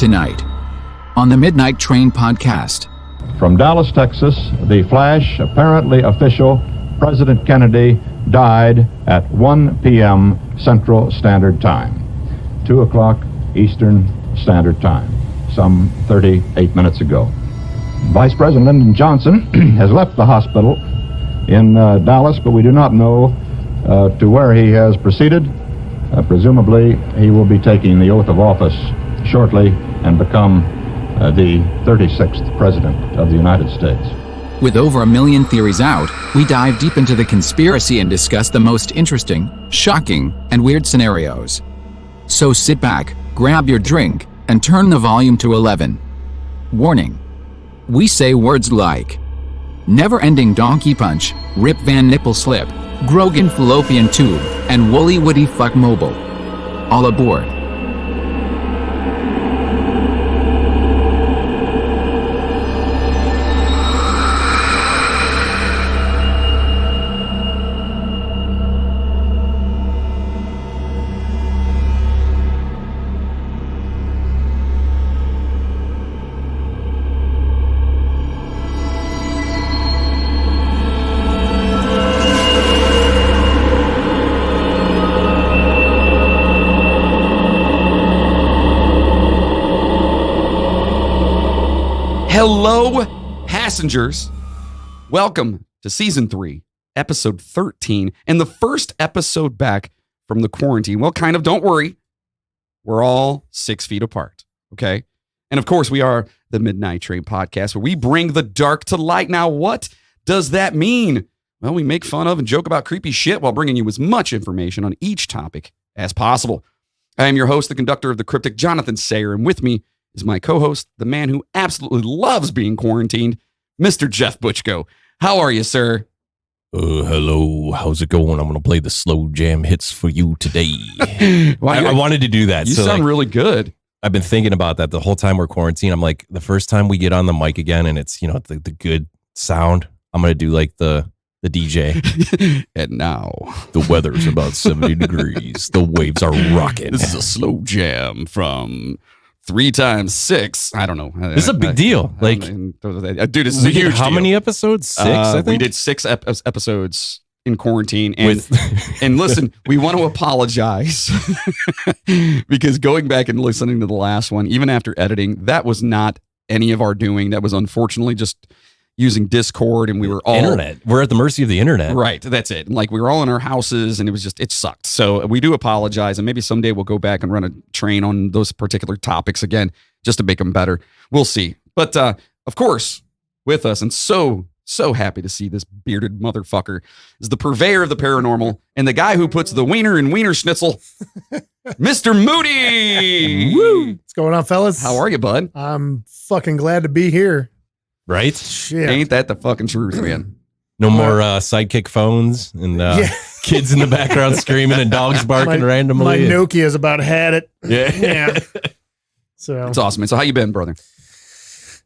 Tonight, on the Midnight Train podcast. From Dallas, Texas, the flash, apparently official, President Kennedy died at 1 p.m. Central Standard Time, 2 o'clock Eastern Standard Time, some 38 minutes ago. Vice President Lyndon Johnson has left the hospital in Dallas, but we do not know to where he has proceeded. Presumably, he will be taking the oath of office shortly and become the 36th President of the United States. With over 1 million theories out, we dive deep into the conspiracy and discuss the most interesting, shocking, and weird scenarios. So sit back, grab your drink, and turn the volume to 11. Warning. We say words like never-ending donkey punch, Rip Van Nipple slip, Grogan fallopian tube, and woolly woody fuck mobile. All aboard. Hello, passengers. Welcome to Season 3, Episode 13, and the first episode back from the quarantine. Well, kind of, don't worry. We're all 6 feet apart, okay? And of course, we are the Midnight Train podcast, where we bring the dark to light. Now, what does that mean? Well, we make fun of and joke about creepy shit while bringing you as much information on each topic as possible. I am your host, the conductor of the cryptic, Jonathan Sayer, and with me is my co-host, the man who absolutely loves being quarantined, Mr. Jeff Butchko. How are you, sir? Hello. How's it going? I'm going to play the slow jam hits for you today. I wanted to do that. You sound really good. I've been thinking about that the whole time we're quarantined. I'm like, the first time we get on the mic again and it's, the good sound, I'm going to do like the DJ. And now the weather's about 70 degrees. The waves are rocking. This is a slow jam from 3 times 6. I don't know. This is a big deal. Dude, this is a huge How deal. many episodes? 6, I think? We did 6 episodes in quarantine. And, and listen, we want to apologize because going back and listening to the last one, even after editing, that was not any of our doing. That was unfortunately just using Discord, and we were all internet. We're at the mercy of the internet. Right. That's it. Like, we were all in our houses, and it sucked. So we do apologize, and maybe someday we'll go back and run a train on those particular topics again, just to make them better. We'll see. But of course, with us, and so happy to see this bearded motherfucker, is the purveyor of the paranormal and the guy who puts the wiener in Wiener Schnitzel, Mr. Moody. Woo! What's going on, fellas? How are you, bud? I'm fucking glad to be here. Right? Shit. Ain't that the fucking truth, man? No more sidekick phones and kids in the background screaming and dogs barking randomly. My Nokia's about had it. Yeah. So it's awesome, man. So how you been, brother?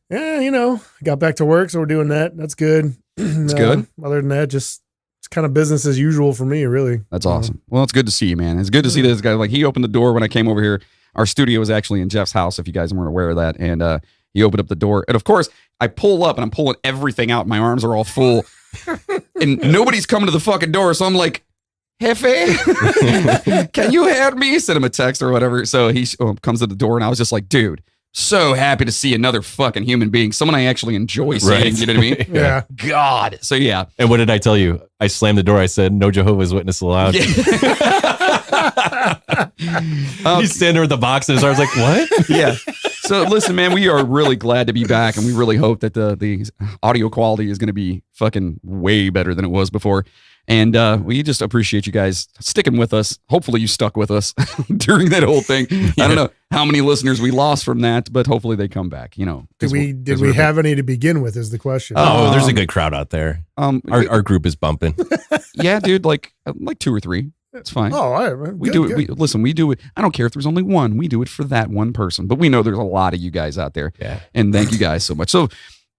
Yeah, got back to work, so we're doing that. That's good. It's good. Other than that, just it's kind of business as usual for me, really. That's awesome. Well, it's good to see you, man. It's good to see this guy. Like, he opened the door when I came over here. Our studio was actually in Jeff's house, if you guys weren't aware of that. And he opened up the door. And of course, I pull up and I'm pulling everything out. My arms are all full. And nobody's coming to the fucking door. So I'm like, Jefe, can you help me? Send him a text or whatever. So he comes to the door, and I was just like, dude, so happy to see another fucking human being. Someone I actually enjoy seeing. Right. You know what I mean? Yeah. God. So yeah. And what did I tell you? I slammed the door. I said, no Jehovah's Witness allowed. Yeah. He's standing there with the box in his arms like, what? Yeah. So listen, man, we are really glad to be back, and we really hope that the audio quality is going to be fucking way better than it was before. And we just appreciate you guys sticking with us. Hopefully you stuck with us during that whole thing. I don't know how many listeners we lost from that, but hopefully they come back, Did we have any to begin with is the question. Oh, there's a good crowd out there. Our group is bumping. Yeah, dude, like 2 or 3. It's fine. Oh, all right. We do it. We do it. I don't care if there's only one. We do it for that one person. But we know there's a lot of you guys out there. Yeah. And thank you guys so much. So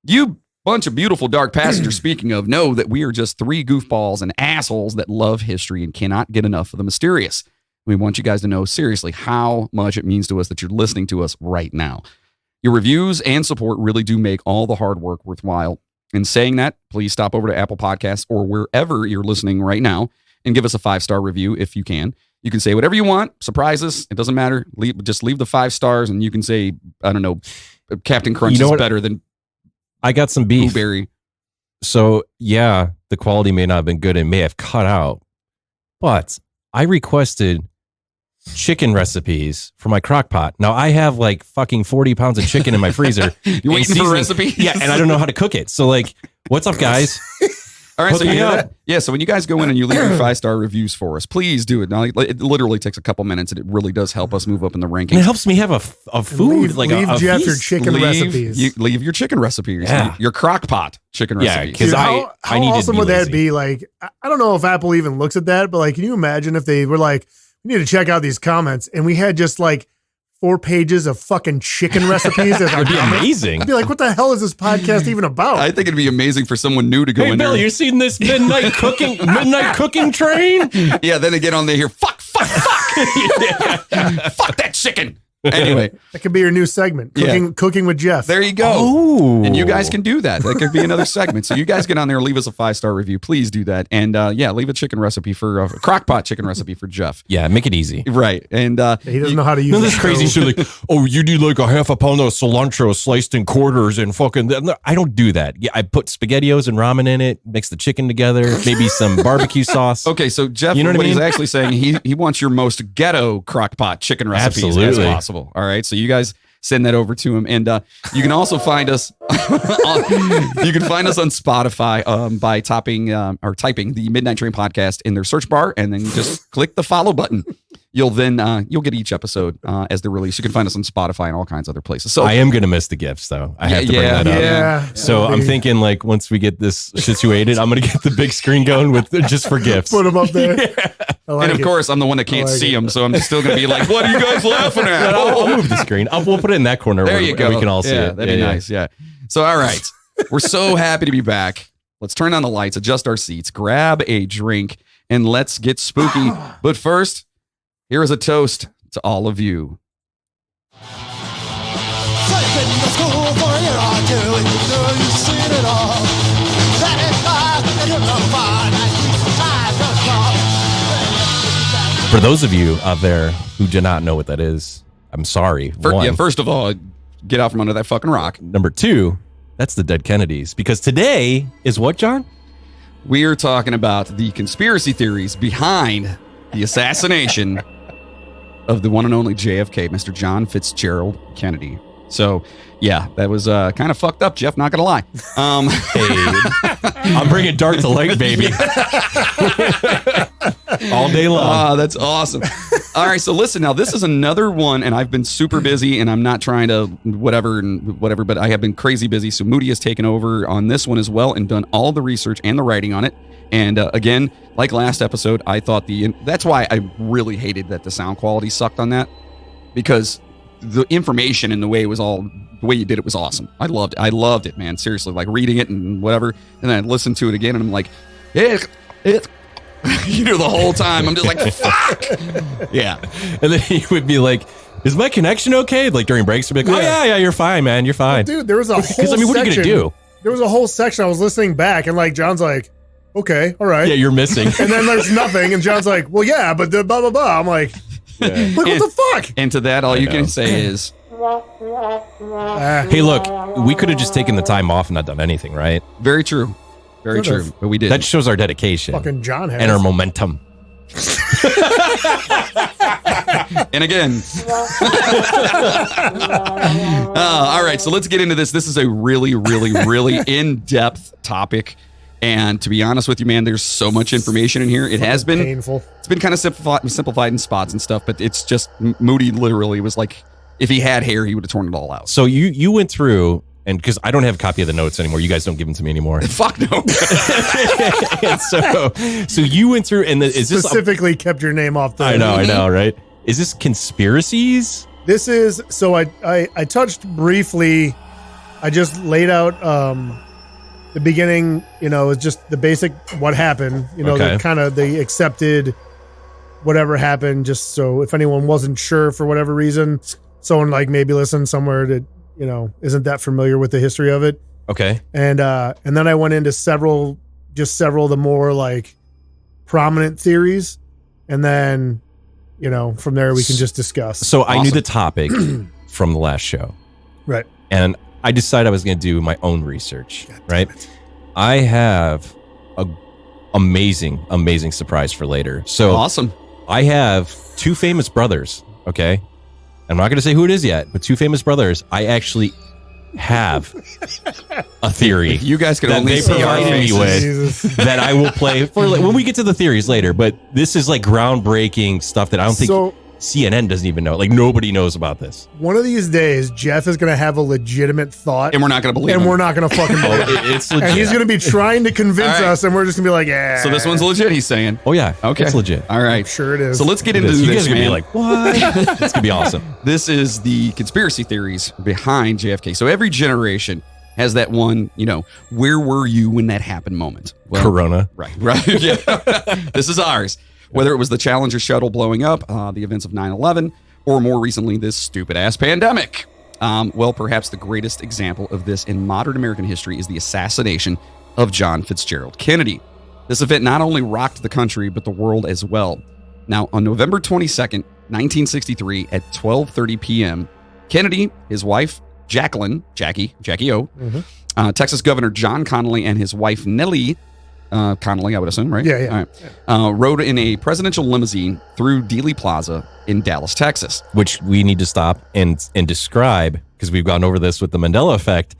you bunch of beautiful dark passengers, speaking of, know that we are just 3 goofballs and assholes that love history and cannot get enough of the mysterious. We want you guys to know seriously how much it means to us that you're listening to us right now. Your reviews and support really do make all the hard work worthwhile. In saying that, please stop over to Apple Podcasts or wherever you're listening right now and give us a 5-star review if you can. You can say whatever you want, surprise us. It doesn't matter. Just leave the 5 stars and you can say, I don't know, Captain Crunch is better than I got some beef. Blueberry. So yeah, the quality may not have been good and may have cut out, but I requested chicken recipes for my crock pot. Now I have like fucking 40 pounds of chicken in my freezer. You're waiting for a recipe? Yeah, and I don't know how to cook it. So like, what's up, guys? All right, Hook so you me hear up. that? Yeah, so when you guys go in and you leave your 5-star reviews for us, please do it. Now, it literally takes a couple minutes, and it really does help us move up in the rankings. And it helps me have a food, leave a Jeff feast. your chicken recipes. Leave your chicken recipes. Yeah. Your crock pot chicken Yeah, recipes. because How I need awesome to would be that lazy. be? Like, I don't know if Apple even looks at that, but like, can you imagine if they were like, we need to check out these comments, and we had just like 4 pages of fucking chicken recipes? As our It'd be comments? amazing. I'd be like, what the hell is this podcast even about? I think it'd be amazing for someone new to go Hey in Bill, there. you seen this midnight cooking train? Yeah, then they get on there here, fuck. Fuck that chicken. Anyway, That could be your new segment, cooking with Jeff. there you go. Oh, And you guys can do that. That could be another segment. So you guys get on there, leave us a 5-star review. Please do that. And leave a chicken recipe for a crockpot chicken recipe for Jeff. yeah, make it easy. Right. And He doesn't know how to use None of the this crazy stove. shit like, oh, you need like a half a pound of cilantro sliced in quarters and fucking. I don't do that. Yeah, I put SpaghettiOs and ramen in it, mix the chicken together, maybe some barbecue sauce. okay, so Jeff, You know what I he's mean? actually saying, he wants your most ghetto crockpot chicken recipes as Absolutely. possible. All right. So you guys send that over to him. And you can also find us on Spotify by typing the Midnight Train podcast in their search bar, and then you just click the follow button. You'll get each episode as they're released. You can find us on Spotify and all kinds of other places. So I am gonna miss the gifts though. I have to bring that up. Yeah. So I'm thinking like once we get this situated, I'm gonna get the big screen going with just for gifts. Put them up there. I like and of it. course, I'm the one that can't I like see it. them, so I'm still going to be like, "What are you guys laughing at?" I'll move the screen. We'll put it in that corner. There where you go. We can all see Yeah, it. that'd be nice. Yeah. So, all right, we're so happy to be back. Let's turn on the lights, adjust our seats, grab a drink, and let's get spooky. But first, here is a toast to all of you. For those of you out there who do not know what that is, I'm sorry. One. First of all, get out from under that fucking rock. Number 2, that's the dead Kennedys. Because today is what, John? We are talking about the conspiracy theories behind the assassination of the one and only JFK, Mr. John Fitzgerald Kennedy. So, yeah, that was kind of fucked up, Jeff, not going to lie. Hey, I'm bringing dark to light, baby. All day long. That's awesome. All right, so listen now, this is another one, and I've been super busy, and I'm not trying to whatever, but I have been crazy busy, so Moody has taken over on this one as well and done all the research and the writing on it. And again, like last episode, I thought that's why I really hated that the sound quality sucked on that, because the information and the way you did it was awesome. I loved it, man. Seriously, like reading it and whatever. And then I listened to it again and I'm like, it the whole time I'm just like, fuck. Yeah. And then he would be like, is my connection okay? Like during breaks, he'd be like, oh yeah, you're fine, man. You're fine. Dude, there was a whole Because I mean, what are you going to do? There was a whole section I was listening back, and like John's like, okay, all right. Yeah, you're missing. And then there's nothing, and John's like, well, yeah, but the blah, blah, blah. I'm like, what the fuck? And to that, all you can say is, Hey, look, we could have just taken the time off and not done anything, right? very true. Very Could've. true. But we did. That shows our dedication Fucking John has. and our momentum. And again. All right, so let's get into this. This is a really, really, really in-depth topic. And to be honest with you, man, there's so much information in here. It has been painful. It's been kind of simplified in spots and stuff, but it's just Moody literally was like, if he had hair, he would have torn it all out. So you went through, and because I don't have a copy of the notes anymore, you guys don't give them to me anymore. Fuck no. And so you went through, and is this? Specifically kept your name off the. I know, right? Is this conspiracies? This is, so I touched briefly, I just laid out the beginning, it's just the basic what happened, Okay. the kind of the accepted whatever happened, just so if anyone wasn't sure for whatever reason, someone like maybe listen somewhere that, isn't that familiar with the history of it. Okay. And then I went into several of the more like prominent theories. And then, from there we can just discuss. So I knew the topic from the last show. Right. And I decided I was going to do my own research, right? I have a amazing surprise for later. So Awesome. I have two famous brothers, okay? I'm not going to say who it is yet, but two famous brothers. I actually have a theory. If you guys could that only they see our provided me faces. with that I will play for when we get to the theories later. But this is like groundbreaking stuff that I don't think CNN doesn't even know. Like nobody knows about this. One of these days, Jeff is going to have a legitimate thought. And we're not going to believe And him. we're not going to fucking believe it. It's legit. And he's going to be trying to convince All right. us, and we're just going to be like, yeah. So this one's legit, he's saying. Oh yeah. Okay. It's legit. All right. Sure it is. So let's get It into is. this, You guys are going to be man. like, what? It's going to be awesome. This is the conspiracy theories behind JFK. So every generation has that one, where were you when that happened moment? Well, Corona. Right. Yeah. This is ours. Whether it was the Challenger shuttle blowing up, the events of 9/11, or more recently, this stupid-ass pandemic. Well, perhaps the greatest example of this in modern American history is the assassination of John Fitzgerald Kennedy. This event not only rocked the country, but the world as well. Now, on November 22nd, 1963, at 12:30 p.m., Kennedy, his wife, Jackie O, Texas Governor John Connally, and his wife, Nellie Connally, I would assume, right? Yeah. All right. Rode in a presidential limousine through Dealey Plaza in Dallas, Texas. Which we need to stop and describe, because we've gone over this with the Mandela effect.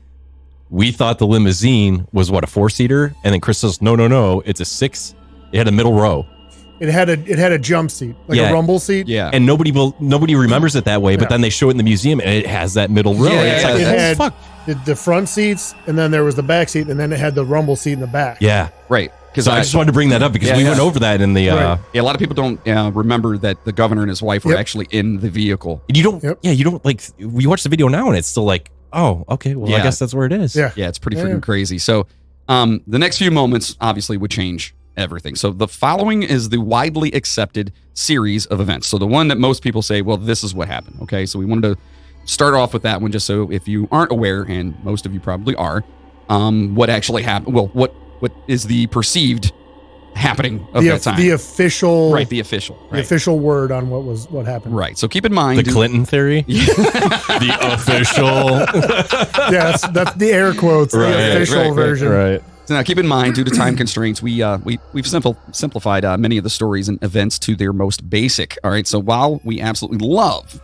We thought the limousine was what, a 4-seater, and then Chris says, no, it's a 6. It had a middle row, It had a jump seat, like Yeah. a rumble seat. Yeah. and nobody remembers it that way. But Yeah. then they show it in the museum, and it has that middle row. Yeah, and it's yeah, like, It holy had fuck. the front seats, and then there was the back seat, and then it had the rumble seat in the back. Yeah. Right. Because So I just wanted to bring that up because Yeah, we yeah. went over that in the. Right. a lot of people don't remember that the governor and his wife were Yep. actually in the vehicle. You don't. Yep. Yeah, you don't like. We watch the video now, and it's still like, oh, okay. Well, I Yeah. guess that's where it is. Yeah. Yeah, it's pretty Yeah. freaking crazy. So the next few moments obviously would change everything. So the following is the widely accepted series of events. So the one that most people say, well, this is what happened. Okay, so we wanted to start off with that one just so if you aren't aware, and most of you probably are, what actually happened. Well, what is the perceived happening of that time? The official, right, the official. the Right. official word on what happened. Right. So keep in mind The Clinton theory. The official. Yeah, that's the air quotes, Right, the official right, right, version. Right. So now, keep in mind, due to time constraints, we've simplified many of the stories and events to their most basic. All right, so while we absolutely love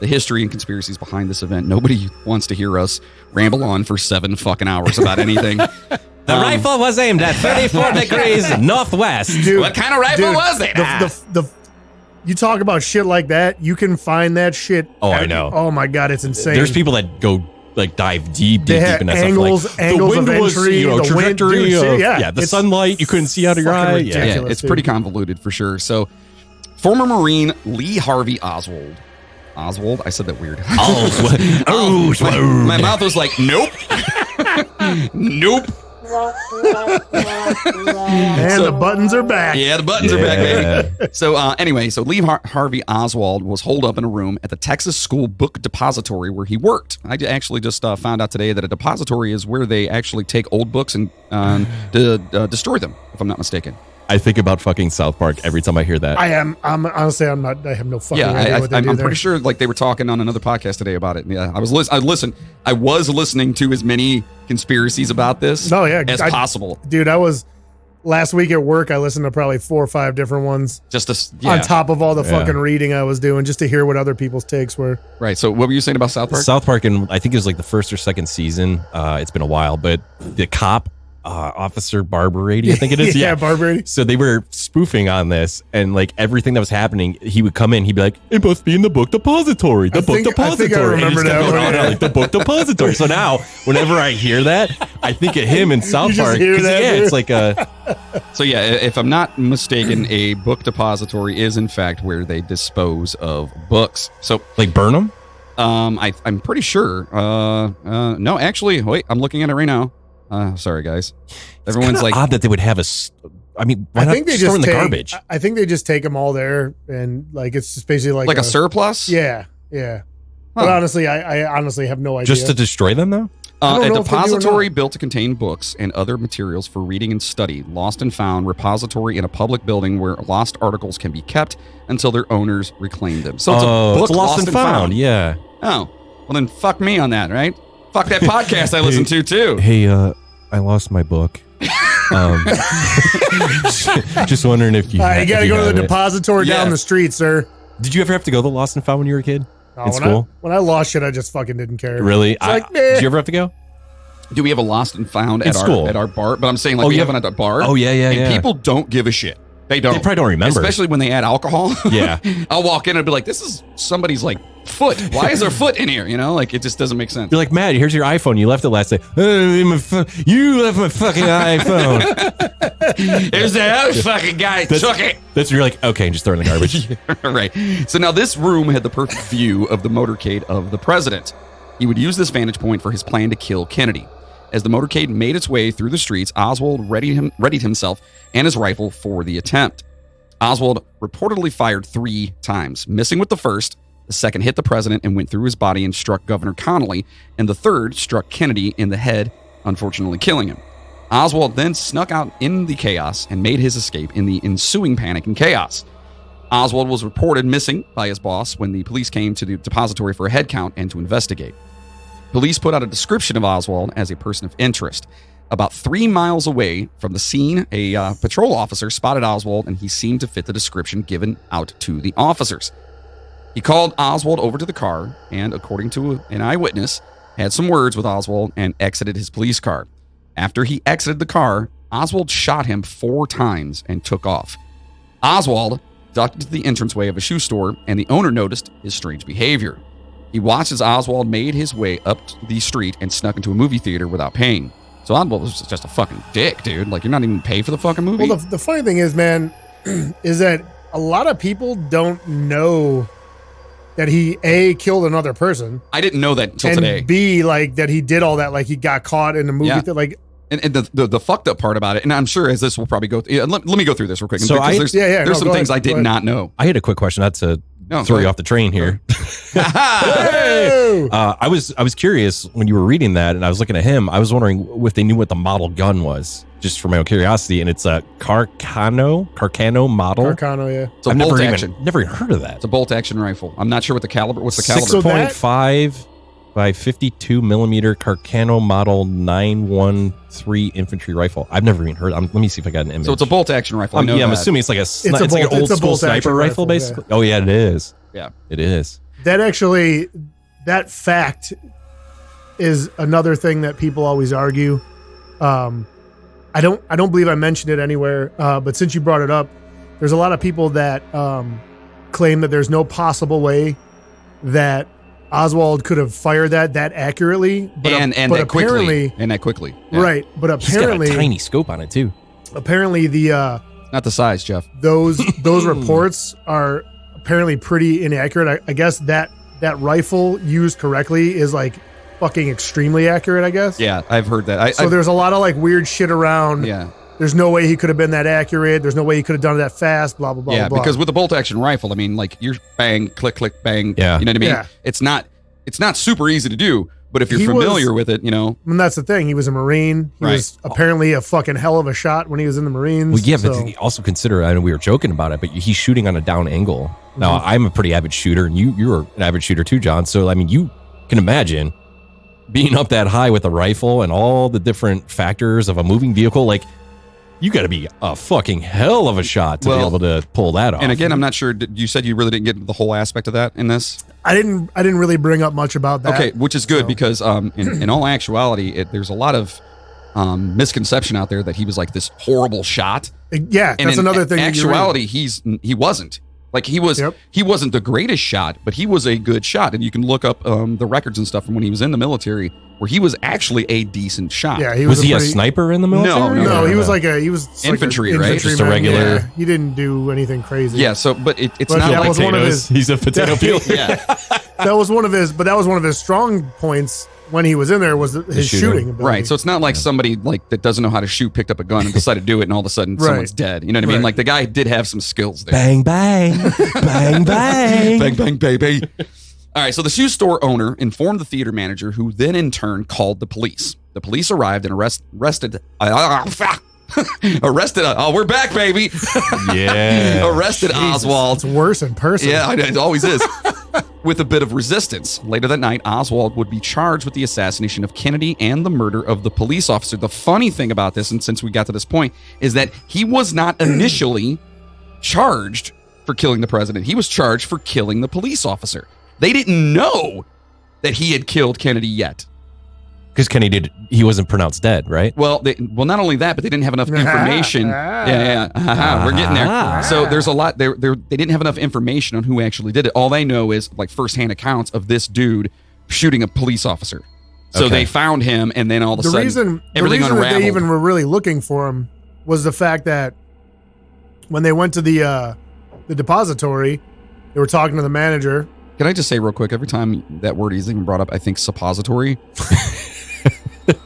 the history and conspiracies behind this event, nobody wants to hear us ramble on for 7 fucking hours about anything. The rifle was aimed at 34 degrees northwest. Dude, What kind of rifle dude, was it? you talk about shit like that, you can find that shit. Oh, I know. Oh my god, it's insane. There's people that go like dive deep They had in that angles stuff. Like, of the wind was, entry, the wind, trajectory dude, of, yeah, the it's sunlight you couldn't see out of your fucking eye. ridiculous. Yeah. Yeah, it's dude. pretty convoluted for sure. So, former Marine Lee Harvey Oswald. Oswald? I said that weird. My mouth was like, nope. Nope. And the buttons are back. Yeah, the buttons are back, baby. So anyway, so Lee Harvey Oswald was holed up in a room at the Texas School Book Depository where he worked. I actually just found out today that a depository is where they actually take old books and destroy them, if I'm not mistaken. I think about fucking South Park every time I hear that. I'm honestly, I'm not. I have no fucking idea what they do I'm there. pretty sure like they were talking on another podcast today about it. Yeah, I was listening to as many conspiracies about this No, yeah, as possible. Dude, I was last week at work. I listened to probably 4 or 5 different ones Just to on top of all the Yeah. fucking reading I was doing, just to hear what other people's takes were. Right. So what were you saying about South Park? South Park, and I think it was like the first or second season. It's been a while, but the cop, Officer Barbarady, I think it is. Yeah, Barbary. So they were spoofing on this, and like everything that was happening, he would come in, he'd be like, "It must be in the book depository, the I book think I depository." remember and he just kept that going one, on and on, yeah. like the book depository. So now, whenever I hear that, I think of him in South You just Park. hear 'Cause, that, yeah, dude. it's like a So yeah, if I'm not mistaken, a book depository is in fact where they dispose of books. So like Burnham. I'm pretty sure. No, actually, wait, I'm looking at it right now. Sorry, guys. Everyone's like, Odd that they would have I mean, why not just throw in the garbage? I think they just take them all there, and like it's just basically like a surplus. Yeah. But honestly, I honestly have no idea. Just to destroy them, though? A depository built to contain books and other materials for reading and study. Lost and found repository in a public building where lost articles can be kept until their owners reclaim them. So it's a book it's lost and found. Yeah. Oh, well then fuck me on that, right? Fuck that podcast I listen to too. Hey, I lost my book. Just wondering if you. You got to go to the depository down the street, sir. Did you ever have to go to the Lost and Found when you were a kid? In school? When I lost shit, I just fucking didn't care. Really? Did you ever have to go? Do we have a lost and found at our bar? But I'm saying we have one at a bar. Oh, yeah. And people don't give a shit. They don't. They probably don't remember. Especially when they add alcohol. Yeah. I'll walk in and be like, this is somebody's like foot. Why is there foot in here? You know, like it just doesn't make sense. You're like, Matt, here's your iPhone. You left it last day. You left my fucking iPhone. There's that other fucking guy took it. That's you're like, okay, just throw it in the garbage. Right. So now this room had the perfect view of the motorcade of the president. He would use this vantage point for his plan to kill Kennedy. As the motorcade made its way through the streets, Oswald readied himself and his rifle for the attempt. Oswald reportedly fired 3 times, missing with the first. The second hit the president and went through his body and struck Governor Connolly, and the third struck Kennedy in the head, unfortunately killing him. Oswald then snuck out in the chaos and made his escape in the ensuing panic and chaos. Oswald was reported missing by his boss when the police came to the depository for a head count and to investigate. Police put out a description of Oswald as a person of interest. About 3 miles away from the scene, a patrol officer spotted Oswald, and he seemed to fit the description given out to the officers. He called Oswald over to the car and, according to an eyewitness, had some words with Oswald and exited his police car. After he exited the car, Oswald shot him 4 times and took off. Oswald ducked into the entranceway of a shoe store, and the owner noticed his strange behavior. He watched as Oswald made his way up the street and snuck into a movie theater without paying. So Oswald was just a fucking dick, dude. Like, you're not even paying for the fucking movie. Well, the funny thing is, man, is that a lot of people don't know that he, A, killed another person. I didn't know that until and today. B, like, that he did all that. Like, he got caught in the movie. Yeah. Like, and the fucked up part about it, and I'm sure as this will probably go, let me go through this real quick. So there's some things I did not know. I had a quick question, not to throw you off the train here. Hey! I was curious when you were reading that, and I was looking at him. I was wondering if they knew what the model gun was, just for my own curiosity. And it's a Carcano model. Carcano, yeah. It's a bolt action. Never even heard of that. It's a bolt action rifle. I'm not sure what the caliber. What's the caliber? 6.5 by 52 millimeter Carcano model 913 infantry rifle. I've never even heard. Let me see if I got an image. So it's a bolt action rifle. I'm assuming it's like an old school sniper rifle, basically. Yeah. Oh yeah, it is. Yeah, it is. That fact is another thing that people always argue. I don't believe I mentioned it anywhere, but since you brought it up, there's a lot of people that claim that there's no possible way that Oswald could have fired that accurately, but that quickly. Yeah. Right, but apparently he's got a tiny scope on it too. Apparently not the size, Jeff. Those reports are apparently pretty inaccurate. I guess that rifle used correctly is like fucking extremely accurate, I guess. Yeah, I've heard that. So there's a lot of like weird shit around. Yeah. There's no way he could have been that accurate. There's no way he could have done it that fast, blah, blah, blah, yeah, blah. Because with a bolt-action rifle, I mean, like, you're bang, click, click, bang. Yeah. You know what I mean? Yeah. It's not super easy to do, but if you're familiar with it, you know. And that's the thing. He was a Marine. He was apparently a fucking hell of a shot when he was in the Marines. Well, yeah, but also consider, I know we were joking about it, but he's shooting on a down angle. Now, I'm a pretty avid shooter, and you're an avid shooter too, John. So, I mean, you can imagine being up that high with a rifle and all the different factors of a moving vehicle. Like, you got to be a fucking hell of a shot to be able to pull that off. And again, I'm not sure. You said you really didn't get into the whole aspect of that in this. I didn't really bring up much about that. Okay, which is good because in all actuality, there's a lot of misconception out there that he was like this horrible shot. Yeah, and that's another thing. In actuality, he wasn't. Like he wasn't the greatest shot, but he was a good shot, and you can look up the records and stuff from when he was in the military, where he was actually a decent shot. Yeah, he was he a sniper in the military? No, he was like infantry, right? Just a regular. Yeah, he didn't do anything crazy. Yeah, so but it's not like one of his. He's a potato peeler. Yeah, that was one of his strong points. when he was in there was his shooting ability. Right. So it's not like somebody like that doesn't know how to shoot picked up a gun and decided to do it, and all of a sudden someone's dead. You know what I mean? Like the guy did have some skills there. Bang, bang. Bang, bang. Bang, bang, baby. All right. So the shoe store owner informed the theater manager, who then in turn called the police. The police arrived and arrested. Oh, we're back, baby. Yeah. Arrested Oswald. It's worse in person. Yeah, it always is. With a bit of resistance. Later that night, Oswald would be charged with the assassination of Kennedy and the murder of the police officer. The funny thing about this, and since we got to this point, is that he was not initially charged for killing the president. He was charged for killing the police officer. They didn't know that he had killed Kennedy yet. Because Kennedy he wasn't pronounced dead, right? Well, not only that, but they didn't have enough information. We're getting there. So there's a lot. They didn't have enough information on who actually did it. All they know is like firsthand accounts of this dude shooting a police officer. So they found him, and then all of a sudden, everything unraveled. That they even were really looking for him was the fact that when they went to the depository, they were talking to the manager. Can I just say real quick? Every time that word is even brought up, I think suppository.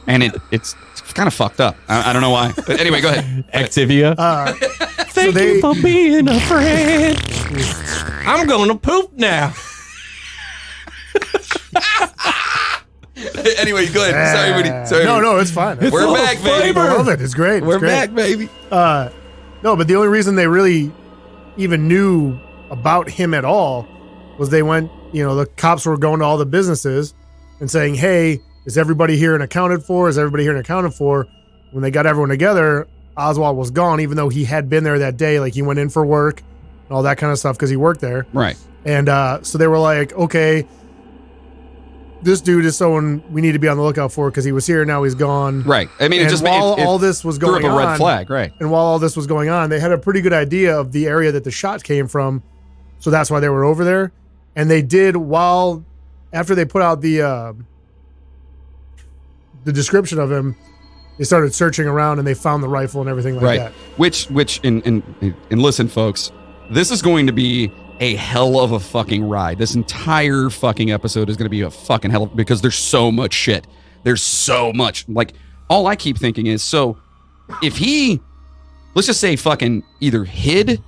And it's kind of fucked up. I don't know why. But anyway, go ahead. Activia. Thank you for being a friend. I'm going to poop now. Anyway, go ahead. Sorry, Woody. Sorry. No, it's fine. We're back, baby. I love it. It's great. We're back, baby. No, but the only reason they really even knew about him at all was they went, the cops were going to all the businesses and saying, hey, is everybody here and accounted for? Is everybody here and accounted for? When they got everyone together, Oswald was gone, even though he had been there that day. Like he went in for work and all that kind of stuff because he worked there. Right. And so they were like, okay, this dude is someone we need to be on the lookout for because he was here, now he's gone. Right. I mean, and while all this was going on, threw up a red flag, right? And while all this was going on, they had a pretty good idea of the area that the shot came from, so that's why they were over there. And they did after they put out the description of him, they started searching around and they found the rifle and everything like that. Which, and listen, folks, this is going to be a hell of a fucking ride. This entire fucking episode is going to be a fucking hell because there's so much shit. There's so much. Like, all I keep thinking is, so if he, let's just say fucking either hid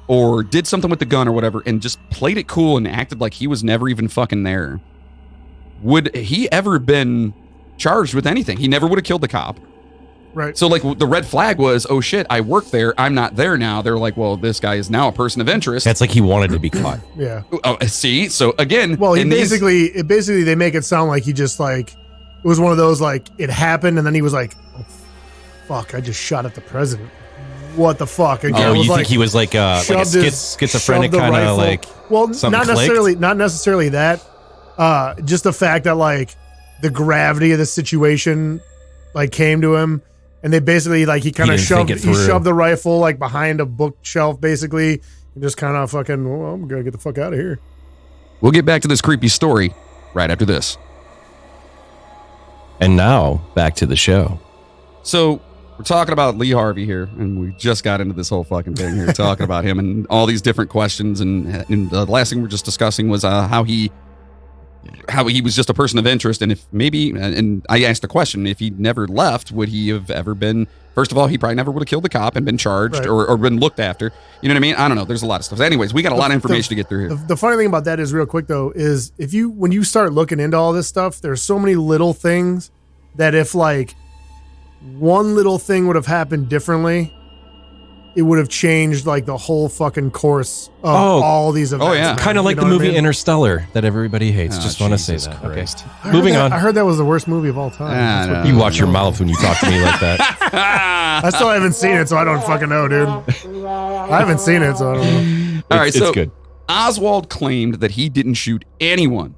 or did something with the gun or whatever and just played it cool and acted like he was never even fucking there, would he ever been charged with anything? He never would have killed the cop. Right. So like the red flag was, oh shit, I worked there, I'm not there now. They're like, well, this guy is now a person of interest. That's like he wanted to be caught. Yeah. Oh, see? So again, well, basically they make it sound like he just like, it was one of those like it happened and then he was like, oh, fuck, I just shot at the president. What the fuck? And you think he was like a schizophrenic kind of like, well, not necessarily that. Just the fact that like the gravity of the situation like came to him, and they basically like he kind of shoved the rifle like behind a bookshelf basically, and just kind of fucking, well, I'm gonna get the fuck out of here. We'll get back to this creepy story right after this. And now back to the show. So we're talking about Lee Harvey here, and we just got into this whole fucking thing here talking about him and all these different questions, and the last thing we were just discussing was how he was just a person of interest, and if maybe, and I asked the question, if he never left, would he have ever been, first of all, he probably never would have killed the cop and been charged or been looked after. You know what I mean? I don't know. There's a lot of stuff. Anyways, we got a lot of information to get through here. The funny thing about that is, real quick though, is when you start looking into all this stuff, there's so many little things that if like one little thing would have happened differently, it would have changed like the whole fucking course of all these events. Oh yeah, kind of like the movie Interstellar that everybody hates. Just want to say that. Christ. Okay. Moving on. I heard that was the worst movie of all time. You watch your mouth when you talk to me like that. I still haven't seen it, so I don't fucking know, dude. I haven't seen it, so I don't know. All right, so it's good. Oswald claimed that he didn't shoot anyone,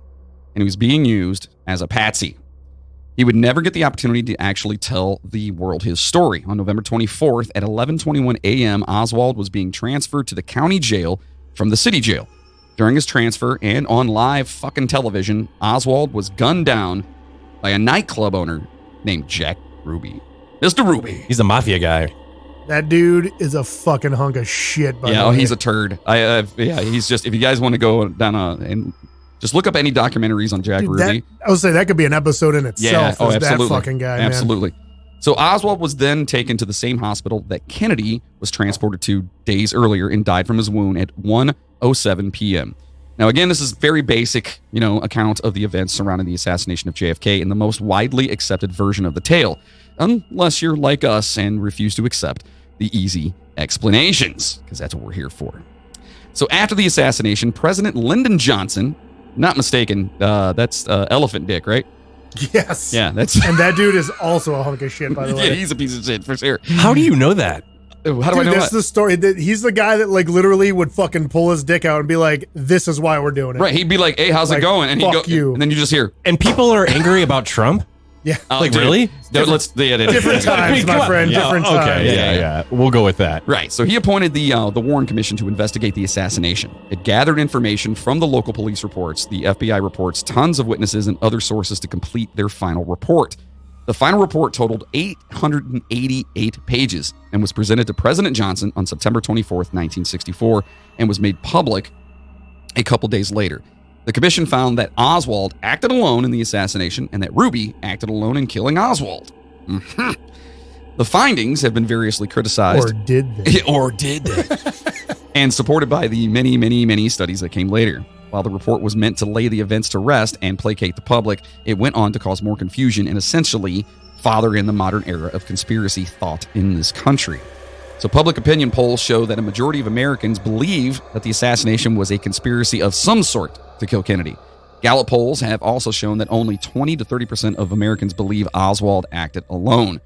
and he was being used as a patsy. He would never get the opportunity to actually tell the world his story. On November 24th at 11:21 a.m., Oswald was being transferred to the county jail from the city jail. During his transfer and on live fucking television, Oswald was gunned down by a nightclub owner named Jack Ruby. Mr. Ruby. He's a mafia guy. That dude is a fucking hunk of shit. He's a turd. He's just, if you guys want to go down and Just look up any documentaries on Jack Ruby. I would say that could be an episode in itself. Yeah, That fucking guy, man. Absolutely. So Oswald was then taken to the same hospital that Kennedy was transported to days earlier and died from his wound at 1:07 p.m. Now, again, this is very basic, account of the events surrounding the assassination of JFK and the most widely accepted version of the tale, unless you're like us and refuse to accept the easy explanations, because that's what we're here for. So after the assassination, President Lyndon Johnson, not mistaken, that's Elephant Dick, right? Yes. Yeah, that's... And that dude is also a hunk of shit, by the way. Yeah, he's a piece of shit, for sure. How do you know that? How do I Dude, know that's that? the story. He's the guy that literally would fucking pull his dick out and be like, "This is why we're doing it." Right, he'd be like, "Hey, how's it going?" And he'd fuck go, you. and then you just hear, And people are angry about Trump? Yeah. Like, really? Different times, my friend. Different times. Okay, yeah. We'll go with that. Right. So he appointed the Warren Commission to investigate the assassination. It gathered information from the local police reports, the FBI reports, tons of witnesses, and other sources to complete their final report. The final report totaled 888 pages and was presented to President Johnson on September 24th, 1964, and was made public a couple days later. The commission found that Oswald acted alone in the assassination and that Ruby acted alone in killing Oswald. Mm-hmm. The findings have been variously criticized. Or did they? Or did they? And supported by the many, many, many studies that came later. While the report was meant to lay the events to rest and placate the public, it went on to cause more confusion and essentially father in the modern era of conspiracy thought in this country. So public opinion polls show that a majority of Americans believe that the assassination was a conspiracy of some sort to kill Kennedy. Gallup polls have also shown that only 20 to 30% of Americans believe Oswald acted alone.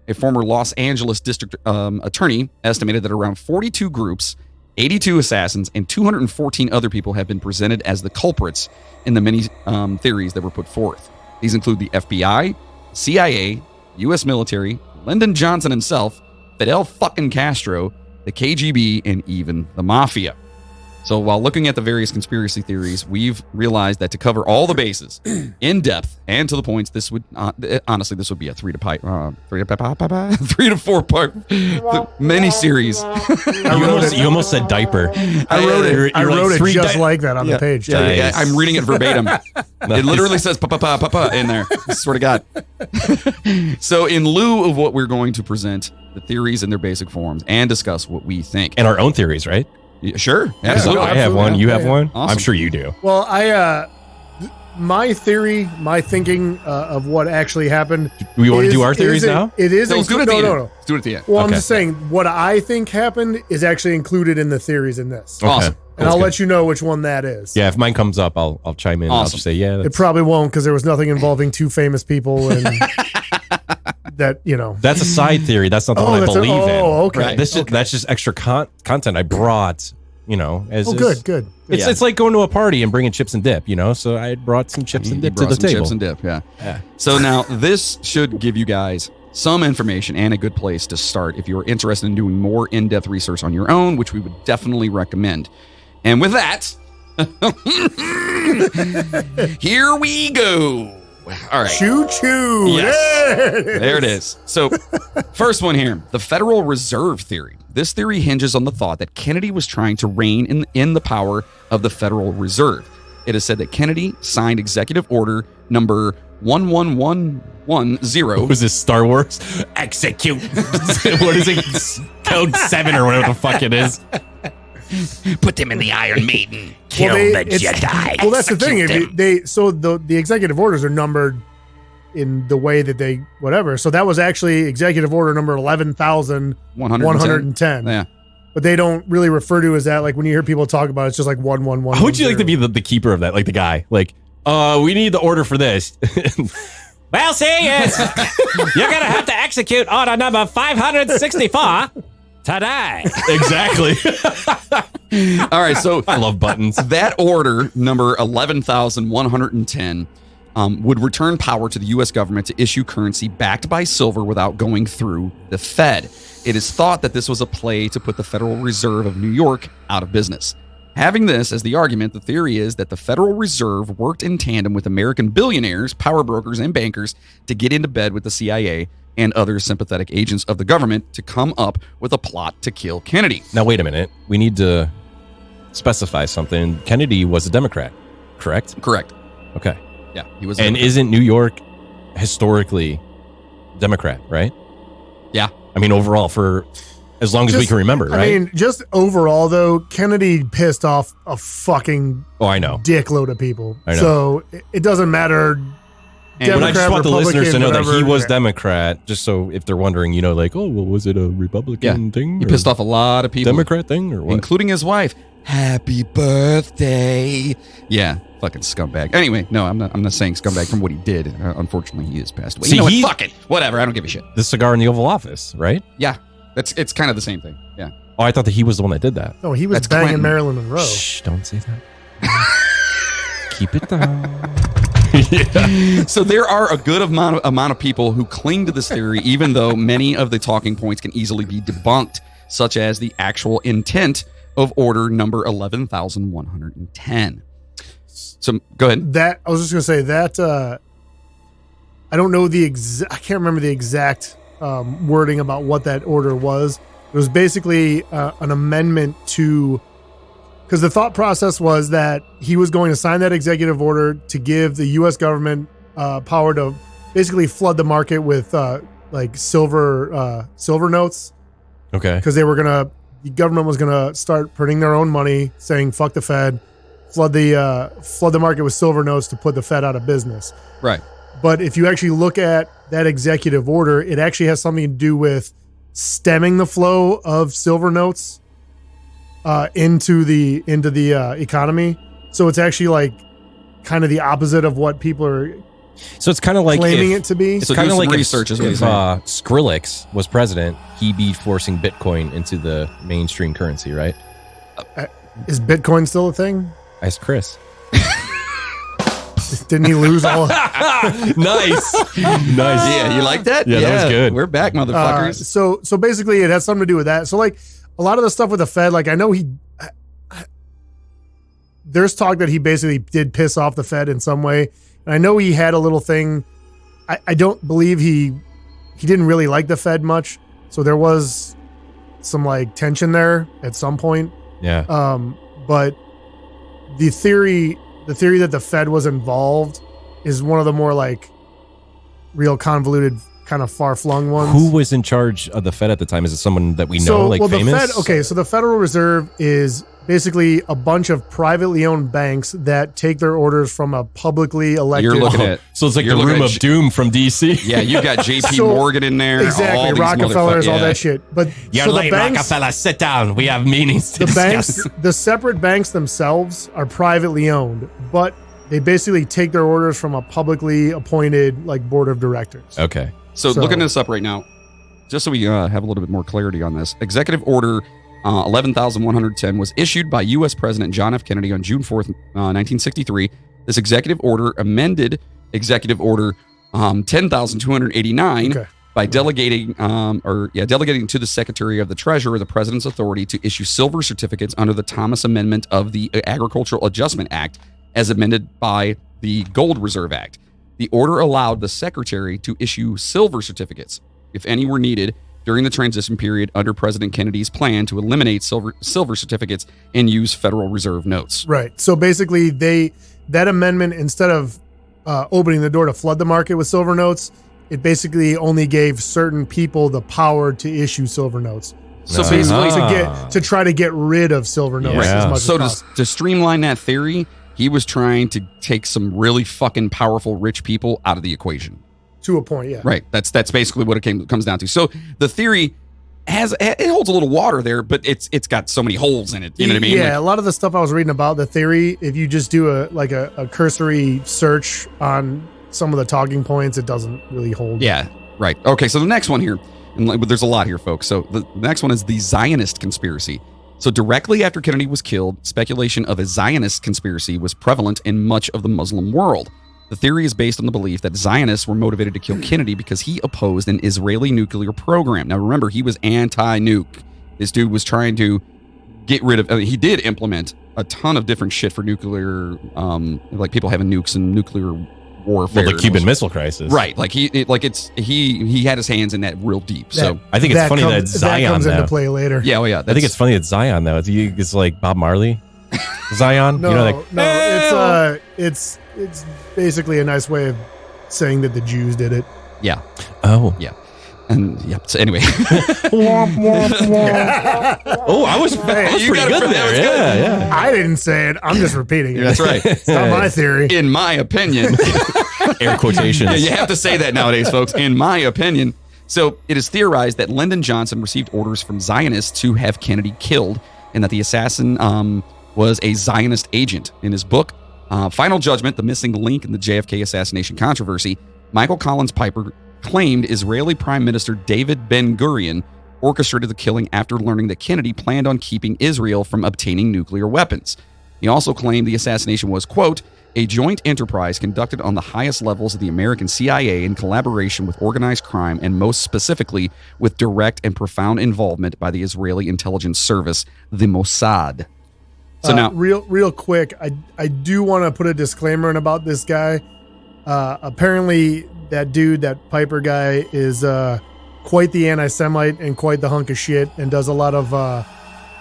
A former Los Angeles district attorney estimated that around 42 groups, 82 assassins, and 214 other people have been presented as the culprits in the many theories that were put forth. These include the FBI, CIA, U.S. military, Lyndon Johnson himself, Fidel fucking Castro, the KGB, and even the Mafia. So while looking at the various conspiracy theories, we've realized that to cover all the bases in depth and to the points, this would honestly this would be a 3 to 4 part mini series. You almost said diaper. I wrote it. I wrote it just like that on the page. Yeah, Nice. I'm reading it verbatim. It literally says "pa in there. I swear to God. So in lieu of what we're going to present, the theories in their basic forms, and discuss what we think. And our own theories, right? Yeah, sure. Yeah, Absolutely. I have one. You have one? Awesome. I'm sure you do. Well, my theory, my thinking of what actually happened. Do we want to do our theories now? It is. No, let's do it at the end. No. Let's do it at the end. Well, I'm Okay. just saying what I think happened is actually included in the theories in this. Okay. Awesome. And I'll let you know which one that is. Yeah, if mine comes up, I'll chime in. I'll Awesome. just say, yeah. It That's, probably won't because there was nothing involving two famous people and that, that's a side theory. That's not the one I believe in. Oh, okay. Right. That's just extra content I brought, as Good. It's like going to a party and bringing chips and dip, So I brought some chips and You dip to brought the some table. Chips and dip, yeah. Yeah. So now this should give you guys some information and a good place to start if you're interested in doing more in-depth research on your own, which we would definitely recommend. And with that, here we go. All right. Choo choo. Yes. There it is. So, first one here, the Federal Reserve theory. This theory hinges on the thought that Kennedy was trying to rein in the power of the Federal Reserve. It is said that Kennedy signed Executive Order number 11110. What was this, Star Wars? Execute. What is it? Code 7 or whatever the fuck it is. Put them in the Iron Maiden. Kill Well, the Jedi. Well, that's the thing. Execute If the executive orders are numbered in the way that they whatever. So that was actually Executive Order number 11,110. Yeah. But they don't really refer to as that. Like when you hear people talk about it, it's just like 111. How would you like to be the keeper of that? Like the guy? Like, we need the order for this. Well, see, you're going to have to execute order number 564 today. Exactly. All right. So, I love buttons. that order, number 11,110, would return power to the U.S. government to issue currency backed by silver without going through the Fed. It is thought that this was a play to put the Federal Reserve of New York out of business. Having this as the argument, the theory is that the Federal Reserve worked in tandem with American billionaires, power brokers, and bankers to get into bed with the CIA and other sympathetic agents of the government to come up with a plot to kill Kennedy. Now, wait a minute. We need to specify something. Kennedy was a Democrat, correct? correct? Correct. Okay. Yeah, he was. And isn't New York historically Democrat, right? Yeah. I mean, overall, for as long as we can remember, right? I mean, just overall, though, Kennedy pissed off a fucking I know. dickload of people. I know. So it doesn't matter. But I just want the listeners to know that he was yeah. Democrat, just so if they're wondering, like, oh, well, was it a Republican thing? He or pissed off a lot of people. Democrat thing or what? Including his wife. Happy birthday. Yeah, fucking scumbag. Anyway, no, I'm not saying scumbag from what he did. Unfortunately, he is passed away. See, what? Fuck it. Whatever. I don't give a shit. The cigar in the Oval Office, right? Yeah, it's kind of the same thing. Yeah. Oh, I thought that he was the one that did that. No, he was That's banging Clinton. Marilyn Monroe. Shh, don't say that. Keep it down. So there are a good amount of people who cling to this theory, even though many of the talking points can easily be debunked, such as the actual intent of order number 11,110. So go ahead. That I was just gonna say that I don't know I can't remember the exact wording about what that order was. It was basically an amendment to, because the thought process was that he was going to sign that executive order to give the U.S. government power to basically flood the market with like silver notes, Okay. because the government was gonna start printing their own money, saying fuck the Fed, flood the market with silver notes to put the Fed out of business. Right. But if you actually look at that executive order, it actually has something to do with stemming the flow of silver notes into the economy. So it's actually like kind of the opposite of what people are So it's kind of like claiming it to be. It's So kind do of some like research is what if he's saying. Skrillex was president, he'd be forcing Bitcoin into the mainstream currency, right? Is Bitcoin still a thing? Ask Chris. Didn't he lose all? Nice. Nice. Yeah, you like that? Yeah, that was good. We're back, motherfuckers. So basically, it has something to do with that. So like a lot of the stuff with the Fed, like I know there's talk that he basically did piss off the Fed in some way, and I know he had a little thing. I don't believe he didn't really like the Fed much, so there was some like tension there at some point. Yeah. But the theory that the Fed was involved is one of the more like real convoluted, kind of far-flung ones. Who was in charge of the Fed at the time? Is it someone that we know, like famous? So the Federal Reserve is basically a bunch of privately owned banks that take their orders from a publicly elected. You're looking at So it's like You're the looking room at of doom from DC. yeah, you've got J.P. So- Morgan in there. Exactly, all these Rockefellers, motherfuckers- all yeah. that shit. But You're so the late, banks, Rockefeller. Sit down. We have meetings to the banks, discuss. the separate banks themselves are privately owned, but they basically take their orders from a publicly appointed like board of directors. Okay. So So- looking this up right now, just so we have a little bit more clarity on this, Executive Order 11,110 was issued by U.S. President John F. Kennedy on June 4th, 1963. This executive order amended Executive Order 10,289 Okay. by delegating to the Secretary of the Treasury the President's authority to issue silver certificates under the Thomas Amendment of the Agricultural Adjustment Act, as amended by the Gold Reserve Act. The order allowed the Secretary to issue silver certificates, if any were needed, during the transition period under President Kennedy's plan to eliminate silver certificates and use Federal Reserve notes. Right. So basically, that amendment, instead of opening the door to flood the market with silver notes, it basically only gave certain people the power to issue silver notes. So Ah. basically, To try to get rid of silver notes Yeah. as much so as to, possible. to streamline that theory, he was trying to take some really fucking powerful rich people out of the equation. To a point, yeah. Right. That's basically what it comes down to. So the theory holds a little water there, but it's got so many holes in it. You know what I mean? Yeah, Like, a lot of the stuff I was reading about the theory, if you just do a cursory search on some of the talking points, it doesn't really hold. yeah. Right. Okay. So the next one here, and there's a lot here, folks. So the next one is the Zionist conspiracy. So directly after Kennedy was killed, speculation of a Zionist conspiracy was prevalent in much of the Muslim world. The theory is based on the belief that Zionists were motivated to kill Kennedy because he opposed an Israeli nuclear program. Now, remember, he was anti-nuke. This dude was trying to get rid of. He did implement a ton of different shit for nuclear, like people having nukes and nuclear warfare. Well, the Cuban Missile Crisis. right? Like he had his hands in that real deep. So I think it's funny that Zion that comes now. into play later. yeah, well, yeah. I think it's funny that Zion though. It's like Bob Marley. Zion? No, You know, like, no, it's basically a nice way of saying that the Jews did it. Yeah. oh. Yeah. And yeah. So anyway, Oh, I was pretty you got it good from- that there. was Yeah, good. yeah. I didn't say it. I'm just repeating it. that's right. It's not my theory. In my opinion, Air quotations. yeah, you have to say that nowadays, folks. In my opinion. So it is theorized that Lyndon Johnson received orders from Zionists to have Kennedy killed, and that the assassin was a Zionist agent. In his book, Final Judgment, The Missing Link in the JFK Assassination Controversy, Michael Collins Piper claimed Israeli Prime Minister David Ben-Gurion orchestrated the killing after learning that Kennedy planned on keeping Israel from obtaining nuclear weapons. He also claimed the assassination was, quote, a joint enterprise conducted on the highest levels of the American CIA in collaboration with organized crime and most specifically with direct and profound involvement by the Israeli intelligence service, the Mossad. So now, real quick, I do want to put a disclaimer in about this guy. Apparently, that dude, that Piper guy, is quite the anti-Semite and quite the hunk of shit, and does a lot of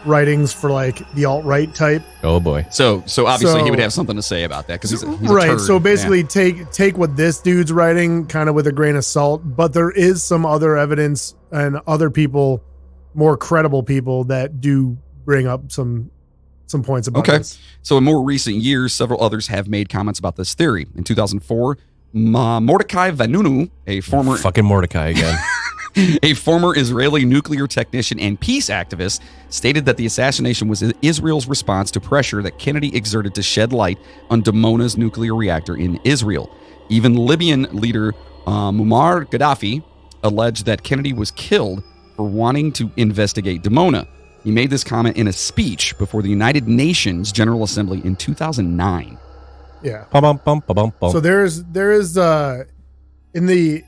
writings for like the alt-right type. Oh boy. so obviously he So- would have something to say about that because he's a Right. turd. So basically, Yeah. take what this dude's writing kind of with a grain of salt. But there is some other evidence and other people, more credible people, that do bring up some points about Okay. this. So in more recent years, several others have made comments about this theory. In 2004, Mordecai Vanunu, a former Fucking Mordecai again. A former Israeli nuclear technician and peace activist stated that the assassination was Israel's response to pressure that Kennedy exerted to shed light on Damona's nuclear reactor in Israel. Even Libyan leader Muammar Gaddafi alleged that Kennedy was killed for wanting to investigate Damona. He made this comment in a speech before the United Nations General Assembly in 2009. Yeah. Bum, bum, bum, bum, bum. So there is in the,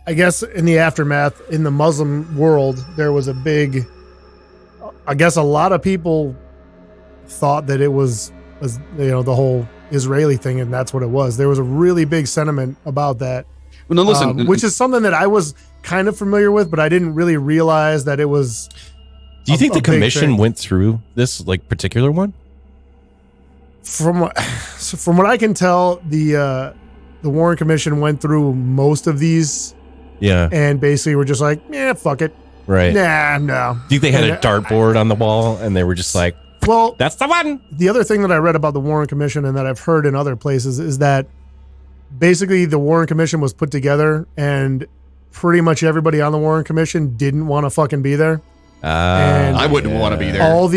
I guess in the aftermath in the Muslim world, there was a big, I guess a lot of people thought that it was the whole Israeli thing, and that's what it was. There was a really big sentiment about that. Well, no, listen, which is something that I was kind of familiar with, but I didn't really realize that it was. Do you think a the big commission thing. went through this like particular one? From what I can tell, the Warren Commission went through most of these Yeah. and basically were just like, yeah, fuck it, Right. nah, no. Do you think they had a And, dartboard on the wall and they were just like, Well, that's the one? the other thing that I read about the Warren Commission and that I've heard in other places is that basically the Warren Commission was put together and pretty much everybody on the Warren Commission didn't want to fucking be there. And I wouldn't want to be there. All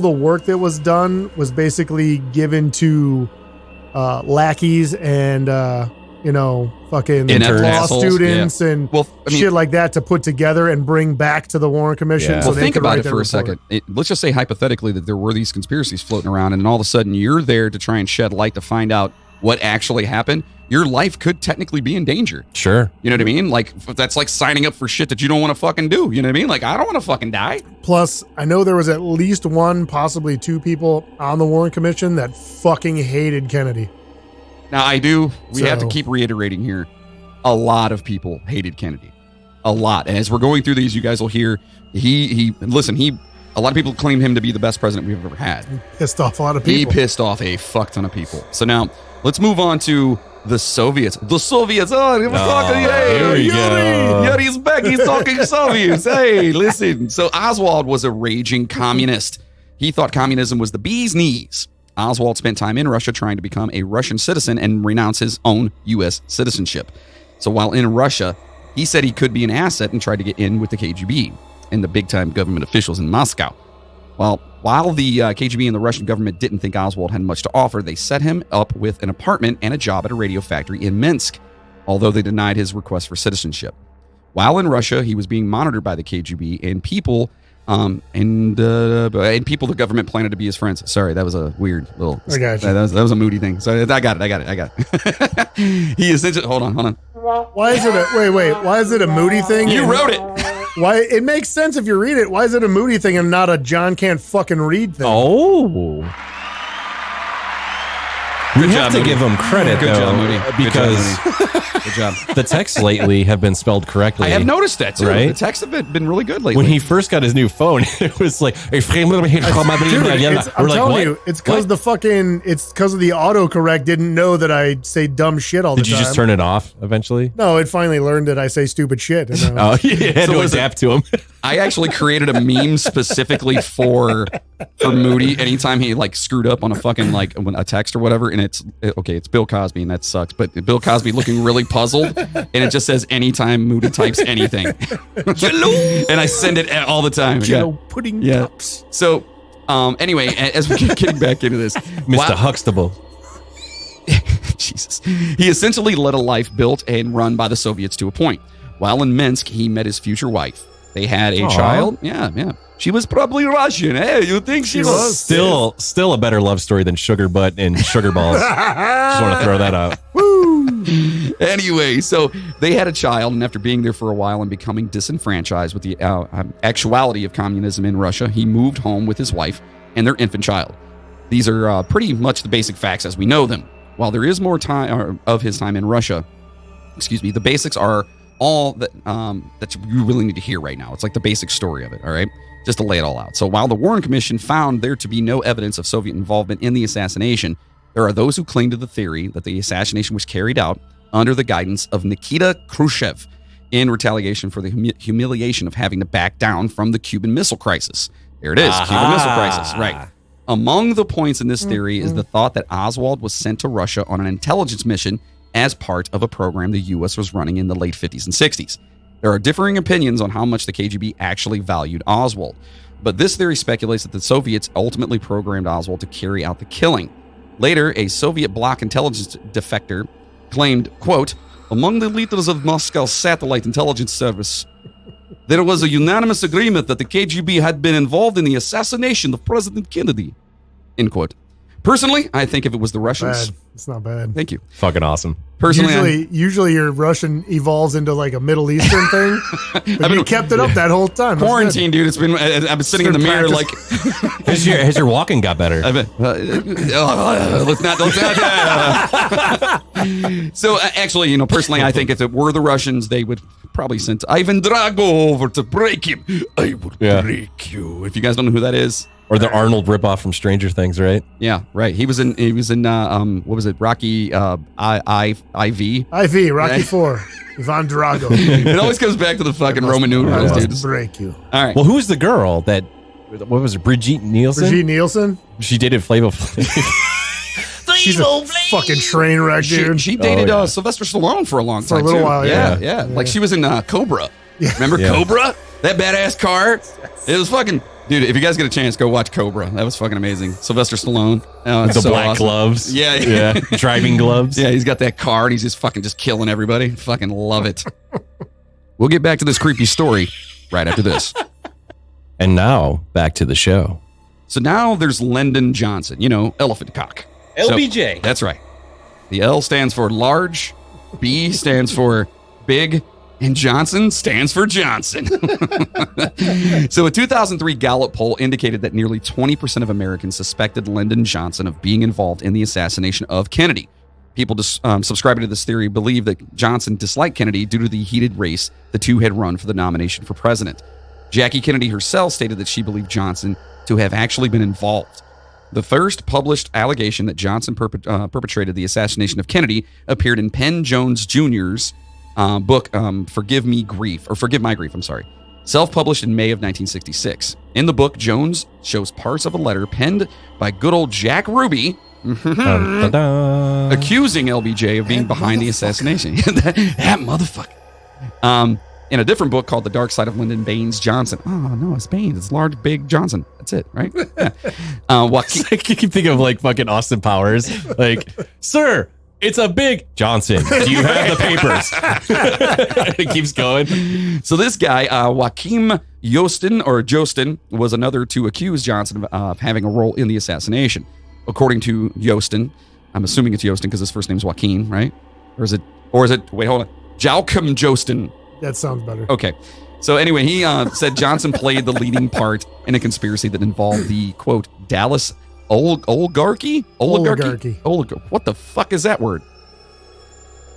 the work that was done was basically given to lackeys and fucking Inept law assholes, students and Well, I mean, shit like that to put together and bring back to the Warren Commission. Yeah. So well, they think could about write it their for a report. second. Let's just say hypothetically that there were these conspiracies floating around, and all of a sudden you're there to try and shed light to find out what actually happened. Your life could technically be in danger. Sure. You know what I mean? Like, that's like signing up for shit that you don't want to fucking do. You know what I mean? Like, I don't want to fucking die. Plus, I know there was at least one, possibly two people on the Warren Commission that fucking hated Kennedy. Now, we have to So- keep reiterating here. A lot of people hated Kennedy. A lot. And as we're going through these, you guys will hear, a lot of people claim him to be the best president we've ever had. Pissed off a lot of He people. pissed off a fuck ton of people. So now, let's move on to the Soviets. The Soviets. Oh, he was talking. Hey, here we go. Yuri's back. He's talking Soviets. Hey, listen. So Oswald was a raging communist. He thought communism was the bee's knees. Oswald spent time in Russia trying to become a Russian citizen and renounce his own U.S. citizenship. So while in Russia, he said he could be an asset and tried to get in with the KGB and the big-time government officials in Moscow. Well, while the KGB and the Russian government didn't think Oswald had much to offer, they set him up with an apartment and a job at a radio factory in Minsk, although they denied his request for citizenship. While in Russia, he was being monitored by the KGB and people, the government planned to be his friends. Sorry, that was a weird little. I got you. That was a moody thing. So I got it. He essentially. Hold on. Why is it why is it a moody thing? You wrote it. Why it makes sense if you read it. Why is it a moody thing and not a John can't fucking read thing? Oh. We have job, to Moody. give him credit, Good though, job, Moody. Good because job, Moody. Good job. the texts lately have been spelled correctly. I have noticed that too. Right? The texts have been really good lately. When he first got his new phone, it was like, Dude, I'm we're like, telling what? you, it's because the autocorrect didn't know that I say dumb shit all the Did time. you just turn it off eventually? No, it finally learned that I say stupid shit. And, Oh, you had So to listen, adapt to him. I actually created a meme specifically for Moody. Anytime he like screwed up on a fucking like a text or whatever, and it's Bill Cosby, and that sucks. But Bill Cosby looking really puzzled, and it just says anytime Moody types anything, and I send it all the time. pudding Yeah. cups. So, anyway, as we get getting back into this, Mr. Huxtable. Jesus, he essentially led a life built and run by the Soviets to a point. While in Minsk, he met his future wife. They had a child. Yeah. She was probably Russian. Hey, you think she was? Still a better love story than Sugar Butt and Sugar Balls. Just want to throw that out. Anyway, so they had a child, and after being there for a while and becoming disenfranchised with the actuality of communism in Russia, he moved home with his wife and their infant child. These are pretty much the basic facts as we know them. While there is more time of his time in Russia, the basics are all that you really need to hear right now. It's like the basic story of it, all right? Just to lay it all out. So while the Warren Commission found there to be no evidence of Soviet involvement in the assassination, there are those who cling to the theory that the assassination was carried out under the guidance of Nikita Khrushchev in retaliation for the humiliation of having to back down from the Cuban Missile Crisis. There it is, Cuban Missile Crisis, right. Among the points in this theory is the thought that Oswald was sent to Russia on an intelligence mission as part of a program the U.S. was running in the late 50s and 60s. There are differing opinions on how much the KGB actually valued Oswald, but this theory speculates that the Soviets ultimately programmed Oswald to carry out the killing. Later, a Soviet bloc intelligence defector claimed, quote, among the leaders of Moscow's satellite intelligence service, there was a unanimous agreement that the KGB had been involved in the assassination of President Kennedy, end quote. Personally, I think if it was the Russians... Bad. It's not bad. Thank you. Fucking awesome. Personally, Usually your Russian evolves into like a Middle Eastern thing, but you kept it up that whole time. That's quarantine, dude. I've been sitting in the mirror like... Has your walking got better? Let's not. So actually, personally, I think if it were the Russians, they would probably send Ivan Drago over to break him. I would break you. If you guys don't know who that is. Or the Arnold ripoff from Stranger Things, right? Yeah, right. He was in what was it? Rocky IV. IV, Rocky 4. Ivan Drago. It always comes back to the fucking Roman I numerals, must dude. break you. All right. Well, who was the girl that, what was it, Brigitte Nielsen? Brigitte Nielsen? She dated Flavor Flav. She's a fucking train wreck, dude. She dated Sylvester Stallone for a long time, For a little too. while, yeah. Like she was in Cobra. Yeah. Remember Cobra? That badass car? It was fucking... Dude, if you guys get a chance, go watch Cobra. That was fucking amazing. Sylvester Stallone. Oh, The so black awesome. gloves. Yeah. Driving gloves. Yeah, he's got that car and he's just killing everybody. Fucking love it. We'll get back to this creepy story right after this. And now, back to the show. So now there's Lyndon Johnson, elephant cock. LBJ. So, that's right. The L stands for large, B stands for big, and Johnson stands for Johnson. So a 2003 Gallup poll indicated that nearly 20% of Americans suspected Lyndon Johnson of being involved in the assassination of Kennedy. People subscribing to this theory believe that Johnson disliked Kennedy due to the heated race the two had run for the nomination for president. Jackie Kennedy herself stated that she believed Johnson to have actually been involved. The first published allegation that Johnson perpetrated the assassination of Kennedy appeared in Penn Jones Jr.'s book, Forgive My Grief, self-published in May of 1966. In the book, Jones shows parts of a letter penned by good old Jack Ruby, accusing LBJ of being behind the assassination. that motherfucker. In a different book called The Dark Side of Lyndon Baines Johnson. Oh, no, it's Baines. It's large, big Johnson. That's it, right? Yeah. I keep thinking of like fucking Austin Powers. Like, sir, it's a big Johnson. Do you have the papers? It keeps going. So this guy, Joachim Jostin, was another to accuse Johnson of having a role in the assassination. According to Jostin, I'm assuming it's Jostin because his first name's Joaquin, right? Or is it, wait, hold on. Joachim Jostin. That sounds better. Okay. So anyway, he said Johnson played the leading part in a conspiracy that involved the, quote, Dallas Oligarchy? Oligarchy. What the fuck is that word?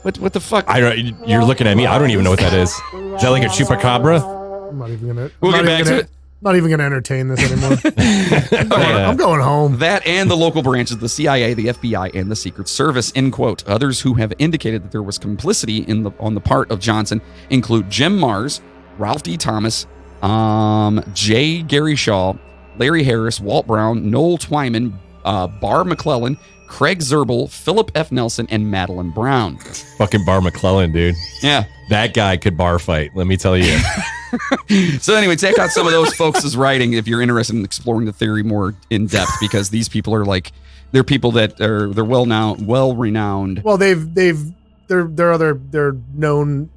What the fuck? I don't. You're looking at me. I don't even know what that is. Is that like a chupacabra? I'm not even gonna. We'll get back to it. Not even gonna entertain this anymore. I'm going home. That and the local branches, the CIA, the FBI, and the Secret Service, end quote. Others who have indicated that there was complicity on the part of Johnson include Jim Mars, Ralph D. Thomas, J. Gary Shaw, Larry Harris, Walt Brown, Noel Twyman, Bar McClellan, Craig Zerbel, Philip F. Nelson, and Madeline Brown. Fucking Bar McClellan, dude. Yeah. That guy could bar fight, let me tell you. So anyway, check out some of those folks' writing if you're interested in exploring the theory more in depth, because these people are they're people that they're well renowned. Well, they're known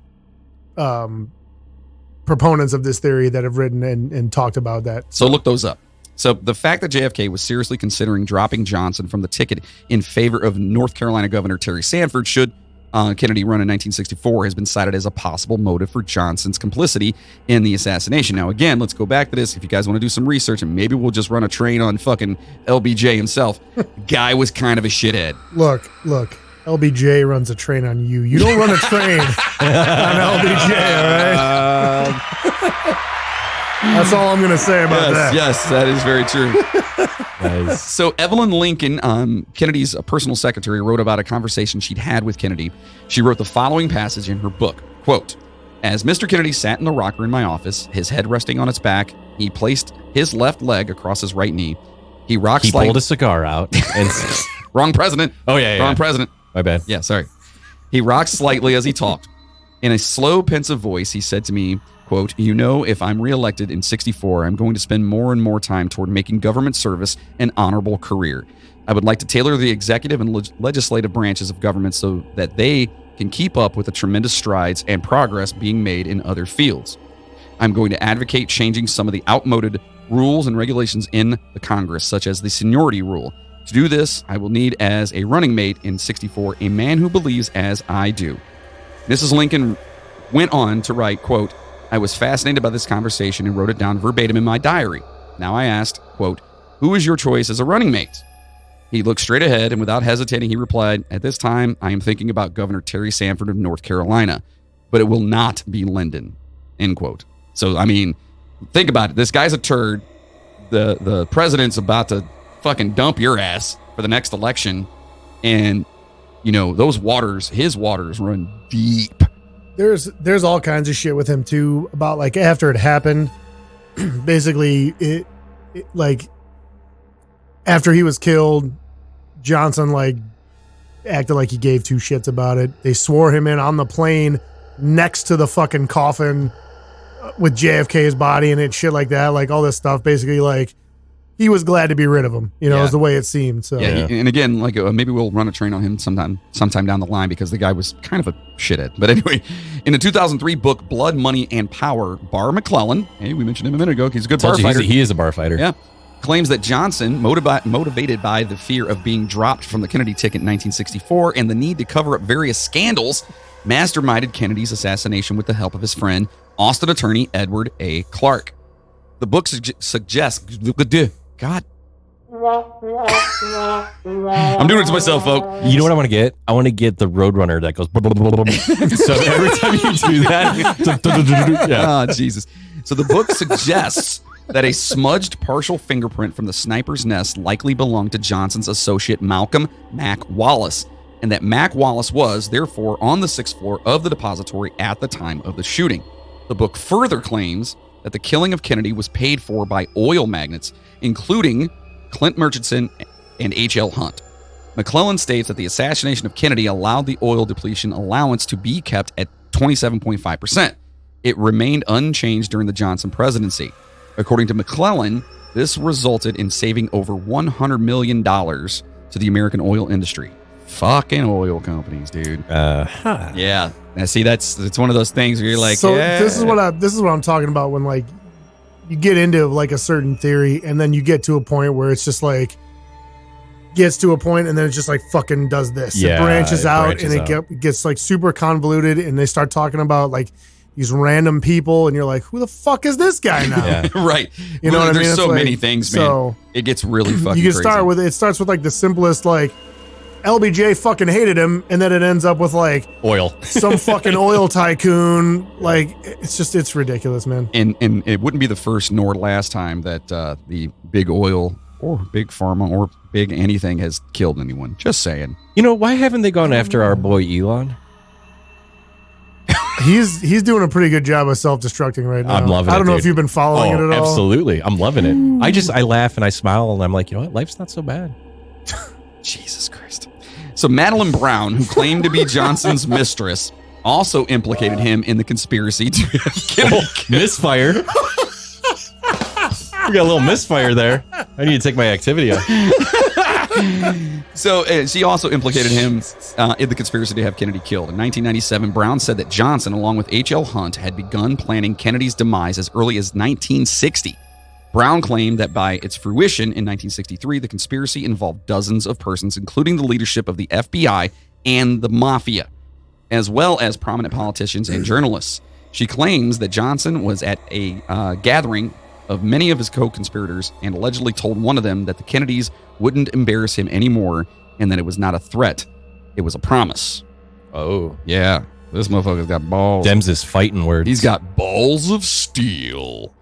proponents of this theory that have written and talked about that. So look those up. So the fact that JFK was seriously considering dropping Johnson from the ticket in favor of North Carolina Governor Terry Sanford should Kennedy run in 1964 has been cited as a possible motive for Johnson's complicity in the assassination. Now, again, let's go back to this. If you guys want to do some research, and maybe we'll just run a train on fucking LBJ himself. Guy was kind of a shithead. Look. LBJ runs a train on you. You don't run a train on LBJ, all right? That's all I'm going to say about that. Yes, that is very true. Nice. So Evelyn Lincoln, Kennedy's personal secretary, wrote about a conversation she'd had with Kennedy. She wrote the following passage in her book, quote, "As Mr. Kennedy sat in the rocker in my office, his head resting on its back, he placed his left leg across his right knee. He pulled a cigar out. And Wrong president. Oh, yeah. Wrong president. My bad. Yeah, sorry. He rocked slightly as he talked. In a slow, pensive voice, he said to me, quote, "You know, if I'm reelected in 64, I'm going to spend more and more time toward making government service an honorable career. I would like to tailor the executive and legislative branches of government so that they can keep up with the tremendous strides and progress being made in other fields. I'm going to advocate changing some of the outmoded rules and regulations in the Congress, such as the seniority rule. To do this, I will need as a running mate in 64 a man who believes as I do." Mrs. Lincoln went on to write, quote, "I was fascinated by this conversation and wrote it down verbatim in my diary. Now I asked, quote, 'Who is your choice as a running mate?' He looked straight ahead and without hesitating, he replied, 'At this time, I am thinking about Governor Terry Sanford of North Carolina, but it will not be Lyndon,' end quote." So, I mean, think about it. This guy's a turd. The president's about to fucking dump your ass for the next election. And, you know, his waters run deep. There's all kinds of shit with him too about like after it happened, basically it like after he was killed, Johnson like acted like he gave two shits about it. They swore him in on the plane next to the fucking coffin with JFK's body in it, shit like that, like all this stuff. Basically, like he was glad to be rid of him, is the way it seemed. So yeah. And again, like maybe we'll run a train on him sometime down the line because the guy was kind of a shithead. But anyway, in the 2003 book Blood, Money, and Power, Bar McClellan, hey, we mentioned him a minute ago. He's a good bar fighter. He is a bar fighter. Yeah. Claims that Johnson, motivated by the fear of being dropped from the Kennedy ticket in 1964 and the need to cover up various scandals, masterminded Kennedy's assassination with the help of his friend, Austin attorney Edward A. Clark. The book suggests... God. I'm doing it to myself, folks. You know what I want to get? I want to get the Roadrunner that goes... So every time you do that... Yeah. Oh, Jesus. So the book suggests that a smudged partial fingerprint from the sniper's nest likely belonged to Johnson's associate Malcolm Mac Wallace, and that Mac Wallace was, therefore, on the 6th floor of the depository at the time of the shooting. The book further claims that the killing of Kennedy was paid for by oil magnates, including Clint Murchison and H.L. Hunt. McClellan states that the assassination of Kennedy allowed the oil depletion allowance to be kept at 27.5%. It remained unchanged during the Johnson presidency. According to McClellan, this resulted in saving over $100 million to the American oil industry. Fucking oil companies, dude. Yeah. Now, see, it's one of those things where you're like, so yeah. This is what I'm talking about when like you get into like a certain theory and then you get to a point where it's just like gets to a point and then it just like fucking does this. Yeah, it branches out and it gets like super convoluted and they start talking about like these random people, and you're like, who the fuck is this guy now? Yeah. Right. You know what I mean? There's It's so like- many things, man. so- It gets really fucking You can crazy. start with it starts with like the simplest, like LBJ fucking hated him, and then it ends up with like Oil. some fucking oil tycoon. Like it's ridiculous, man. And it wouldn't be the first nor last time that the big oil or big pharma or big anything has killed anyone. Just saying. You know, why haven't they gone after our boy Elon? He's doing a pretty good job of self-destructing right now. I'm loving it, I don't know dude. if you've been following it at all. Absolutely. I'm loving it. I laugh and I smile and I'm like, you know what? Life's not so bad. Jesus Christ. So Madeline Brown, who claimed to be Johnson's mistress, also implicated him in the conspiracy to have Kennedy Misfire. We got a little misfire there. I need to take my activity off. So she also implicated him in the conspiracy to have Kennedy killed. In 1997, Brown said that Johnson, along with H.L. Hunt, had begun planning Kennedy's demise as early as 1960. Brown claimed that by its fruition in 1963, the conspiracy involved dozens of persons, including the leadership of the FBI and the mafia, as well as prominent politicians and journalists. She claims that Johnson was at a gathering of many of his co-conspirators and allegedly told one of them that the Kennedys wouldn't embarrass him anymore and that it was not a threat. It was a promise. Oh. Yeah, this motherfucker's got balls. Dems is fighting words. He's got balls of steel.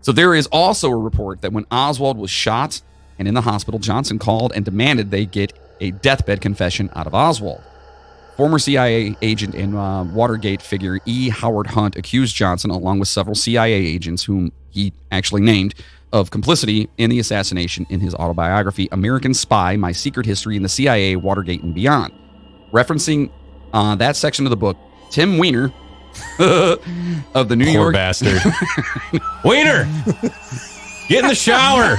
So there is also a report that when Oswald was shot and in the hospital, Johnson called and demanded they get a deathbed confession out of Oswald. Former CIA agent and Watergate figure E. Howard Hunt accused Johnson, along with several CIA agents whom he actually named, of complicity in the assassination in his autobiography, American Spy, My Secret History in the CIA, Watergate, and Beyond. Referencing that section of the book, Tim Weiner of the New Poor York... bastard. Wiener! Get in the shower!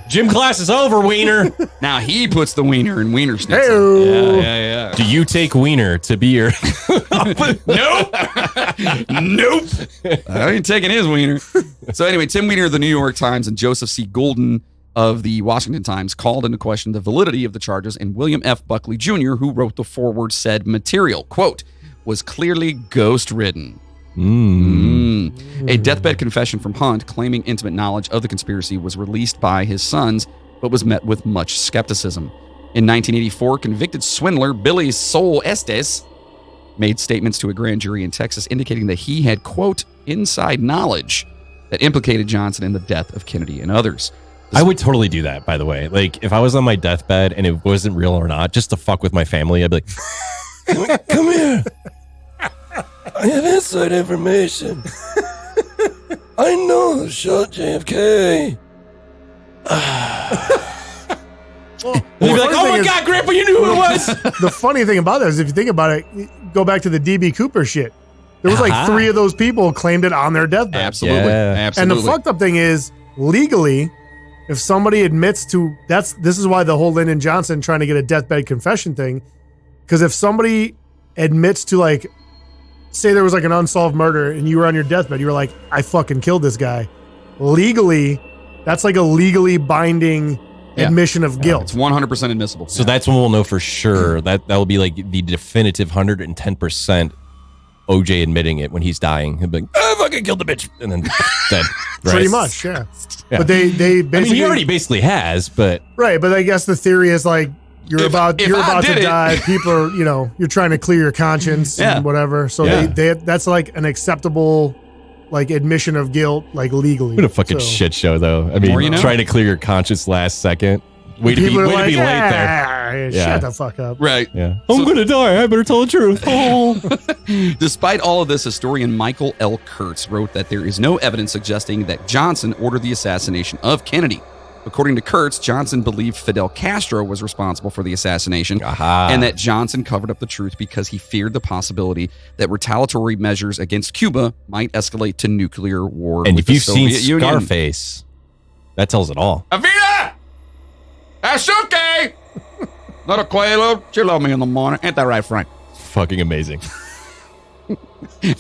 Gym class is over, Wiener. Now he puts the wiener in Wiener Schnitzel. Hey-o. Yeah. Do you take Wiener to be your... Nope. Nope. I ain't taking his wiener. So anyway, Tim Weiner of the New York Times and Joseph C. Goulden of the Washington Times called into question the validity of the charges, and William F. Buckley Jr., who wrote the foreword, said material, quote, was clearly ghost-ridden. A deathbed confession from Hunt claiming intimate knowledge of the conspiracy was released by his sons, but was met with much skepticism. In 1984, convicted swindler Billy Sol Estes made statements to a grand jury in Texas indicating that he had, quote, inside knowledge that implicated Johnson in the death of Kennedy and others. I would totally do that, by the way. Like, if I was on my deathbed and it wasn't real or not, just to fuck with my family, I'd be like, come here. I have inside information. I know who shot JFK. They'd be like, oh my God, Grandpa, you knew who it was. The funny thing about that is, if you think about it, go back to the DB Cooper shit. There was like 3 of those people claimed it on their deathbed. Absolutely. Yeah. Absolutely. And the fucked up thing is, legally, if somebody admits to this is why the whole Lyndon Johnson trying to get a deathbed confession thing, because if somebody admits to, like, say there was like an unsolved murder and you were on your deathbed, you were like, I fucking killed this guy. Legally, that's like a legally binding admission of guilt. It's 100% admissible. So that's when we'll know for sure. That will be like the definitive 110% OJ admitting it when he's dying. He'll be like, I fucking killed the bitch. And then dead. Right? Pretty much, yeah. Yeah. But they basically, I mean, he already basically has, but right. But I guess the theory is like, you're If about I to did it- die. People are, you're trying to clear your conscience Yeah. and whatever. So Yeah. they that's like an acceptable, like, admission of guilt, like, legally. what a fucking So shit show, though. I mean, Or, you know. trying to clear your conscience last second. Way to be people are late like, there. Yeah. shut the fuck up. Right. Yeah. I'm gonna die. I better tell the truth. Oh. Despite all of this, historian Michael L. Kurtz wrote that there is no evidence suggesting that Johnson ordered the assassination of Kennedy. According to Kurtz, Johnson believed Fidel Castro was responsible for the assassination, Aha. and that Johnson covered up the truth because he feared the possibility that retaliatory measures against Cuba might escalate to nuclear war And with if the you've seen Soviet Union. Scarface, that tells it all. Avita! Asuke! Little Quelo, she love me in the morning. Ain't that right, Frank? Fucking amazing.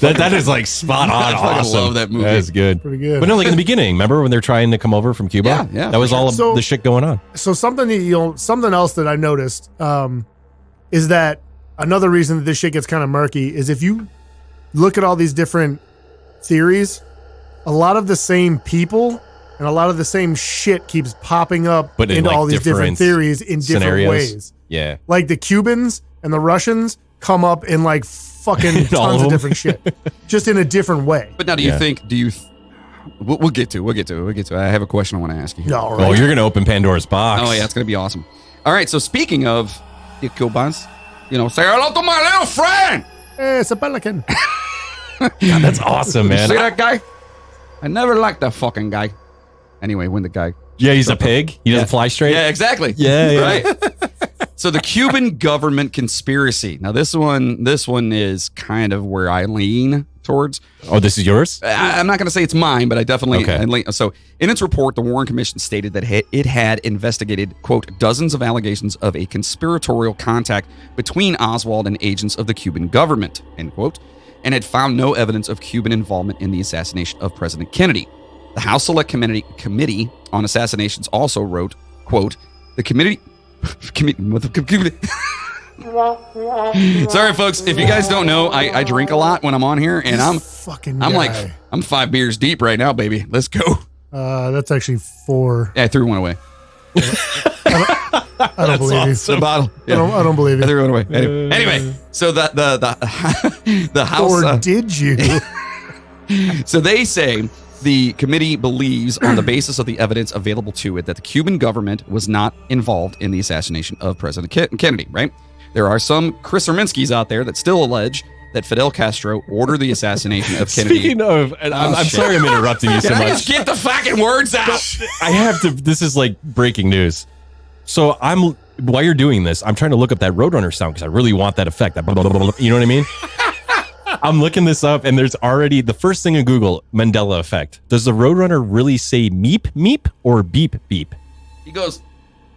that is like spot on. I fucking Awesome. love that movie. That is good. Pretty good. But no, like in the beginning, remember when they're trying to come over from Cuba? Yeah, That was all of So- the shit going on. So something that, something else that I noticed is that another reason that this shit gets kind of murky is if you look at all these different theories, a lot of the same people and a lot of the same shit keeps popping up But in, into like, all these different theories in different scenarios. ways. Yeah. Like the Cubans and the Russians come up in like fucking all tons of of them. different shit, just in a different way. But now, do you think? We'll get to it. I have a question I want to ask you. Here. All Oh, right. you're gonna open Pandora's box. Oh yeah, it's gonna be awesome. All right. So speaking of the Cubans, say hello to my little friend. Hey, it's a pelican. God, that's awesome, man. See that guy? I never liked that fucking guy. Anyway, when the guy. Yeah, he's a pig. He doesn't fly straight. Yeah, exactly. Yeah. Right. So the Cuban government conspiracy. Now this one is kind of where I lean towards. Oh, this is yours? I'm not going to say it's mine, but I definitely. Okay. So in its report, the Warren Commission stated that it had investigated, quote, dozens of allegations of a conspiratorial contact between Oswald and agents of the Cuban government, end quote, and had found no evidence of Cuban involvement in the assassination of President Kennedy. The House Select Committee on Assassinations also wrote, quote, the committee. Sorry, folks. If you guys don't know, I drink a lot when I'm on here, and I'm 5 beers deep right now, baby. Let's go. That's actually 4. Yeah, I threw one away. I don't believe you. The bottle. Yeah. I don't believe I you. threw one away. Anyway, so the House. Or did you? So they say the committee believes, on the basis of the evidence available to it, that the Cuban government was not involved in the assassination of President Kennedy, right? There are some Chris Erminskys out there that still allege that Fidel Castro ordered the assassination of Kennedy. Speaking of, and I'm sorry I'm interrupting you so Can I much. just get the fucking words out? I have to. This is like breaking news. So while you're doing this, I'm trying to look up that Roadrunner sound because I really want that effect. That blah, blah, blah, blah, you know what I mean? I'm looking this up, and there's already the first thing in Google, Mandela effect. Does the Roadrunner really say meep meep or beep beep? He goes,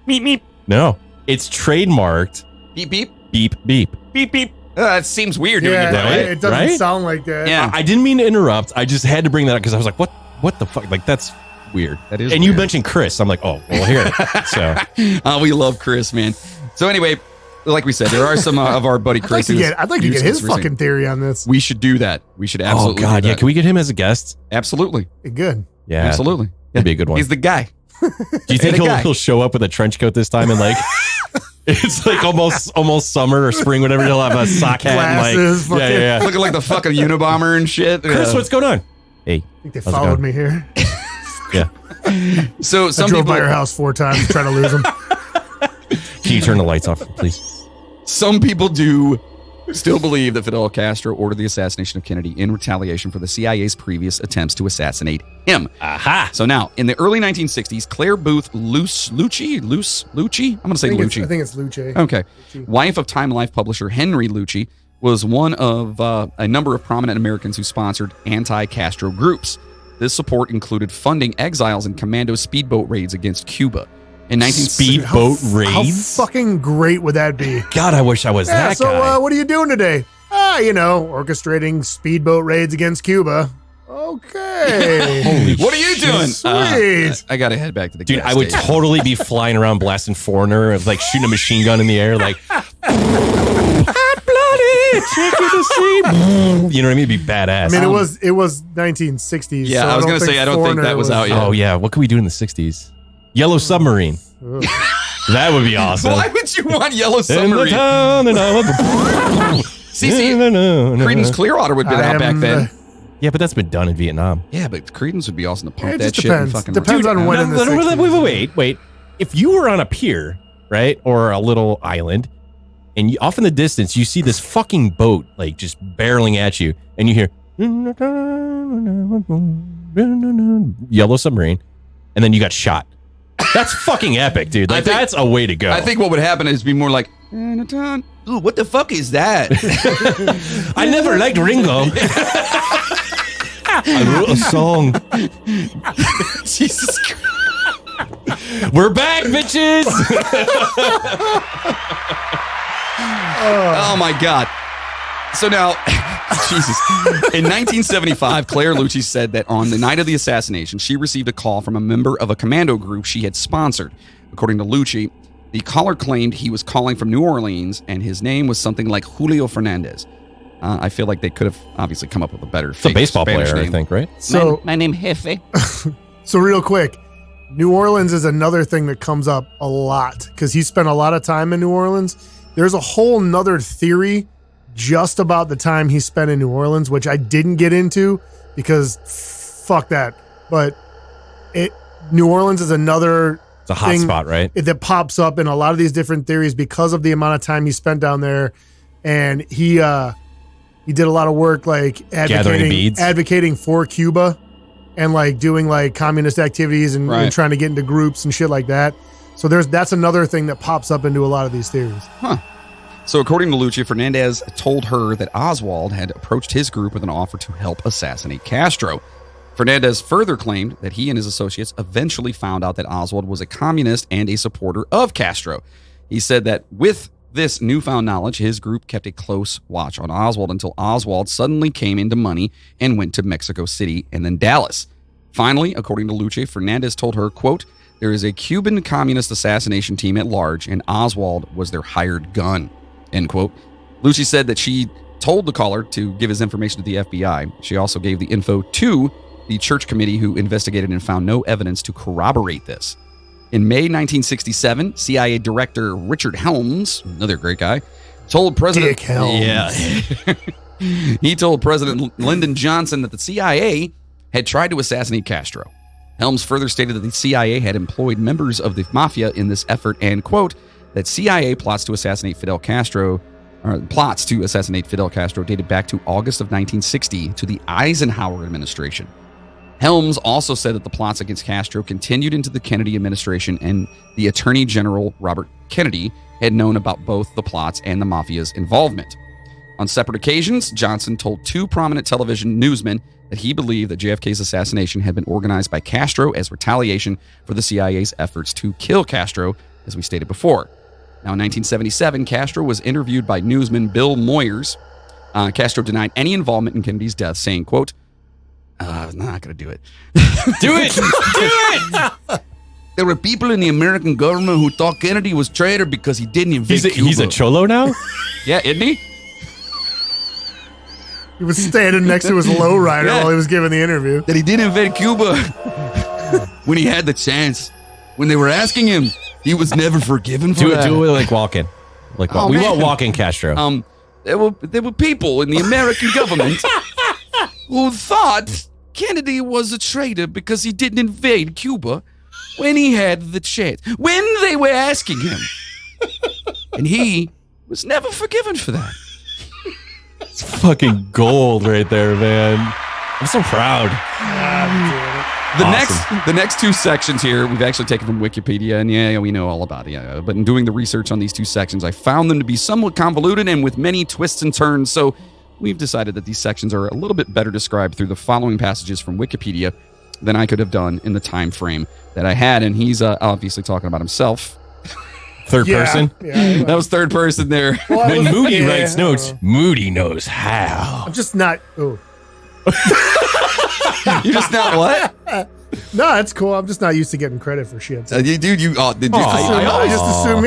meep, meep, No, it's trademarked beep, beep, beep beep. beep, beep. It seems weird doing Yeah, it that way. it doesn't Right? sound like that. Yeah. I didn't mean to interrupt. I just had to bring that up because I was like, what the fuck? Like, that's weird. That is And you weird. mentioned Chris. I'm like, oh, well, here. So We love Chris, man. So anyway, like we said, there are some of our buddy Chris. I'd like to get his fucking theory on this. We should do that. We should oh absolutely. god, do yeah. that. Can we get him as a guest? Absolutely. Good. Yeah, Absolutely. That'd be a good one. He's the guy. Do you think the guy. he'll show up with a trench coat this time and like it's like almost summer or spring, whatever? He'll have a sock hat Glasses, and like yeah. Looking like the fucking Unabomber and shit. Chris, what's going on? Hey, I think they how's it followed going? me here. Yeah. So I some drove people, by your house 4 times trying to lose them. Can you turn the lights off, please? some people do still believe that Fidel Castro ordered the assassination of Kennedy in retaliation for the CIA's previous attempts to assassinate him. Aha. So now, in the early 1960s, Claire Booth Lucci? I'm going to say I Lucci. think it's Luce. Okay. Wife of Time Life publisher Henry Lucci, was one of a number of prominent Americans who sponsored anti-Castro groups. This support included funding exiles and commando speedboat raids against Cuba. In 1960, Speedboat How raids? fucking great would that be? God, I wish I was Yeah, that so guy. what are you doing today? Orchestrating speedboat raids against Cuba. Okay. Holy what are you doing? Sweet. I gotta head back to the Dude, gas I would station. totally be flying around blasting Foreigner, of like shooting a machine gun in the air, like hot-blooded, chicken to see. You know what I mean? It'd be badass. I mean, it was 1960s. Yeah, so I was gonna say, I don't think that Foreigner was out yet. Oh yeah, what could we do in the 60s? Yellow Submarine. Ugh. That would be awesome. Why would you want Yellow In the Submarine? town and See, Creedence Clearwater would have been out back then. Yeah, but that's been done in Vietnam. Yeah, but Creedence would be awesome to pump It that just shit and depends. fucking. Depends on when in the 60s. Wait. If you were on a pier, right, or a little island, and off in the distance you see this fucking boat like just barreling at you, and you hear Yellow Submarine, and then you got shot. That's fucking epic, dude. Like, that's a way to go. I think what would happen is be more like, ooh, what the fuck is that? I never liked Ringo. I wrote a song. Jesus Christ. We're back, bitches. Oh my God. So now, Jesus. In 1975, Claire Lucci said that on the night of the assassination, she received a call from a member of a commando group she had sponsored. According to Lucci, the caller claimed he was calling from New Orleans and his name was something like Julio Fernandez. I feel like they could have obviously come up with a better It's a baseball Spanish player, name. I think, right? So my name Jefe. So real quick, New Orleans is another thing that comes up a lot because he spent a lot of time in New Orleans. There's a whole nother theory just about the time he spent in New Orleans, which I didn't get into because fuck that. But New Orleans is another It's a hot spot, right? that pops up in a lot of these different theories because of the amount of time he spent down there. And he did a lot of work like Gathering beads. advocating for Cuba and like doing like communist activities and trying to get into groups and shit like that. So that's another thing that pops up into a lot of these theories. Huh. So according to Lucia, Fernandez told her that Oswald had approached his group with an offer to help assassinate Castro. Fernandez further claimed that he and his associates eventually found out that Oswald was a communist and a supporter of Castro. He said that with this newfound knowledge, his group kept a close watch on Oswald until Oswald suddenly came into money and went to Mexico City and then Dallas. Finally, according to Luce, Fernandez told her, quote, "There is a Cuban communist assassination team at large, and Oswald was their hired gun," end quote. Lucy said that she told the caller to give his information to the FBI. She also gave the info to the church committee, who investigated and found no evidence to corroborate this. In May 1967, CIA Director Richard Helms, another great guy, told President... Dick Helms. Yeah. He told President Lyndon Johnson that the CIA had tried to assassinate Castro. Helms further stated that the CIA had employed members of the mafia in this effort and, quote, that CIA plots to assassinate Fidel Castro dated back to August of 1960 to the Eisenhower administration. Helms also said that the plots against Castro continued into the Kennedy administration, and the Attorney General Robert Kennedy had known about both the plots and the mafia's involvement. On separate occasions, Johnson told two prominent television newsmen that he believed that JFK's assassination had been organized by Castro as retaliation for the CIA's efforts to kill Castro, as we stated before. Now, in 1977, Castro was interviewed by newsman Bill Moyers. Castro denied any involvement in Kennedy's death, saying, quote, I'm not going to do it. Do it! Do it! There were people in the American government who thought Kennedy was traitor because he didn't invade Cuba. He's a cholo now? Yeah, isn't he? He was standing next to his lowrider while he was giving the interview. That he didn't invade Cuba when he had the chance. When they were asking him, he was never forgiven for that. Do it like walking. We want walking Castro. There were people in the American government who thought Kennedy was a traitor because he didn't invade Cuba when he had the chance. When they were asking him. And he was never forgiven for that. It's fucking gold right there, man. I'm so proud. The next two sections here, we've actually taken from Wikipedia, and yeah, we know all about it. Yeah. But in doing the research on these two sections, I found them to be somewhat convoluted and with many twists and turns. So we've decided that these sections are a little bit better described through the following passages from Wikipedia than I could have done in the time frame that I had. And he's obviously talking about himself. Third person? Yeah, That was third person there. When Moody writes notes, Moody knows how. I'm just not. Oh. You're just not what? No, that's cool. I'm just not used to getting credit for shit. So. I always just assume,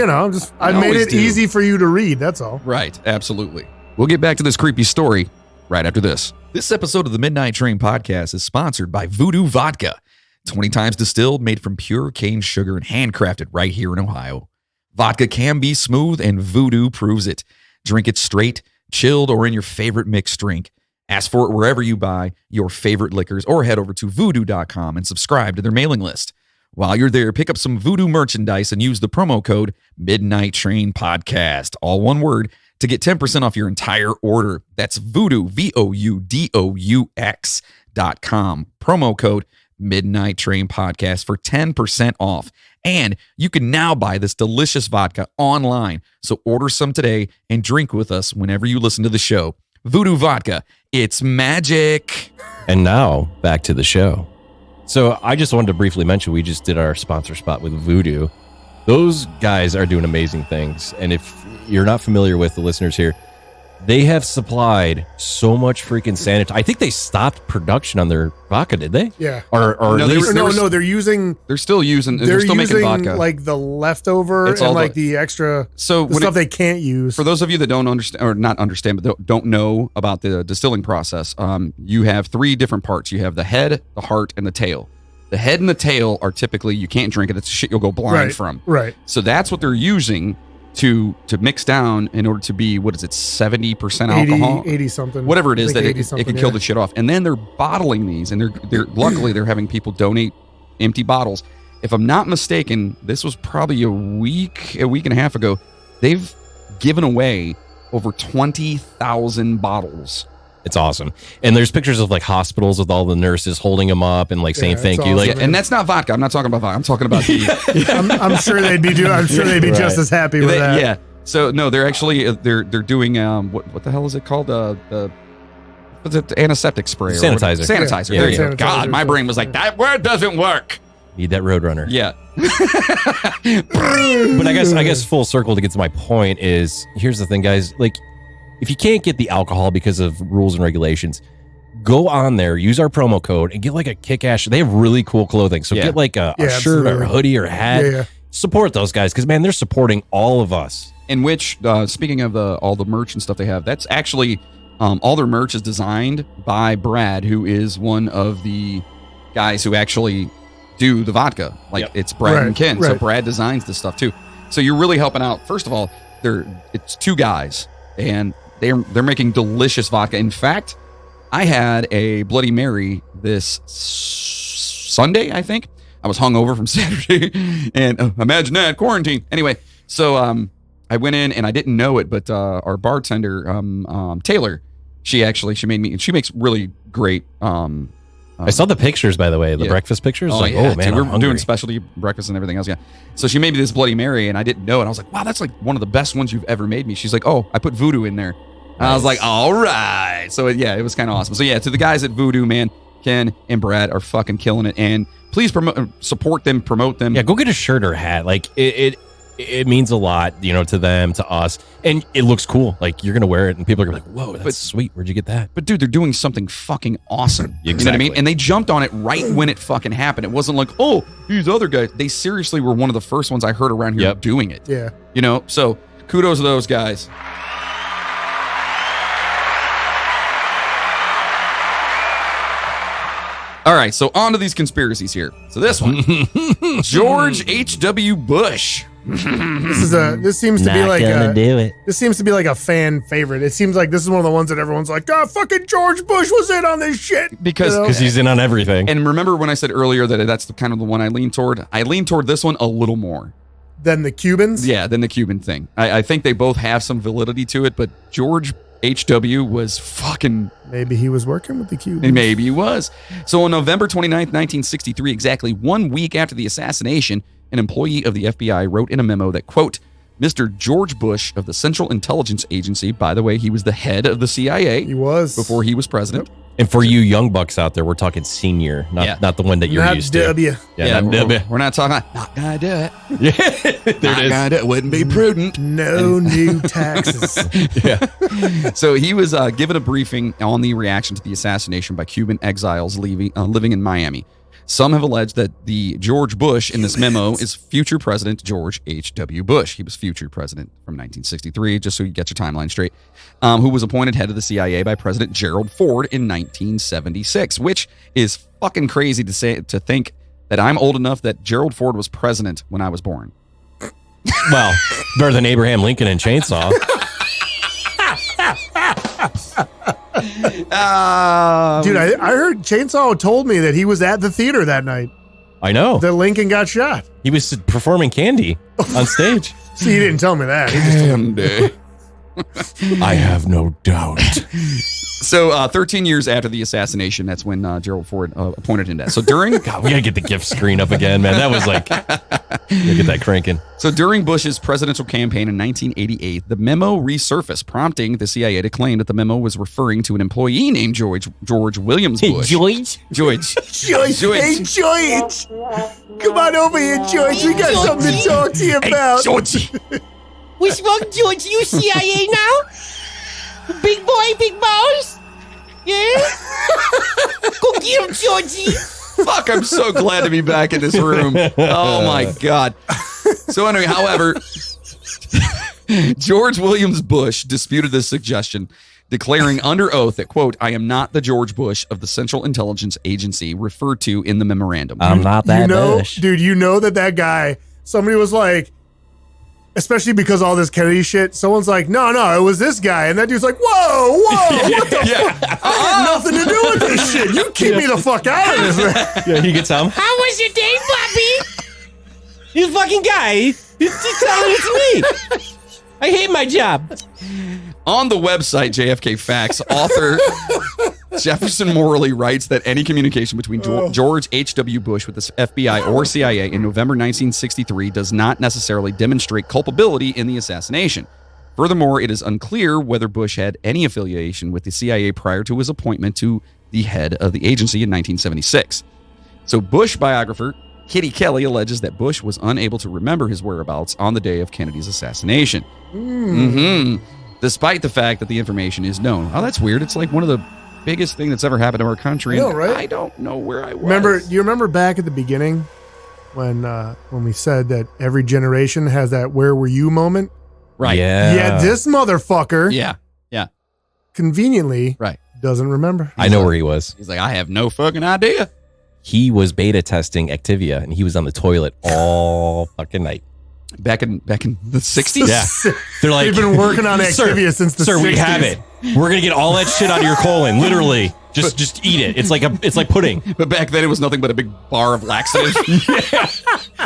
I made always it do. easy for you to read. That's all. Right, absolutely. We'll get back to this creepy story right after this. This episode of the Midnight Train podcast is sponsored by Voodoo Vodka. 20 times distilled, made from pure cane sugar and handcrafted right here in Ohio. Vodka can be smooth, and Voodoo proves it. Drink it straight, chilled, or in your favorite mixed drink. Ask for it wherever you buy your favorite liquors, or head over to voodoo.com and subscribe to their mailing list. While you're there, pick up some Voodoo merchandise and use the promo code Midnight Train Podcast, all one word, to get 10% off your entire order. That's Voodoo, VOUDOUX.com. Promo code Midnight Train Podcast for 10% off. And you can now buy this delicious vodka online. So order some today and drink with us whenever you listen to the show. Voodoo Vodka, it's magic. And now, back to the show. So I just wanted to briefly mention, we just did our sponsor spot with Voodoo. Those guys are doing amazing things. And if you're not familiar with the listeners here, They have supplied so much freaking sanitizer. I think they stopped production on their vodka, did they? Yeah. Or No, at they least were- No, they're using. They're still using. They're They're still making using vodka. like the leftover It's and all like the- the extra So the when stuff it- they can't use. For those of you that don't understand, or not understand, but don't know about the distilling process, you have 3 different parts. You have the head, the heart, and the tail. The head and the tail are typically, you can't drink it. It's shit you'll go blind Right. from. Right. So that's what they're using to mix down in order to be, what is it, 70% alcohol? 80 something. Whatever it I is, think that 80 it something, can kill yeah. the shit off. And then they're bottling these, and they're luckily they're having people donate empty bottles. If I'm not mistaken, this was probably a week and a half ago. They've given away over 20,000 bottles. it's awesome. And there's pictures of like hospitals with all the nurses holding them up and like saying Yeah, thank it's you. awesome. Like, Yeah. And that's not vodka. I'm not talking about vodka. I'm talking about the I'm sure they'd be doing. I'm sure they'd be just Right. as happy with that. yeah. So no, they're actually they're doing what the hell is it called, the antiseptic spray or Sanitizer. whatever. Sanitizer. Yeah, there you yeah. go. God, my brain was like, that word doesn't work. need that Roadrunner. Yeah. But I guess full circle to get to my point is, here's the thing, guys. Like, if you can't get the alcohol because of rules and regulations, go on there, use our promo code, and get like a kick-ass. They have really cool clothing. So Yeah. get like a Yeah, shirt or a absolutely. hoodie or a hat. Yeah. Support those guys because, man, they're supporting all of us. In which, speaking of all the merch and stuff they have, that's actually all their merch is designed by Brad, who is one of the guys who actually do the vodka. Like Yep. it's Brad and Right, Ken, so right. Brad designs this stuff too. So you're really helping out. First of all, it's 2 guys, and they're making delicious vodka. In fact, I had a Bloody Mary this Sunday, I think. I was hungover from Saturday, and imagine that, quarantine. Anyway, so I went in and I didn't know it, but our bartender Taylor, she made me, and she makes really great. I saw the pictures, by the way, the yeah. breakfast pictures. Oh, Like, yeah, oh man, dude, I'm we're hungry. doing specialty breakfast and everything else. Yeah, so she made me this Bloody Mary, and I didn't know it. I was like, wow, that's like one of the best ones you've ever made me. She's like, oh, I put voodoo in there. And I was like, all right. So yeah, it was kind of awesome. So yeah, to the guys at Voodoo, man, Ken and Brad are fucking killing it, and please support them, promote them. Yeah, go get a shirt or a hat. Like it means a lot, to them, to us, and it looks cool. Like you're gonna wear it, and people are gonna be like, "Whoa, that's sweet. Where'd you get that?" But dude, they're doing something fucking awesome. You know what I mean? Exactly. And they jumped on it right when it fucking happened. It wasn't like, oh, these other guys. They seriously were one of the first ones I heard around here Yep. doing it. Yeah. So kudos to those guys. All right, so on to these conspiracies here. So this one, George H.W. Bush. This seems to be like do it. this seems to be like a fan favorite. It seems like this is one of the ones that everyone's like, "God, fucking George Bush was in on this shit." Because Because he's in on everything. and remember when I said earlier that that's the kind of the one I lean toward? I lean toward this one a little more. Then the Cubans. Yeah, than the Cuban thing. I think they both have some validity to it, but George H.W. was fucking, Maybe he was working with the Cubans. maybe he was. So on November 29th, 1963, exactly 1 week after the assassination, an employee of the FBI wrote in a memo that, quote, Mr. George Bush of the Central Intelligence Agency, by the way, he was the head of the CIA He was before he was president. And for you young bucks out there, we're talking senior, not the one that you're not used to. W. Yeah, not W. We're not talking about, not gonna do it. Yeah, there Not it is. gonna do it. Wouldn't be prudent. No new taxes. So he was given a briefing on the reaction to the assassination by Cuban exiles living in Miami. Some have alleged that the George Bush in this memo is future President George H.W. Bush. He was future president from 1963, just so you get your timeline straight, who was appointed head of the CIA by President Gerald Ford in 1976, which is fucking crazy to think that I'm old enough that Gerald Ford was president when I was born. Well, better than Abraham Lincoln and Chainsaw. Dude, I heard Chainsaw told me that he was at the theater that night I know. that Lincoln got shot. He was performing Candy on stage. See, he didn't tell me that. He just Candy. I have no doubt. So 13 years after the assassination, that's when Gerald Ford appointed him that. So during God, we gotta get the gift screen up again, man. That was like, get that cranking. So during Bush's presidential campaign in 1988, the memo resurfaced, prompting the CIA to claim that the memo was referring to an employee named George Williams Bush. George? George. George, hey George, come on over here, George. We got something to talk to you about. George. What's wrong, George? You CIA now? Georgie. Fuck, I'm so glad to be back in this room. Oh my God. So anyway, however, George Williams Bush disputed this suggestion, declaring under oath that, quote, I am not the George Bush of the Central Intelligence Agency referred to in the memorandum. I'm not that Bush. Dude, you know that guy, somebody was like, especially because all this Kennedy shit, someone's like, no, it was this guy. And that dude's like, whoa, what the fuck? I had nothing to do with this shit. You keep me the fuck out of this, man. Yeah, he gets home. How was your day, Bobby? You fucking guy. He's telling it to me. I hate my job. On the website JFK Facts, author Jefferson Morley writes that any communication between George H.W. Bush with the FBI or CIA in November 1963 does not necessarily demonstrate culpability in the assassination. Furthermore, it is unclear whether Bush had any affiliation with the CIA prior to his appointment to the head of the agency in 1976. So Bush biographer Kitty Kelly alleges that Bush was unable to remember his whereabouts on the day of Kennedy's assassination. Despite the fact that the information is known. Oh, that's weird. It's like one of the biggest thing that's ever happened to our country. I know, right? I don't know where I was. Do you remember back at the beginning when we said that every generation has that "Where were you" moment? Right. Yeah. This motherfucker. Yeah. Conveniently. Right. Doesn't remember. I know where he was. He's like, I have no fucking idea. He was beta testing Activia, and he was on the toilet all fucking night. Back in the 60s? Yeah. They're like, they've been working on Activia since the 60s. Sir, we have it. We're gonna get all that shit out of your colon. Literally, just eat it. It's like pudding. But back then, it was nothing but a big bar of laxative. Yeah.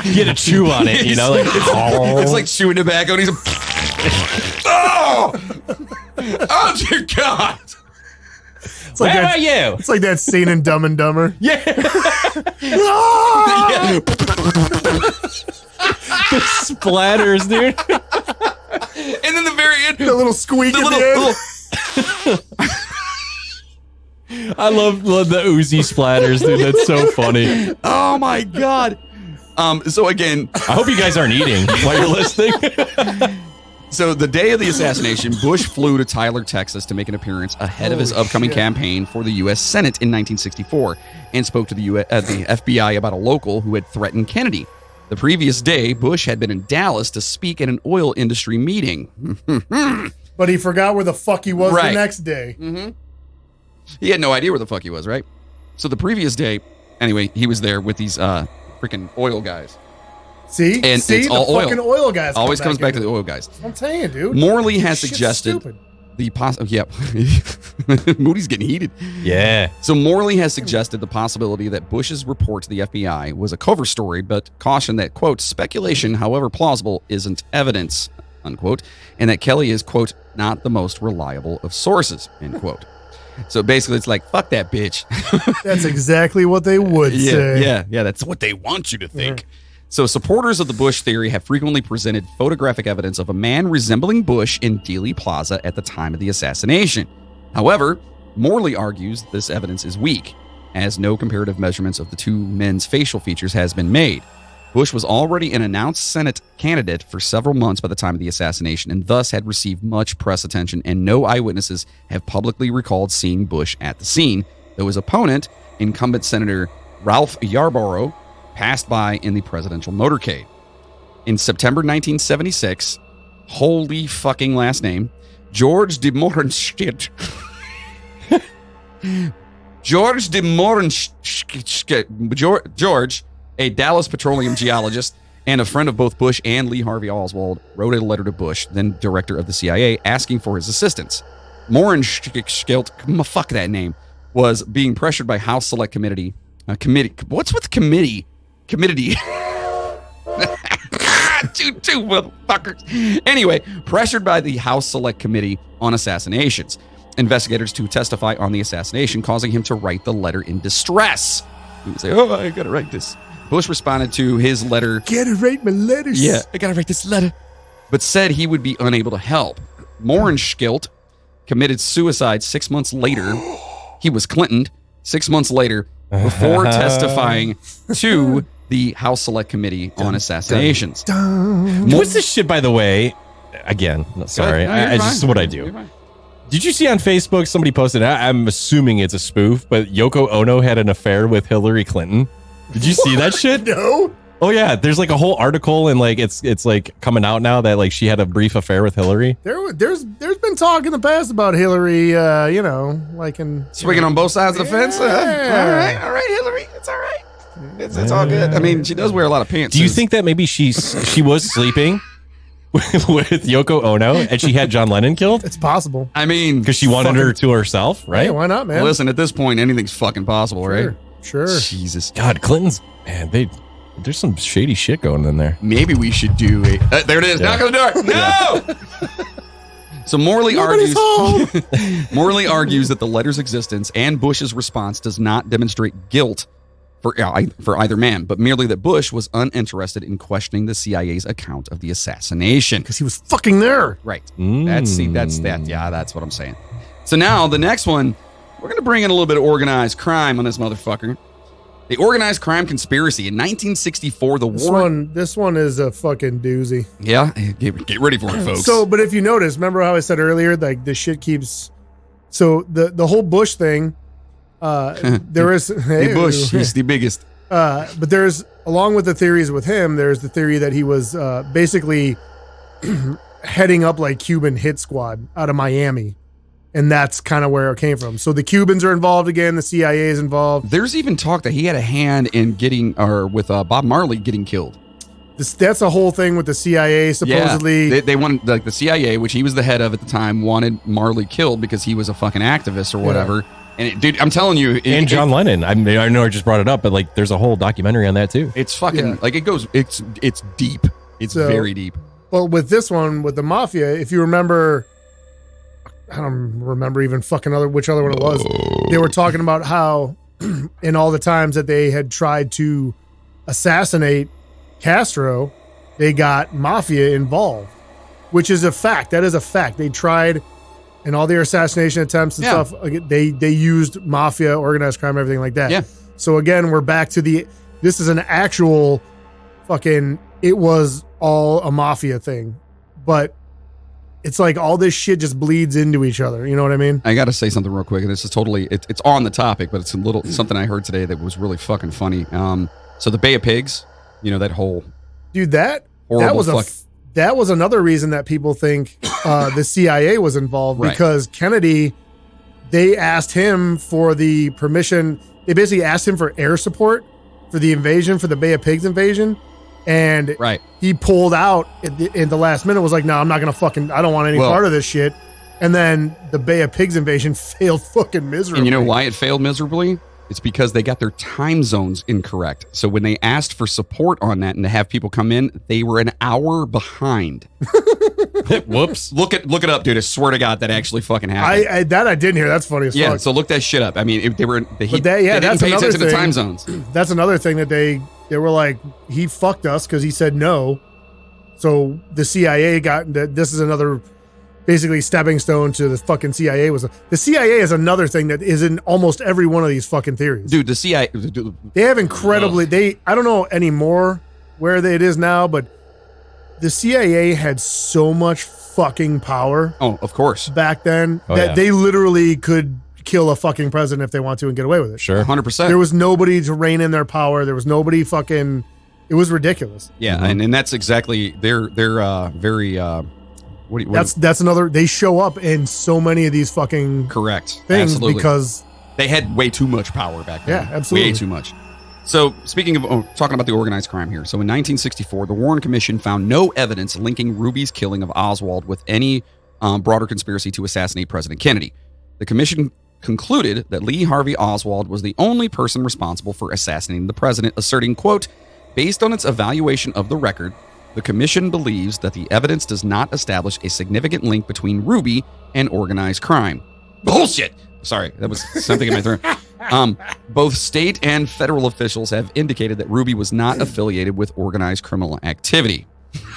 You had to chew on it, you know, like it's like chewing tobacco. And he's oh dear God. It's like Where are you? It's like that scene in Dumb and Dumber. Yeah. Yeah. The splatters, dude. And then the very end, the little squeak at the end. I love the Uzi splatters, dude. That's so funny. Oh my God. So again, I hope you guys aren't eating while you're listening. So the day of the assassination, Bush flew to Tyler, Texas to make an appearance ahead of his upcoming campaign for the U.S. Senate in 1964 and spoke to the FBI about a local who had threatened Kennedy. The previous day, Bush had been in Dallas to speak at an oil industry meeting. But he forgot where the fuck he was the next day. Mm-hmm. He had no idea where the fuck he was, right? So the previous day, anyway, he was there with these freaking oil guys. See, it's all oil. Fucking oil guys. Always comes back to the oil guys. I'm telling you, dude. Morley has suggested the Moody's getting heated. Yeah. So Morley has suggested the possibility that Bush's report to the FBI was a cover story, but cautioned that, quote, speculation, however plausible, isn't evidence, unquote, and that Kelly is, quote, not the most reliable of sources, end quote. So basically, it's like, fuck that bitch. That's exactly what they would say. Yeah, that's what they want you to think. So supporters of the Bush theory have frequently presented photographic evidence of a man resembling Bush in Dealey Plaza at the time of the assassination. However, Morley argues this evidence is weak, as no comparative measurements of the two men's facial features has been made. Bush was already an announced Senate candidate for several months by the time of the assassination and thus had received much press attention, and no eyewitnesses have publicly recalled seeing Bush at the scene, though his opponent, incumbent Senator Ralph Yarborough, passed by in the presidential motorcade. In September 1976, holy fucking last name, George de Morenschit. George, a Dallas petroleum geologist and a friend of both Bush and Lee Harvey Oswald, wrote a letter to Bush, then director of the CIA, asking for his assistance. Morenschit, fuck that name, was being pressured by House Select Committee. What's with committee? Committee. Two motherfuckers. Anyway, pressured by the House Select Committee on Assassinations, investigators to testify on the assassination, causing him to write the letter in distress. He would say, I gotta write this. Bush responded to his letter. Gotta write my letters. Yeah, I gotta write this letter. But said he would be unable to help. Morenschit committed suicide 6 months later. He was Clintoned 6 months later before testifying to the House Select Committee on Assassinations. What's this shit, by the way? Again, sorry. I just what I do. Did you see on Facebook somebody posted? I'm assuming it's a spoof, but Yoko Ono had an affair with Hillary Clinton. Did you see that shit? No. Oh yeah, there's like a whole article and like it's like coming out now that like she had a brief affair with Hillary. There's been talk in the past about Hillary, liking Swinging on both sides of the fence. All right, Hillary, it's all right. It's all good. I mean, she does wear a lot of pants. Do you think that maybe she was sleeping with Yoko Ono and she had John Lennon killed? It's possible. I mean, Because she wanted her to herself, right? Hey, why not, man? listen, at this point, anything's fucking possible, right? Sure. Jesus. God, Clinton's man, there's some shady shit going in there. Maybe we should do a. There it is. Yeah. Knock on the door. No. So Morley argues that the letter's existence and Bush's response does not demonstrate guilt for either man, but merely that Bush was uninterested in questioning the CIA's account of the assassination. Because he was fucking there. Right. That's that. Yeah, that's what I'm saying. So now the next one, we're gonna bring in a little bit of organized crime on this motherfucker. The organized crime conspiracy in 1964. This one is a fucking doozy. Yeah, get ready for it, folks. So, but if you notice, remember how I said earlier, like the shit keeps. So the whole Bush thing, there is hey, Bush, he's the biggest. But there's, along with the theories with him, there's the theory that he was basically heading up like Cuban hit squad out of Miami. And that's kind of where it came from. So the Cubans are involved again. The CIA is involved. There's even talk that he had a hand in with Bob Marley getting killed. That's a whole thing with the CIA, supposedly. Yeah, they wanted, like, the CIA, which he was the head of at the time, wanted Marley killed because he was a fucking activist or whatever. And dude, I'm telling you, John Lennon. I mean, I know I just brought it up, but like, there's a whole documentary on that too. It's fucking like it goes. It's deep. It's very deep. Well, with this one, with the mafia, if you remember, I don't remember even fucking which other one it was. They were talking about how in all the times that they had tried to assassinate Castro, they got mafia involved, which is a fact. That is a fact. They tried in all their assassination attempts and stuff. They used mafia, organized crime, everything like that. Yeah. So again, we're back to this is an actual fucking, it was all a mafia thing, but it's like all this shit just bleeds into each other. You know what I mean? I got to say something real quick, and this is totally, it's on the topic, but it's something I heard today that was really fucking funny. So the Bay of Pigs, that whole dude, that was another reason that people think the CIA was involved, because Kennedy, they asked him for the permission. They basically asked him for air support for the invasion, for the Bay of Pigs invasion. And he pulled out in the last minute, was like, no, I'm not going to I don't want any part of this shit. And then the Bay of Pigs invasion failed fucking miserably. And you know why it failed miserably? It's because they got their time zones incorrect. So when they asked for support on that and to have people come in, they were an hour behind. Whoops. Look it up, dude. I swear to God, that actually fucking happened. I didn't hear. That's funny as fuck. Yeah, so look that shit up. I mean, they didn't that's pay another attention thing. to time zones. That's another thing that they were like, he fucked us because he said no. So the CIA got that. This is another basically stepping stone to the fucking CIA. The CIA is another thing that is in almost every one of these fucking theories. Dude, the CIA, they have incredibly, I don't know anymore where it is now, but the CIA had so much fucking power. Oh, of course. Back then that they literally could kill a fucking president if they want to and get away with it. Sure. 100%. There was nobody to rein in their power. There was nobody fucking, it was ridiculous. Yeah. And that's exactly, they're very, that's another, they show up in so many of these fucking correct things. Absolutely. Because they had way too much power back then. Yeah, absolutely. Way too much. So speaking of talking about the organized crime here. So in 1964, the Warren Commission found no evidence linking Ruby's killing of Oswald with any broader conspiracy to assassinate President Kennedy. The commission concluded that Lee Harvey Oswald was the only person responsible for assassinating the president, asserting, quote, based on its evaluation of the record, the commission believes that the evidence does not establish a significant link between Ruby and organized crime. Bullshit! Sorry, that was something in my throat. Both state and federal officials have indicated that Ruby was not affiliated with organized criminal activity.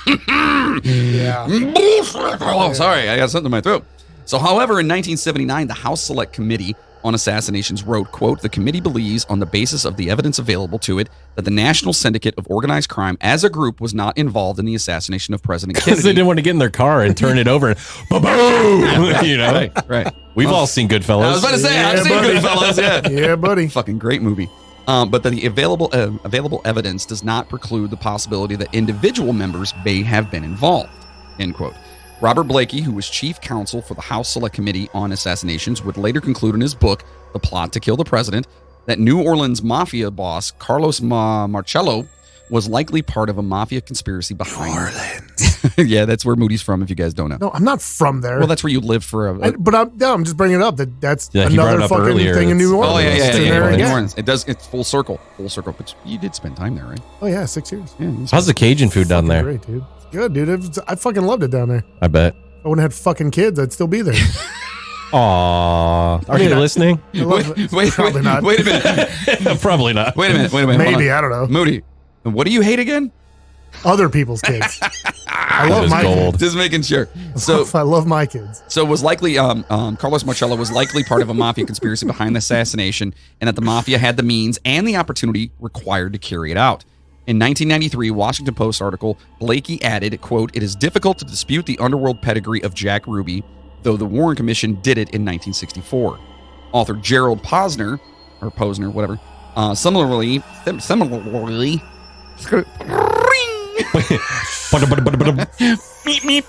Yeah. Oh, sorry, I got something in my throat. So, however, in 1979, the House Select Committee on Assassinations wrote, quote, "The committee believes on the basis of the evidence available to it that the National Syndicate of Organized Crime as a group was not involved in the assassination of President Because Kennedy." they didn't want to get in their car and turn it over and boom, you know? Right. We've all seen Goodfellas. I was about to say, I've seen buddy. Goodfellas, yeah. Yeah, buddy. Fucking great movie. But the available evidence does not preclude the possibility that individual members may have been involved, end quote. Robert Blakey, who was chief counsel for the House Select Committee on Assassinations, would later conclude in his book, The Plot to Kill the President, that New Orleans mafia boss Carlos Marcello was likely part of a mafia conspiracy behind New Orleans. Yeah, that's where Moody's from, if you guys don't know. No, I'm not from there. Well, that's where you lived for I'm just bringing it up. That's Yeah, he brought it another up fucking earlier. thing in New It's- Orleans. Oh, yeah. It's in there New again. Orleans. It's full circle. But you did spend time there, right? Oh, yeah, 6 years. Yeah. How's the Cajun food down there? Great, dude. It's good, dude. I fucking loved it down there. I bet. If I wouldn't have had fucking kids, I'd still be there. Aw. Are mean, you I- listening? I love it. Probably not. Wait a minute. Probably not. Wait a minute. Hold Maybe, on. I don't know. Moody, what do you hate again? Other people's kids. I That love is my gold. Just making sure. So, I love my kids. so was likely Carlos Marcello was likely part of a mafia conspiracy behind the assassination, and that the mafia had the means and the opportunity required to carry it out. In 1993, Washington Post article, Blakey added, quote, "It is difficult to dispute the underworld pedigree of Jack Ruby, though the Warren Commission did it in 1964. Author Gerald Posner, whatever, similarly,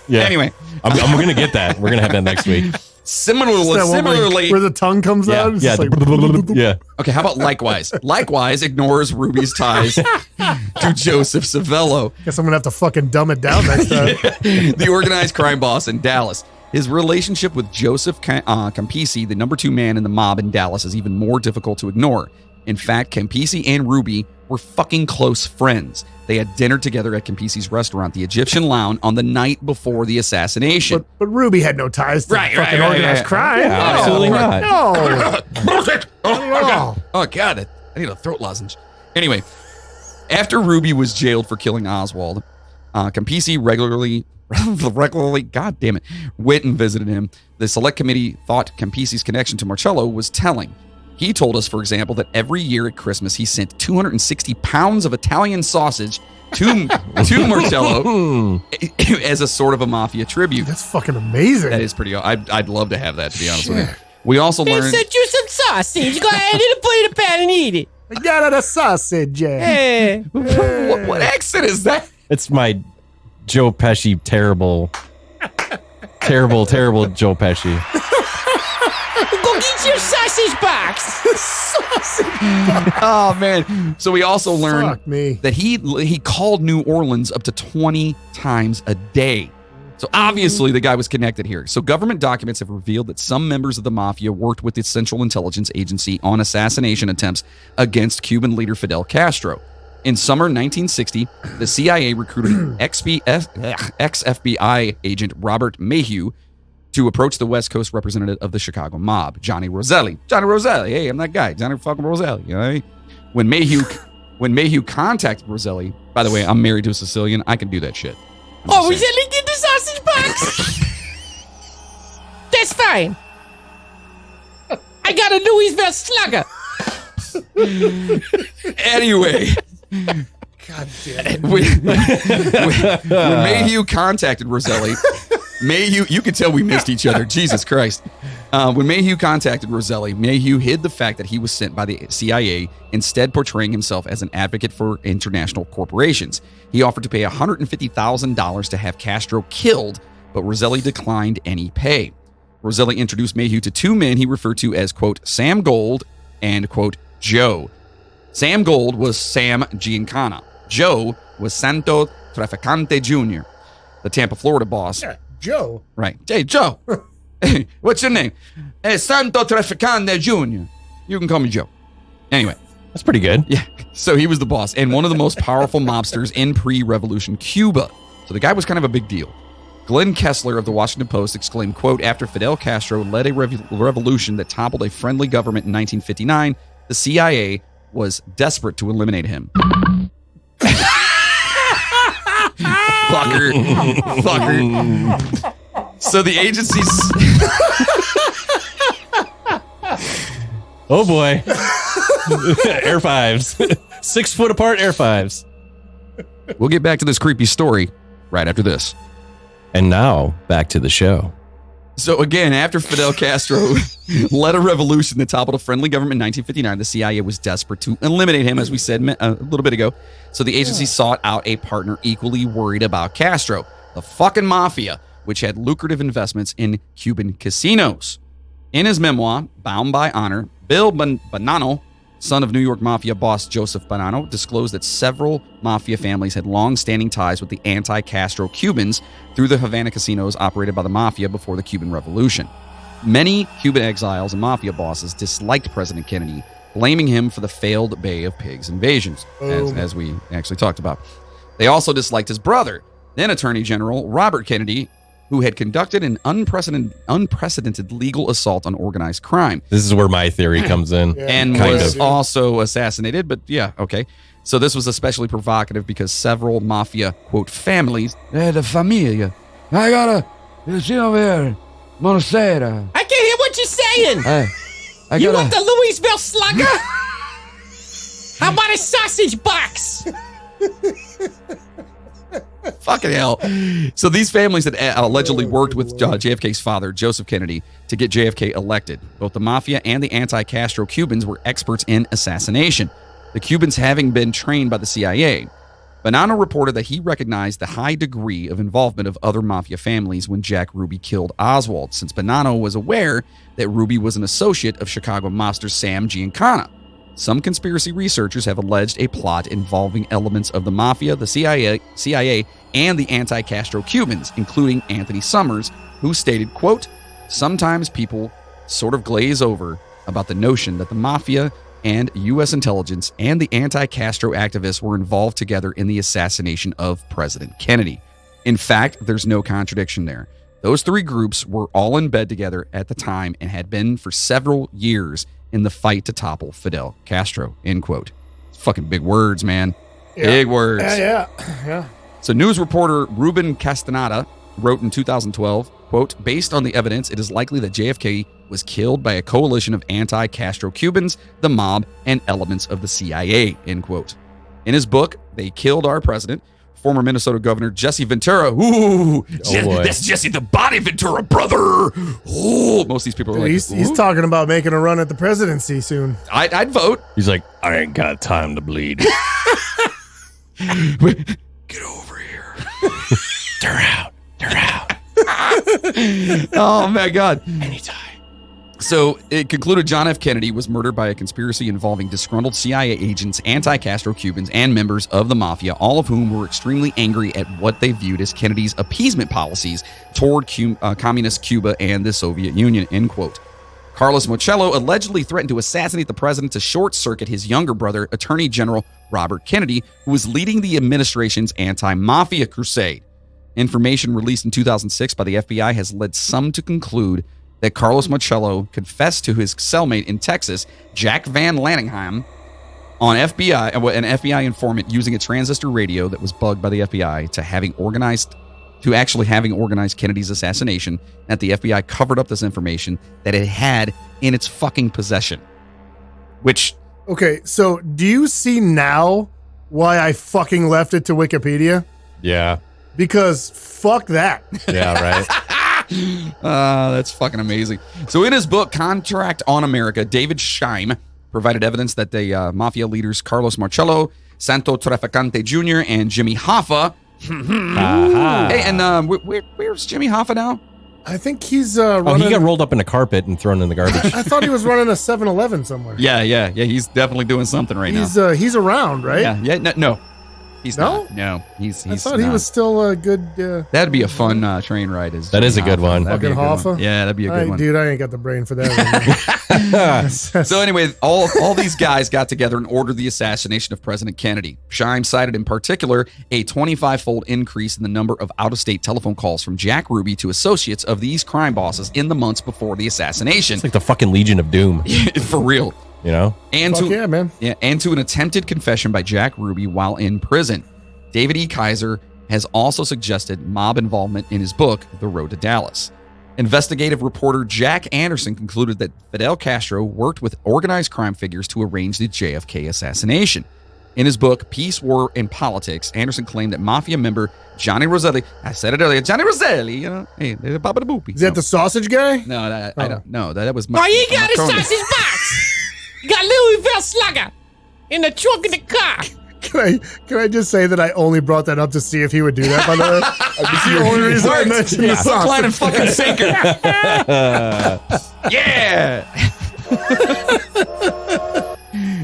Yeah. Anyway, I'm going to get that. We're going to have that next week. similarly, where the tongue comes Yeah. out. It's Yeah. just like, Yeah. okay, how about likewise? Likewise ignores Ruby's ties to Joseph Savello, guess I'm gonna have to fucking dumb it down next time. the organized crime boss in Dallas. His relationship with Joseph Campisi, the number 2 man in the mob in Dallas, is even more difficult to ignore. In fact, Campisi and Ruby were fucking close friends. They had dinner together at Campisi's restaurant, the Egyptian Lounge, on the night before the assassination. But Ruby had no ties to fucking organized crime. Yeah, absolutely not. No. Bullshit! Oh, God, I need a throat lozenge. Anyway, after Ruby was jailed for killing Oswald, Campisi regularly, God damn it, went and visited him. The select committee thought Campisi's connection to Marcello was telling. He told us, for example, that every year at Christmas he sent 260 pounds of Italian sausage to Marcello as a sort of a mafia tribute. That's fucking amazing. That is pretty. I'd love to have that, to be honest with you. We also They learned. sent you some sausage. Go ahead and put it in a pan and eat it. I got a sausage. Hey. What accent is that? It's my Joe Pesci terrible Joe Pesci. Go get your sausage box. Oh man! So we also learned Fuck me. that he called New Orleans up to 20 times a day. So obviously the guy was connected here. So government documents have revealed that some members of the mafia worked with the Central Intelligence Agency on assassination attempts against Cuban leader Fidel Castro. In summer 1960, the CIA recruited ex-FBI agent Robert Mayhew to approach the West Coast representative of the Chicago mob, Johnny Roselli. Johnny Roselli, hey, I'm that guy, Johnny fucking Roselli. You know what I mean? When Mayhew contacted Roselli, by the way, I'm married to a Sicilian, I can do that shit. Oh, we said get the sausage box. That's fine. I got a Louisville Slugger. Anyway, God damn it. when Mayhew contacted Roselli, you could tell we missed each other. Jesus Christ. When Mayhew contacted Roselli, Mayhew hid the fact that he was sent by the CIA, instead portraying himself as an advocate for international corporations. He offered to pay $150,000 to have Castro killed, but Roselli declined any pay. Roselli introduced Mayhew to 2 men he referred to as, quote, Sam Gold and, quote, Joe. Sam Gold was Sam Giancana. Joe was Santo Traficante Jr., the Tampa, Florida boss. Yeah, Joe. Right. Hey, Joe. Hey, what's your name? Hey, Santo Traficante Jr. You can call me Joe. Anyway. That's pretty good. Yeah. So he was the boss and one of the most powerful mobsters in pre-revolution Cuba. So the guy was kind of a big deal. Glenn Kessler of the Washington Post exclaimed, quote, after Fidel Castro led a revolution that toppled a friendly government in 1959, the CIA was desperate to eliminate him. Fucker. So the agency's... Oh boy. Air fives. 6 foot apart air fives. We'll get back to this creepy story right after this. And now back to the show. So again, after Fidel Castro led a revolution that toppled a friendly government in 1959, the CIA was desperate to eliminate him, as we said a little bit ago. So the agency sought out a partner equally worried about Castro, the fucking mafia, which had lucrative investments in Cuban casinos. In his memoir, Bound by Honor, Bill Bonanno, son of New York Mafia boss Joseph Bonanno, disclosed that several mafia families had long-standing ties with the anti-Castro Cubans through the Havana casinos operated by the mafia before the Cuban Revolution. Many Cuban exiles and mafia bosses disliked President Kennedy, blaming him for the failed Bay of Pigs invasions, as we actually talked about. They also disliked his brother, then Attorney General Robert Kennedy, who had conducted an unprecedented legal assault on organized crime. This is where my theory comes in. And was also assassinated, but yeah, okay. So this was especially provocative because several mafia, quote, families, The familia. I gotta, you see over here, Monstera. I can't hear what you're saying. I You gotta, want the Louisville Slugger? How about a sausage box? fucking hell. So these families had allegedly worked with JFK's father, Joseph Kennedy, to get JFK elected. Both the mafia and the anti-Castro Cubans were experts in assassination, the Cubans having been trained by the CIA. Bonanno reported that he recognized the high degree of involvement of other mafia families when Jack Ruby killed Oswald, since Bonanno was aware that Ruby was an associate of Chicago mobster Sam Giancana. Some conspiracy researchers have alleged a plot involving elements of the mafia, the CIA, and the anti-Castro Cubans, including Anthony Summers, who stated, quote, "Sometimes people sort of glaze over about the notion that the mafia and U.S. intelligence and the anti-Castro activists were involved together in the assassination of President Kennedy. In fact, there's no contradiction there. Those three groups were all in bed together at the time and had been for several years in the fight to topple Fidel Castro," end quote. Fucking big words, man. Yeah. Big words. Yeah. So news reporter Ruben Castaneda wrote in 2012, quote, "Based on the evidence, it is likely that JFK was killed by a coalition of anti-Castro Cubans, the mob, and elements of the CIA," end quote. In his book, They Killed Our President, former Minnesota Governor Jesse Ventura, boy. that's Jesse the Body Ventura, brother. Oh, most of these people are like, He's talking about making a run at the presidency soon. I'd vote. He's like, I ain't got time to bleed. Get over here. They're out. Oh my God. Anytime. So it concluded John F. Kennedy was murdered by a conspiracy involving disgruntled CIA agents, anti-Castro Cubans, and members of the mafia, all of whom were extremely angry at what they viewed as Kennedy's appeasement policies toward communist Cuba and the Soviet Union, end quote. Carlos Mocello allegedly threatened to assassinate the president to short-circuit his younger brother, Attorney General Robert Kennedy, who was leading the administration's anti-mafia crusade. Information released in 2006 by the FBI has led some to conclude that Carlos Mocello confessed to his cellmate in Texas, Jack Van Lanningham, on an FBI informant using a transistor radio that was bugged by the FBI to actually having organized Kennedy's assassination, that the FBI covered up this information that it had in its fucking possession. Which... Okay, so do you see now why I fucking left it to Wikipedia? Yeah. Because fuck that. Yeah, right. That's fucking amazing. So in his book, Contract on America, David Scheim provided evidence that the mafia leaders Carlos Marcello, Santo Traficante Jr., and Jimmy Hoffa. Hey, and where's Jimmy Hoffa now? I think he's running... he got rolled up in a carpet and thrown in the garbage. I thought he was running a 7-Eleven somewhere. Yeah. He's definitely doing something right now. He's around, right? Yeah. No. He's No? not. No, he's I thought not. he was still a good... That'd be a fun train ride. That is a good one. That'd be a Fucking good one. Hoffa? Yeah, that'd be a good one. Dude, I ain't got the brain for that. So anyway, all these guys got together and ordered the assassination of President Kennedy. Scheim cited in particular a 25-fold increase in the number of out-of-state telephone calls from Jack Ruby to associates of these crime bosses in the months before the assassination. It's like the fucking Legion of Doom. For real. You know? And Fuck yeah, man. Yeah, and to an attempted confession by Jack Ruby while in prison. David E. Kaiser has also suggested mob involvement in his book, The Road to Dallas. Investigative reporter Jack Anderson concluded that Fidel Castro worked with organized crime figures to arrange the JFK assassination. In his book, Peace, War, and Politics, Anderson claimed that mafia member Johnny Roselli, I said it earlier, Johnny Roselli, you know, hey, they're Papa the Boopy. Is that the sausage guy? No, I don't. No, that was my. Oh, you got a Marconi. sausage box. You got Louisville Slugger in the trunk of the car. Can I just say that I only brought that up to see if he would do that, by the way? That's the only reason I mentioned the Hook, line, and sausage. fucking sinker. Yeah.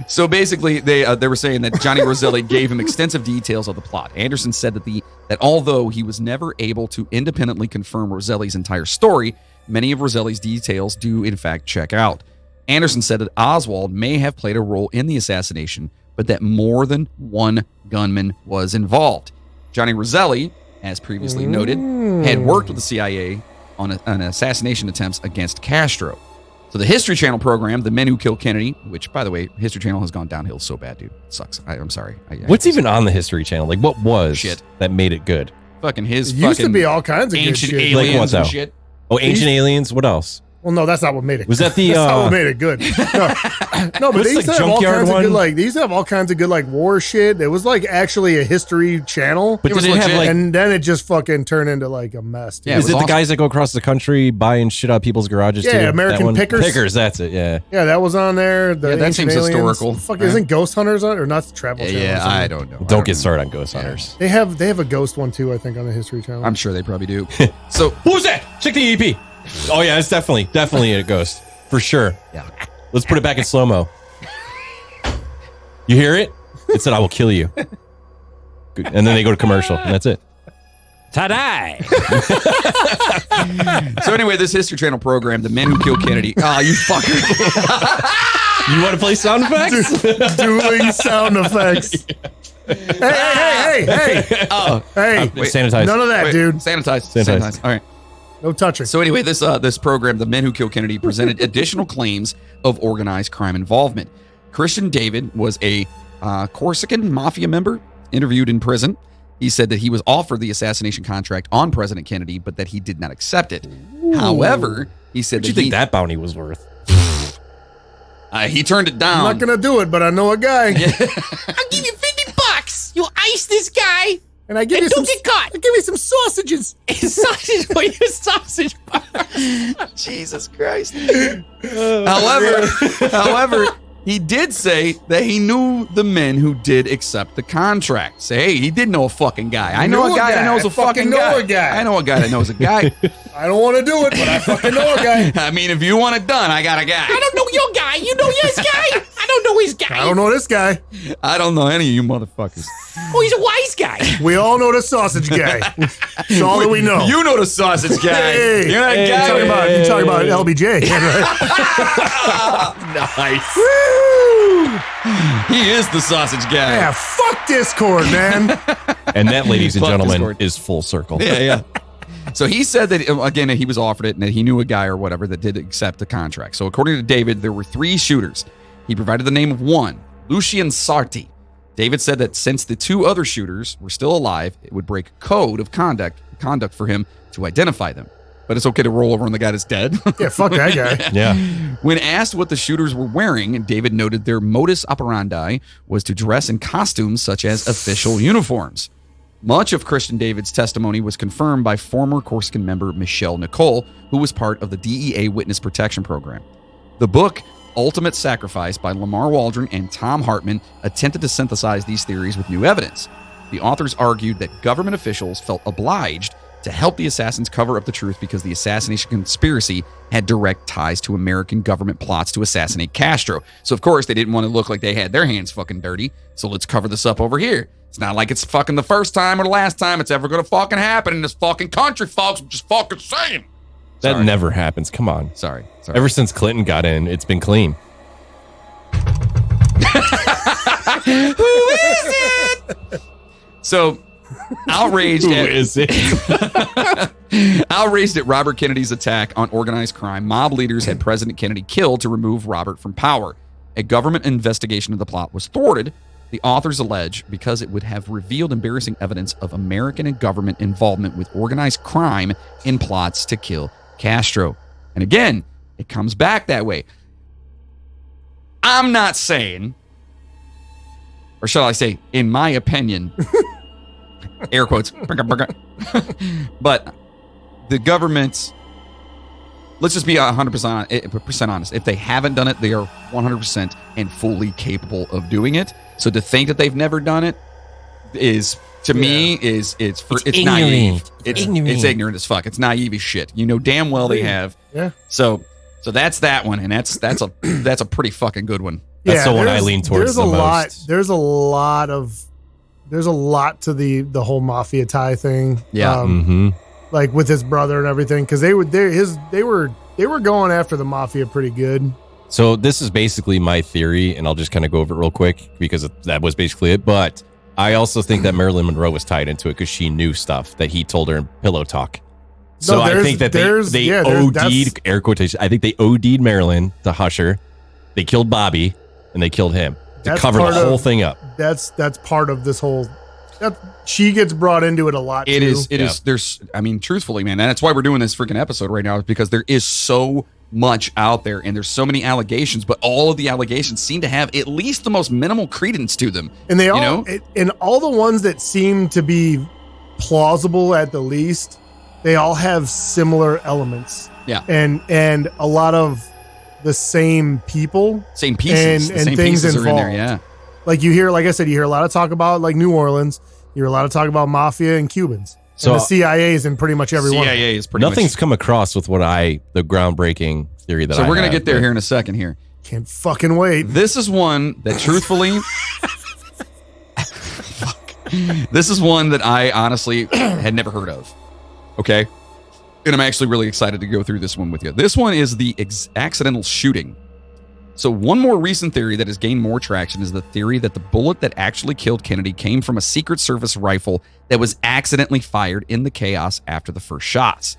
So basically, they were saying that Johnny Roselli gave him extensive details of the plot. Anderson said that although he was never able to independently confirm Roselli's entire story, many of Roselli's details do in fact check out. Anderson said that Oswald may have played a role in the assassination, but that more than one gunman was involved. Johnny Roselli, as previously noted, had worked with the CIA on assassination attempts against Castro. So the History Channel program, The Men Who Killed Kennedy, which, by the way, History Channel has gone downhill so bad, dude. It sucks. I'm sorry. What's even on the History Channel? Like, what was Shit. that made it good? Fucking his It used to fucking be all kinds of good ancient shit. aliens Like what, and though? shit. Oh, Ancient Aliens. What else? Well, no, that's not what made it. Was that the, That's not what made it good. No, but What's they used the to have all junkyard kinds of one? good, like they used to have all kinds of good, like war shit. It was like actually a history channel, But It was did it have legit. like? and then it just fucking turned into like a mess. Dude. Yeah, Is was it the awesome. guys that go across the country buying shit out of people's garages? Yeah, too? That American one? Pickers. Pickers. That's it. Yeah. Yeah, that was on there. The Yeah, that Ancient seems Aliens. historical. Fuck, Right. isn't Ghost Hunters on it or not? Travel Channel. or Yeah, something? I don't know. Don't get started on Ghost Hunters. They have a ghost one too. I think on the History Channel. I'm sure they probably do. So Who's that? Check the EP. Oh yeah, it's definitely a ghost for sure. Yeah. Let's put it back in slow mo. You hear it? It said, "I will kill you," Good. And then they go to commercial, and that's it. Ta-da! So anyway, this History Channel program, The Men Who Killed Kennedy. Oh, you fucker. You want to play sound effects? Dueling sound effects. Hey! Oh, Hey! Sanitize. None of that, wait, dude. Sanitize. All right. No touching. So anyway, this program, The Men Who Killed Kennedy, presented additional claims of organized crime involvement. Christian David was a Corsican mafia member interviewed in prison. He said that he was offered the assassination contract on President Kennedy, but that he did not accept it. However, he said What do you that think that bounty was worth? he turned it down. I'm not gonna do it, but I know a guy, I'll give you $50. You ice this guy. and I give And you some. don't get caught. I give you some sausages. Sausage for your sausage bar. Jesus Christ. However, he did say that he knew the men who did accept the contract. Say, hey, he did know a fucking guy. I know Knew a a guy guy. that knows I a fucking fucking know guy. a guy. I know a guy that knows a guy. I don't want to do it, but I fucking know a guy. I mean, if you want it done, I got a guy. I don't know your guy. You know his guy? I don't know his guy. I don't know this guy. I don't know any of you motherfuckers. Oh, he's a wise guy. We all know the sausage guy. That's all that we know. You know the sausage guy. Hey, You're that hey, guy. you talking about LBJ? Nice. He is the sausage guy. Yeah, fuck Discord, man. And that, ladies and Fuck gentlemen, Discord. is full circle. Yeah. So he said that, again, he was offered it and that he knew a guy or whatever that did accept the contract. So according to David, there were 3 shooters. He provided the name of one, Lucian Sarti. David said that since the 2 other shooters were still alive, it would break code of conduct for him to identify them. But it's okay to roll over on the guy that's dead. Yeah, fuck that guy. Yeah. When asked what the shooters were wearing, David noted their modus operandi was to dress in costumes such as official uniforms. Much of Christian David's testimony was confirmed by former Corsican member Michelle Nicole, who was part of the DEA Witness Protection Program. The book, Ultimate Sacrifice by Lamar Waldron and Tom Hartman, attempted to synthesize these theories with new evidence. The authors argued that government officials felt obliged to help the assassins cover up the truth because the assassination conspiracy had direct ties to American government plots to assassinate Castro. So, of course, they didn't want to look like they had their hands fucking dirty. So let's cover this up over here. It's not like it's fucking the first time or the last time it's ever going to fucking happen in this fucking country, folks. I'm just fucking saying. That Sorry. never happens. Come on. Sorry. Ever since Clinton got in, it's been clean. So, outraged Who at, is it? outraged at Robert Kennedy's attack on organized crime, mob leaders had President Kennedy killed to remove Robert from power. A government investigation of the plot was thwarted, the authors allege, because it would have revealed embarrassing evidence of American and government involvement with organized crime in plots to kill Castro. And again, it comes back that way. I'm not saying, or shall I say, in my opinion, air quotes, but the government, let's just be 100% honest. If they haven't done it, they are 100% and fully capable of doing it. So to think that they've never done it is, to me, it's naive. It's ignorant as fuck. It's naive as shit. You know damn well they have. Yeah. So that's that one, and that's a pretty fucking good one. That's the one I lean towards the most. There's a lot to the whole mafia tie thing. Yeah. Like with his brother and everything, because they were going after the mafia pretty good. So this is basically my theory, and I'll just kind of go over it real quick because that was basically it. But I also think that Marilyn Monroe was tied into it because she knew stuff that he told her in pillow talk. So I think that they OD'd, air quotation, I think they OD'd Marilyn to hush her. They killed Bobby, and they killed him to cover the whole thing up. That's part of this whole... She gets brought into it a lot, It too. is. There's, I mean, truthfully, man, and that's why we're doing this freaking episode right now, is because there is so much out there, and there's so many allegations, but all of the allegations seem to have at least the most minimal credence to them. And they all, and all the ones that seem to be plausible at the least, they all have similar elements. Yeah. And a lot of the same people. Same pieces. And the same things pieces involved. are in there, yeah. Like you hear, like I said, you hear a lot of talk about like New Orleans. You hear a lot of talk about mafia and Cubans. So and the CIA is in pretty much every one. CIA is pretty Nothing's come across with the groundbreaking theory that So we're going to get there here in a second here. Can't fucking wait. This is one that truthfully... This is one that I honestly had never heard of. Okay? And I'm actually really excited to go through this one with you. This one is the accidental shooting. So one more recent theory that has gained more traction is the theory that the bullet that actually killed Kennedy came from a Secret Service rifle that was accidentally fired in the chaos after the first shots.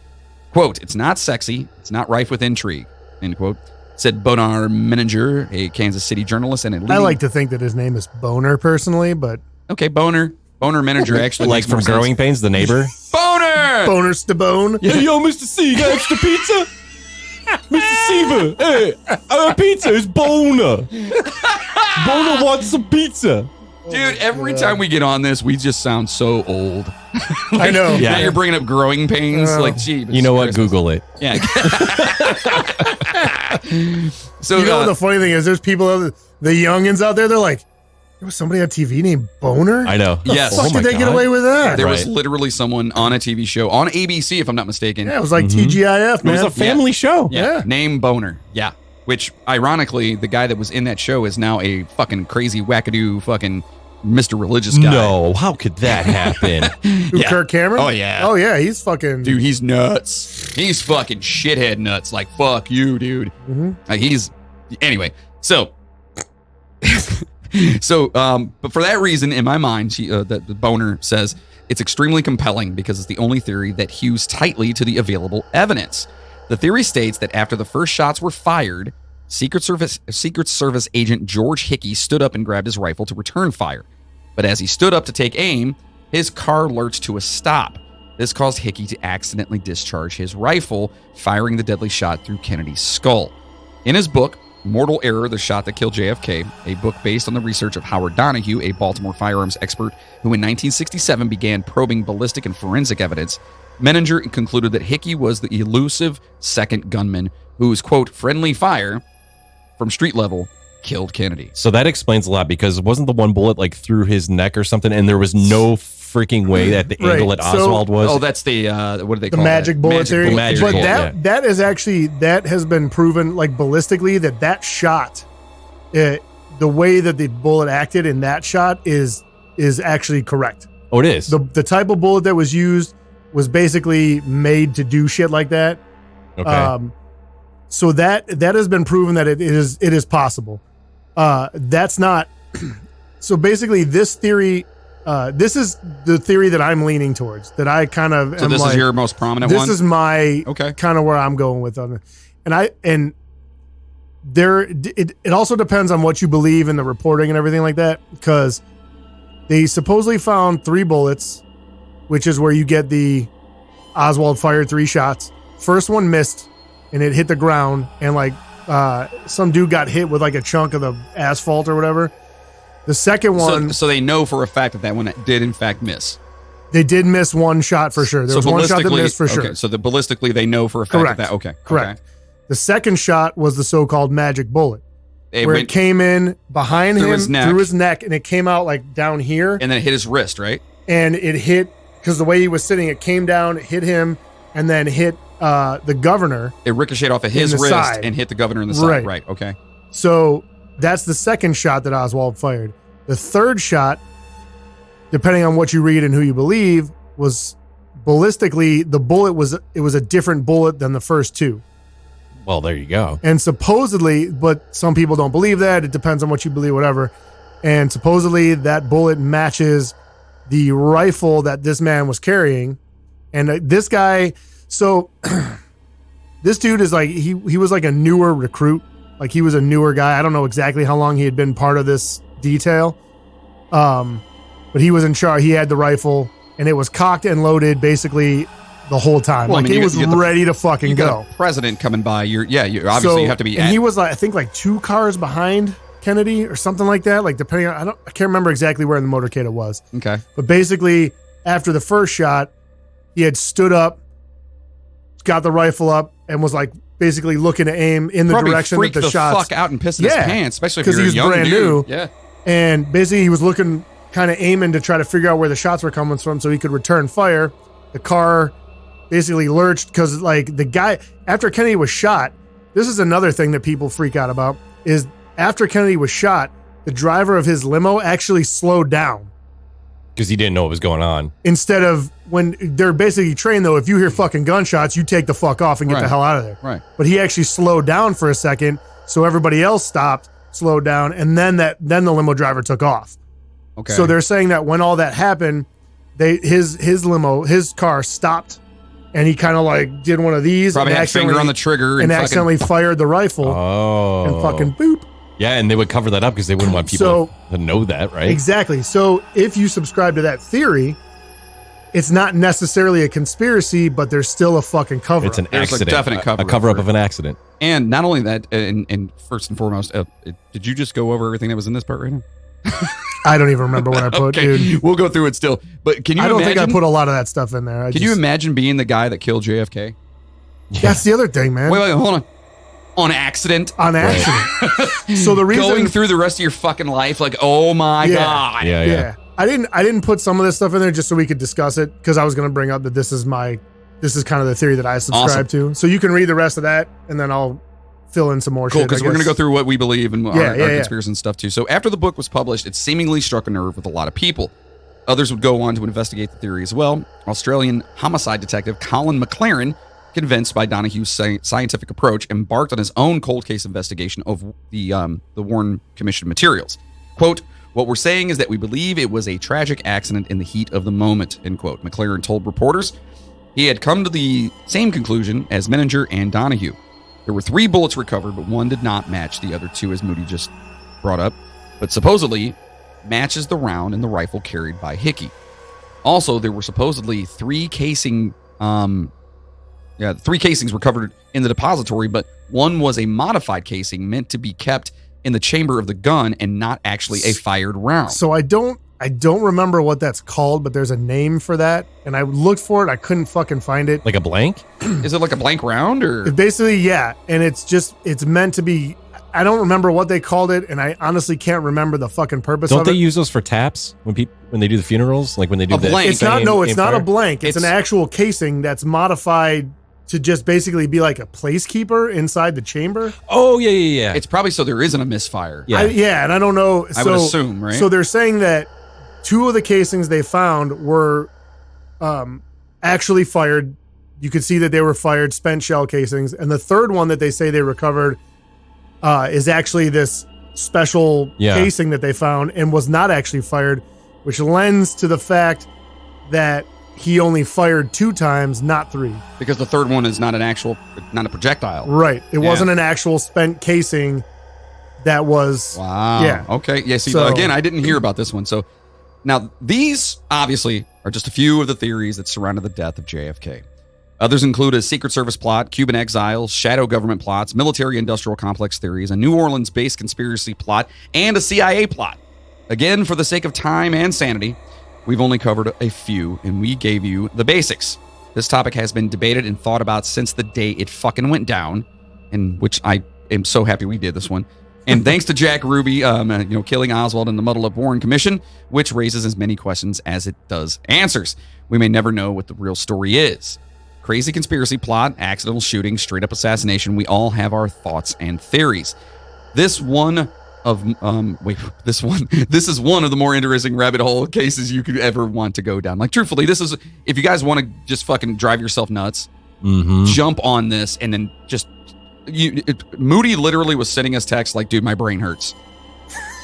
Quote, "It's not sexy, it's not rife with intrigue," end quote, said Bonar Menninger, a Kansas City journalist and a leading... I like to think that his name is Boner personally, but... Okay, Boner Menninger actually like from Growing Pains, the neighbor? Boner! Boner Stabone. Hey, yo, Mr. C, you got extra pizza? Mr. Seaver, hey, our pizza is Boner. Boner wants some pizza. Dude, every time we get on this, we just sound so old. Like, I know. Yeah. Now you're bringing up Growing Pains. Like, gee. You know what? Google it. Yeah. So you know what the funny thing is? There's people, the youngins out there, they're like, there was somebody on TV named Boner? I know. Yes. How the fuck did they get away with that? There was literally someone on a TV show, on ABC, if I'm not mistaken. Yeah, it was like TGIF, man. It was a family show. Yeah. Name Boner. Yeah. Which, ironically, the guy that was in that show is now a fucking crazy wackadoo fucking Mr. Religious guy. No, how could that happen? Who, Kirk Cameron? Oh, yeah. Oh, yeah, he's fucking... Dude, he's nuts. He's fucking shithead nuts. Like, fuck you, dude. Like, he's... Anyway, so... but for that reason, in my mind, the Boner says it's extremely compelling because it's the only theory that hews tightly to the available evidence. The theory states that after the first shots were fired, Secret Service agent George Hickey stood up and grabbed his rifle to return fire. But as he stood up to take aim, his car lurched to a stop. This caused Hickey to accidentally discharge his rifle, firing the deadly shot through Kennedy's skull. In his book, Mortal Error, The Shot That Killed JFK, a book based on the research of Howard Donahue, a Baltimore firearms expert who in 1967 began probing ballistic and forensic evidence, Menninger concluded that Hickey was the elusive second gunman whose, quote, friendly fire from street level killed Kennedy. So that explains a lot because wasn't the one bullet like through his neck or something and there was no freaking way that the angle that Oswald was? Oh, that's the, what do they call it? The magic bullet theory. But that is actually, that has been proven like ballistically that shot, the way that the bullet acted in that shot is actually correct. Oh, it is? The type of bullet that was used was basically made to do shit like that. Okay. So that has been proven that it is possible. That's not. So basically, this theory, this is the theory that I'm leaning towards. That I kind of. So this is your most prominent one. This is my kind of where I'm going with on it, and it also depends on what you believe in the reporting and everything like that, because they supposedly found 3 bullets, which is where you get the Oswald fired 3 shots. First one missed, and it hit the ground, and like some dude got hit with like a chunk of the asphalt or whatever. The second one, so they know for a fact that one did in fact miss. they did miss one shot for sure. There was one shot that missed for sure. Okay, so ballistically they know for a fact that. Okay, correct. Okay. The second shot was the so-called magic bullet, where it came in behind him through his neck, and it came out like down here, and then it hit his wrist, right? And it hit because the way he was sitting, it came down, hit him, and then hit the governor. It ricocheted off of his wrist side. And hit the governor in the side. Right. Okay. So that's the second shot that Oswald fired. The third shot, depending on what you read and who you believe, was ballistically, the bullet was a different bullet than the first two. Well, there you go. And supposedly, but some people don't believe that. It depends on what you believe, whatever. And supposedly that bullet matches the rifle that this man was carrying. And this guy, so this dude is like, he was like a newer recruit. Like he was a newer guy. I don't know exactly how long he had been part of this detail. But he was in charge. He had the rifle, and it was cocked and loaded basically the whole time. Well, like it was ready to fucking go. President coming by. You obviously have to be. And he was like, I think like 2 cars behind Kennedy or something like that. Like depending on, I can't remember exactly where in the motorcade it was. Okay. But basically, after the first shot, he had stood up, got the rifle up, and was like basically looking to aim in the direction that the shots. Fuck out and pissing his pants, especially because he was brand new. Yeah. And basically, he was looking, kind of aiming to try to figure out where the shots were coming from, so he could return fire. The car basically lurched because, like, the guy after Kennedy was shot. This is another thing that people freak out about: is after Kennedy was shot, the driver of his limo actually slowed down because he didn't know what was going on. Instead of when they're basically trained, though, if you hear fucking gunshots, you take the fuck off and get the hell out of there. Right. But he actually slowed down for a second, so everybody else stopped, slowed down, and then the limo driver took off. Okay. So they're saying that when all that happened, his car stopped, and he kind of like did one of these. Probably had finger on the trigger and accidentally fired the rifle. Oh. And fucking boop. Yeah, and they would cover that up because they wouldn't want people to know that, right? Exactly. So if you subscribe to that theory, it's not necessarily a conspiracy, but there's still a fucking cover-up. It's an accident. A definite cover-up. A cover-up of an accident. And not only that, and first and foremost, did you just go over everything that was in this part right now? I don't even remember what I put, dude. We'll go through it still. But can you I don't think I put a lot of that stuff in there. Can you imagine being the guy that killed JFK? Yeah. That's the other thing, man. Wait, hold on. On accident. On accident. So the reason going through the rest of your fucking life, like, oh my God. Yeah. I didn't put some of this stuff in there just so we could discuss it, because I was going to bring up that this is kind of the theory that I subscribe to. So you can read the rest of that, and then I'll fill in some more cool, shit. Because we're going to go through what we believe and our conspiracy and stuff too. So after the book was published, it seemingly struck a nerve with a lot of people. Others would go on to investigate the theory as well. Australian homicide detective Colin McLaren, convinced by Donahue's scientific approach, embarked on his own cold case investigation of the Warren Commission materials. Quote, "What we're saying is that we believe it was a tragic accident in the heat of the moment," end quote. McLaren told reporters he had come to the same conclusion as Menninger and Donahue. There were 3 bullets recovered, but one did not match the other 2, as Moody just brought up, but supposedly matches the round in the rifle carried by Hickey. Also, there were supposedly 3 casings recovered in the depository, but one was a modified casing meant to be kept in the chamber of the gun and not actually a fired round. So I don't remember what that's called, but there's a name for that, and I looked for it. I couldn't fucking find it. Like a blank? Is it like a blank round, or basically, yeah? And it's meant to be. I don't remember what they called it, and I honestly can't remember the fucking purpose. Don't of they it. use those for taps when they do the funerals? Like when they do the blank. It's not. No, it's not a blank. It's an actual casing that's modified to just basically be like a placekeeper inside the chamber. Oh, yeah. It's probably so there isn't a misfire. Yeah, and I don't know. I would assume, right? So they're saying that 2 of the casings they found were actually fired. You could see that they were fired, spent shell casings. And the third one that they say they recovered is actually this special casing that they found and was not actually fired, which lends to the fact that he only fired 2 times, not 3. Because the third one is not a projectile. Right. It wasn't an actual spent casing that was. Wow. Yeah. Okay. Yeah. See, again, I didn't hear about this one. So now these obviously are just a few of the theories that surrounded the death of JFK. Others include a Secret Service plot, Cuban exiles, shadow government plots, military-industrial complex theories, a New Orleans-based conspiracy plot, and a CIA plot. Again, for the sake of time and sanity, we've only covered a few, and we gave you the basics. This topic has been debated and thought about since the day it fucking went down, and which I am so happy we did this one. And thanks to Jack Ruby, killing Oswald in the Muddle Up Warren Commission, which raises as many questions as it does answers. We may never know what the real story is. Crazy conspiracy plot, accidental shooting, straight up assassination. We all have our thoughts and theories. This is one of the more interesting rabbit hole cases you could ever want to go down. Like, truthfully, this is, if you guys want to just fucking drive yourself nuts, jump on this and then just, Moody literally was sending us texts like, dude, my brain hurts.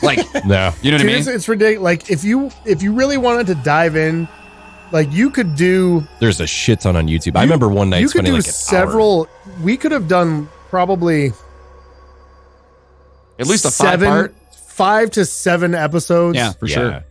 Like, no. You know what I mean? It's ridiculous. Like, if you really wanted to dive in, like, you could do. There's a shit ton on YouTube. I remember one night spending like several. We could have done probably at least a 5 to 7 episodes. Yeah, for sure.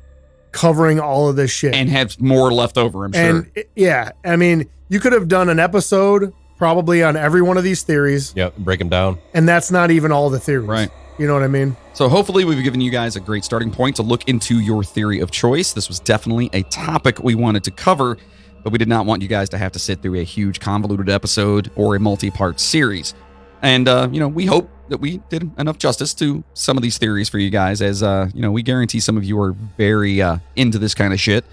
Covering all of this shit. And have more left over, I'm sure. And I mean, you could have done an episode probably on every one of these theories. Yep, break them down. And that's not even all the theories. Right. You know what I mean? So hopefully we've given you guys a great starting point to look into your theory of choice. This was definitely a topic we wanted to cover, but we did not want you guys to have to sit through a huge convoluted episode or a multi-part series. And, we hope that we did enough justice to some of these theories for you guys, as, we guarantee some of you are very into this kind of shit.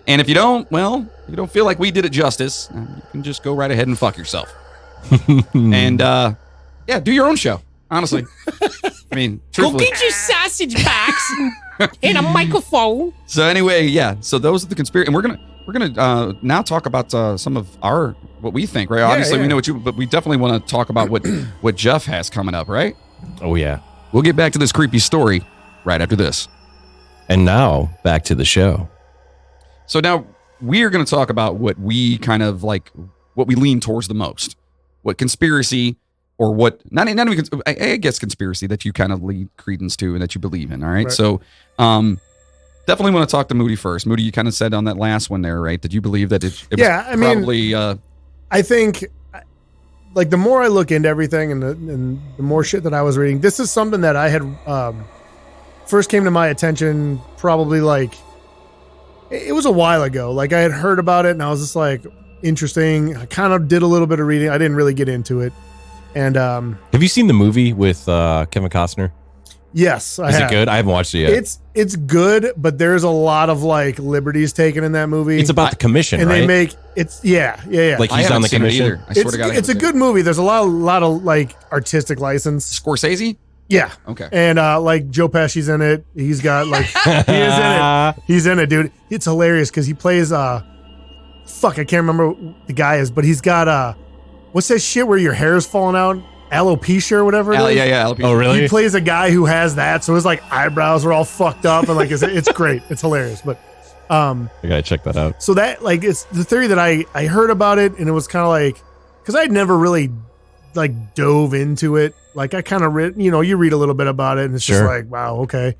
And if you don't, well, if you don't feel like we did it justice, you can just go right ahead and fuck yourself. And, do your own show, honestly. I mean, Go truthfully. get your sausage box and a microphone. So anyway, so those are the conspiracy, and we're gonna now talk about some of what we think, right? Obviously, we know but we definitely want to talk about what Jeff has coming up, right? Oh yeah. We'll get back to this creepy story right after this. And now back to the show. So now we are going to talk about what we kind of like, what we lean towards the most, what conspiracy. Or what, not even, I guess conspiracy that you kind of lead credence to and that you believe in, all right? So definitely want to talk to Moody first. Moody, you kind of said on that last one there, right? Did you believe that it was probably... I think, like, the more I look into everything and the more shit that I was reading, this is something that I had first came to my attention probably, like, it was a while ago. Like, I had heard about it and I was just like, interesting. I kind of did a little bit of reading. I didn't really get into it. And have you seen the movie with Kevin Costner? Yes, I have. Is it good? I haven't watched it yet. It's good, but there's a lot of like liberties taken in that movie. It's about the commission, and right? they make it's Like he's on the commission. I swear to God, it's a good movie. There's a lot of like artistic license. Scorsese? Yeah. Okay. And like Joe Pesci's in it. He's got like he is in it. He's in it, dude. It's hilarious because he plays I can't remember what the guy is, but he's got what's that shit where your hair is falling out? Alopecia or whatever it is? Yeah, alopecia. Oh, really? He plays a guy who has that, so his like eyebrows are all fucked up and like it's great. It's hilarious. But I gotta check that out. so that like it's the theory that I heard about it, and it was kind of like, because I'd never really like dove into it. Like I kind of read, you read a little bit about it and it's just like, wow, okay.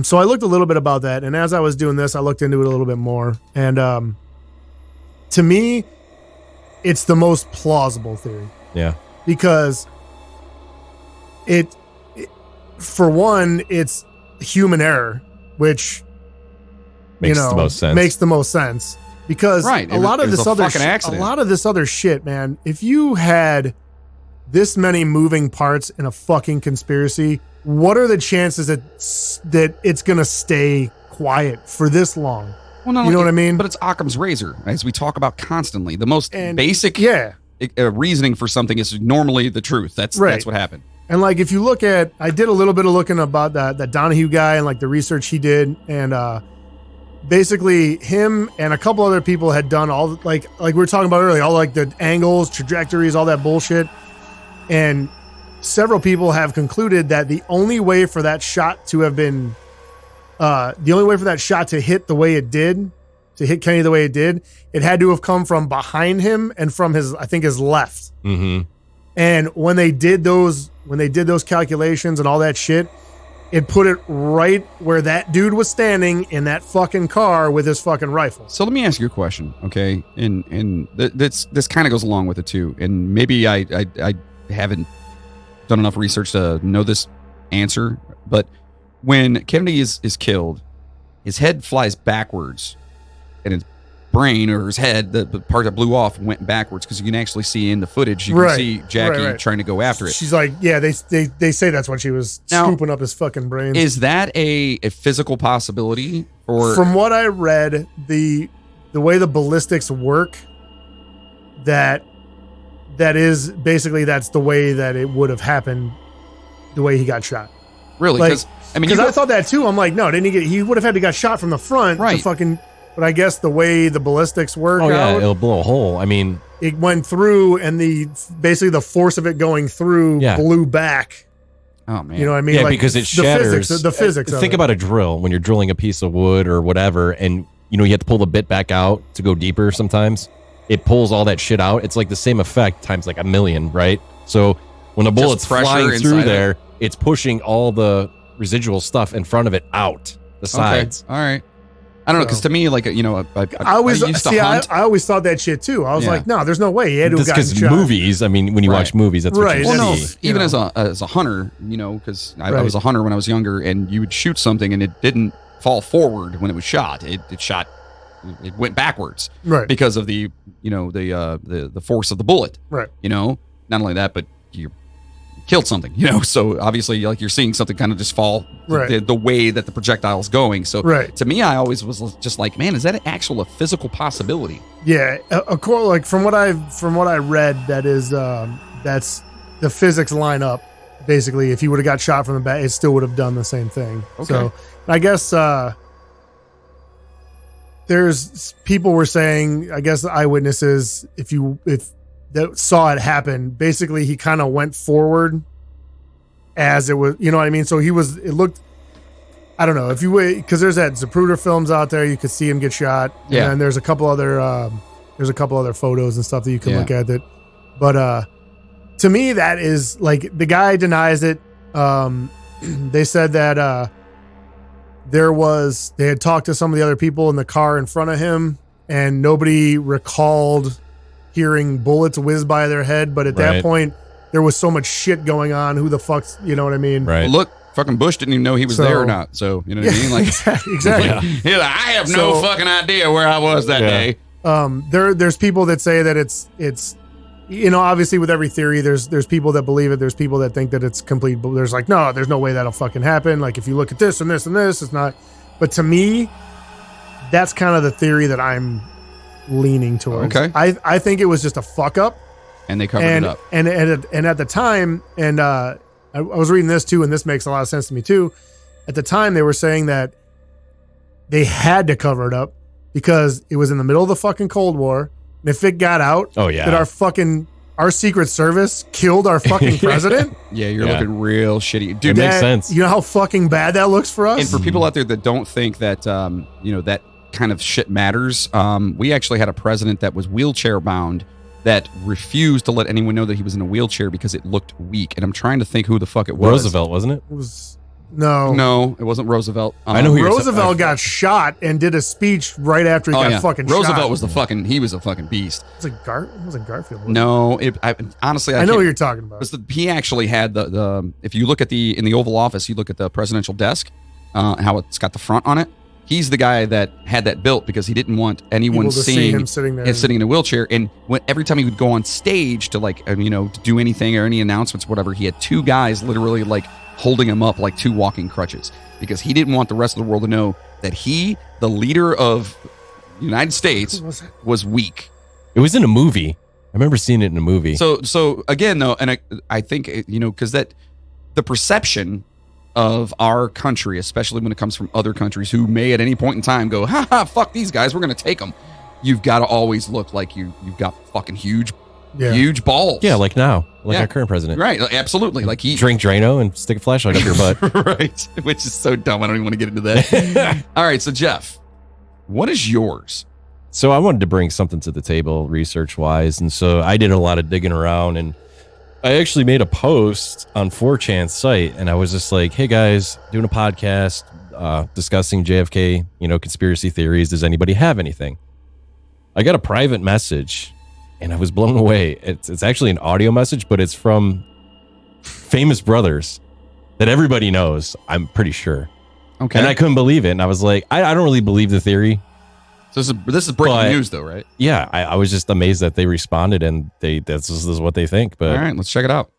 So I looked a little bit about that, and as I was doing this, I looked into it a little bit more, and to me, it's the most plausible theory. Yeah. Because it for one, it's human error, which makes the most sense. Makes the most sense. Because right. a lot of this other shit, man, if you had this many moving parts in a fucking conspiracy, what are the chances that it's going to stay quiet for this long? Well, you know what I mean? But it's Occam's razor, as we talk about constantly. The most basic reasoning for something is normally the truth. That's what happened. And like, if you look at, I did a little bit of looking about that Donahue guy and like the research he did, and basically him and a couple other people had done all like we were talking about earlier, all like the angles, trajectories, all that bullshit. And several people have concluded that the only way for that shot to have been, the only way for that shot to hit the way it did, to hit Kenny the way it did, it had to have come from behind him and from his left. Mm-hmm. And when they did those calculations and all that shit, it put it right where that dude was standing in that fucking car with his fucking rifle. So let me ask you a question, okay? And this kind of goes along with it too. And maybe I haven't done enough research to know this answer, but when Kennedy is killed, his head flies backwards, and his brain or his head, the part that blew off, went backwards because you can actually see in the footage. You can see Jackie trying to go after it. She's like, yeah, they say that's when she was scooping up his fucking brains. Is that a physical possibility? Or from what I read, the way the ballistics work, that is basically that's the way that it would have happened, the way he got shot. Really? Like, because I thought that too. I'm like, no, didn't he would have had to got shot from the front to fucking. But I guess the way the ballistics work out, it'll blow a hole. I mean, it went through, and basically the force of it going through blew back. Oh man, you know what I mean? Yeah, like, because it shatters. The physics. Think about a drill when you're drilling a piece of wood or whatever, and you have to pull the bit back out to go deeper. Sometimes it pulls all that shit out. It's like the same effect times like 1,000,000, right? So when a bullet's flying through there, it's pushing all the residual stuff in front of it out the sides. Okay. All right. I don't know, because to me, like, I always I always thought that shit too. I was like, no, there's no way he had to have gotten shot. Because movies, I mean, when you watch movies, that's what you see. Well, no, even as a hunter, because I was a hunter when I was younger, and you would shoot something and it didn't fall forward when it was shot. It went backwards, because of the force of the bullet, Not only that, but you killed something, so obviously like you're seeing something kind of just fall the way that the projectile is going. So to me, I always was just like, man, is that an actual physical possibility? Yeah, like from what I read, that is that's the physics line up. Basically, if he would have got shot from the back, it still would have done the same thing. Okay. So I guess there's people were saying, I guess the eyewitnesses, if that saw it happen, basically he kind of went forward as it was, you know what I mean? So it looked, I don't know, if you wait, because there's that Zapruder films out there, you could see him get shot. Yeah. And there's a couple other photos and stuff that you can look at that. But to me, that is like, the guy denies it. They said that they had talked to some of the other people in the car in front of him, and nobody recalled hearing bullets whiz by their head, but at that point there was so much shit going on. Who the fuck's, you know what I mean? Right. Well, look, fucking Bush didn't even know he was there or not. So you know what I mean? Like exactly. He's like, I have no fucking idea where I was that day. There's people that say that it's obviously with every theory, there's people that believe it. There's people that think that it's complete. But there's like, no, there's no way that'll fucking happen. Like if you look at this and this and this, it's not. But to me, that's kind of the theory that I'm leaning towards. Okay. I think it was just a fuck up, and they covered it up. And at the time, and I was reading this too, and this makes a lot of sense to me too. At the time, they were saying that they had to cover it up because it was in the middle of the fucking Cold War, and if it got out, that our Secret Service killed our fucking president. Yeah, you're looking real shitty, dude. It makes sense. You know how fucking bad that looks for us. And for people out there that don't think that that kind of shit matters, we actually had a president that was wheelchair bound that refused to let anyone know that he was in a wheelchair because it looked weak. And I'm trying to think who the fuck it was. Roosevelt, wasn't it? It was no, it wasn't Roosevelt. I know who Roosevelt got shot and did a speech right after he got fucking shot. Roosevelt was he was a fucking beast. Was it Garfield? No, honestly, I know what you're talking about. He actually had the if you look at in the Oval Office, you look at the presidential desk, how it's got the front on it. He's the guy that had that built because he didn't want anyone seeing him sitting there, sitting in a wheelchair. And every time he would go on stage to to do anything or any announcements, or whatever, he had two guys literally like holding him up like two walking crutches because he didn't want the rest of the world to know that he, the leader of the United States, was weak. It was in a movie. I remember seeing it in a movie. So again, though, and I think because that the perception of our country, especially when it comes from other countries who may at any point in time go, ha, fuck these guys, we're going to take them. You've got to always look like you've got fucking huge balls. Yeah, like now, our current president. Right, absolutely. Like he drink Drano and stick a flashlight up your butt. Right, which is so dumb. I don't even want to get into that. All right, so Jeff, what is yours? So I wanted to bring something to the table research-wise, and so I did a lot of digging around, and I actually made a post on 4chan's site, and I was just like, hey guys, doing a podcast discussing JFK, conspiracy theories. Does anybody have anything? I got a private message, and I was blown away. It's actually an audio message, but it's from famous brothers that everybody knows, I'm pretty sure. Okay. And I couldn't believe it. And I was like, I don't really believe the theory. So this is breaking news, though, right? Yeah, I was just amazed that they responded, and this is what they think. But all right, let's check it out.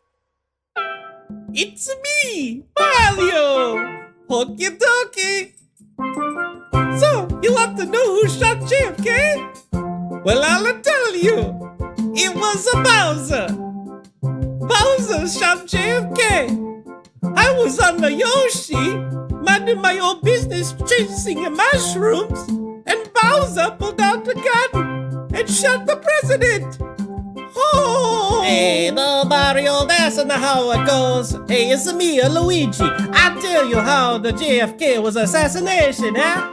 It's me, Mario! Okie dokie! So, you want to know who shot JFK? Well, I'll tell you. It was a Bowser. Bowser shot JFK. I was on the Yoshi, minding my own business, chasing mushrooms, and Bowser pulled out the gun and shot the president. Oh! Hey, no, Mario, that's not how it goes. Hey, it's me, Luigi. I'll tell you how the JFK was assassination, huh?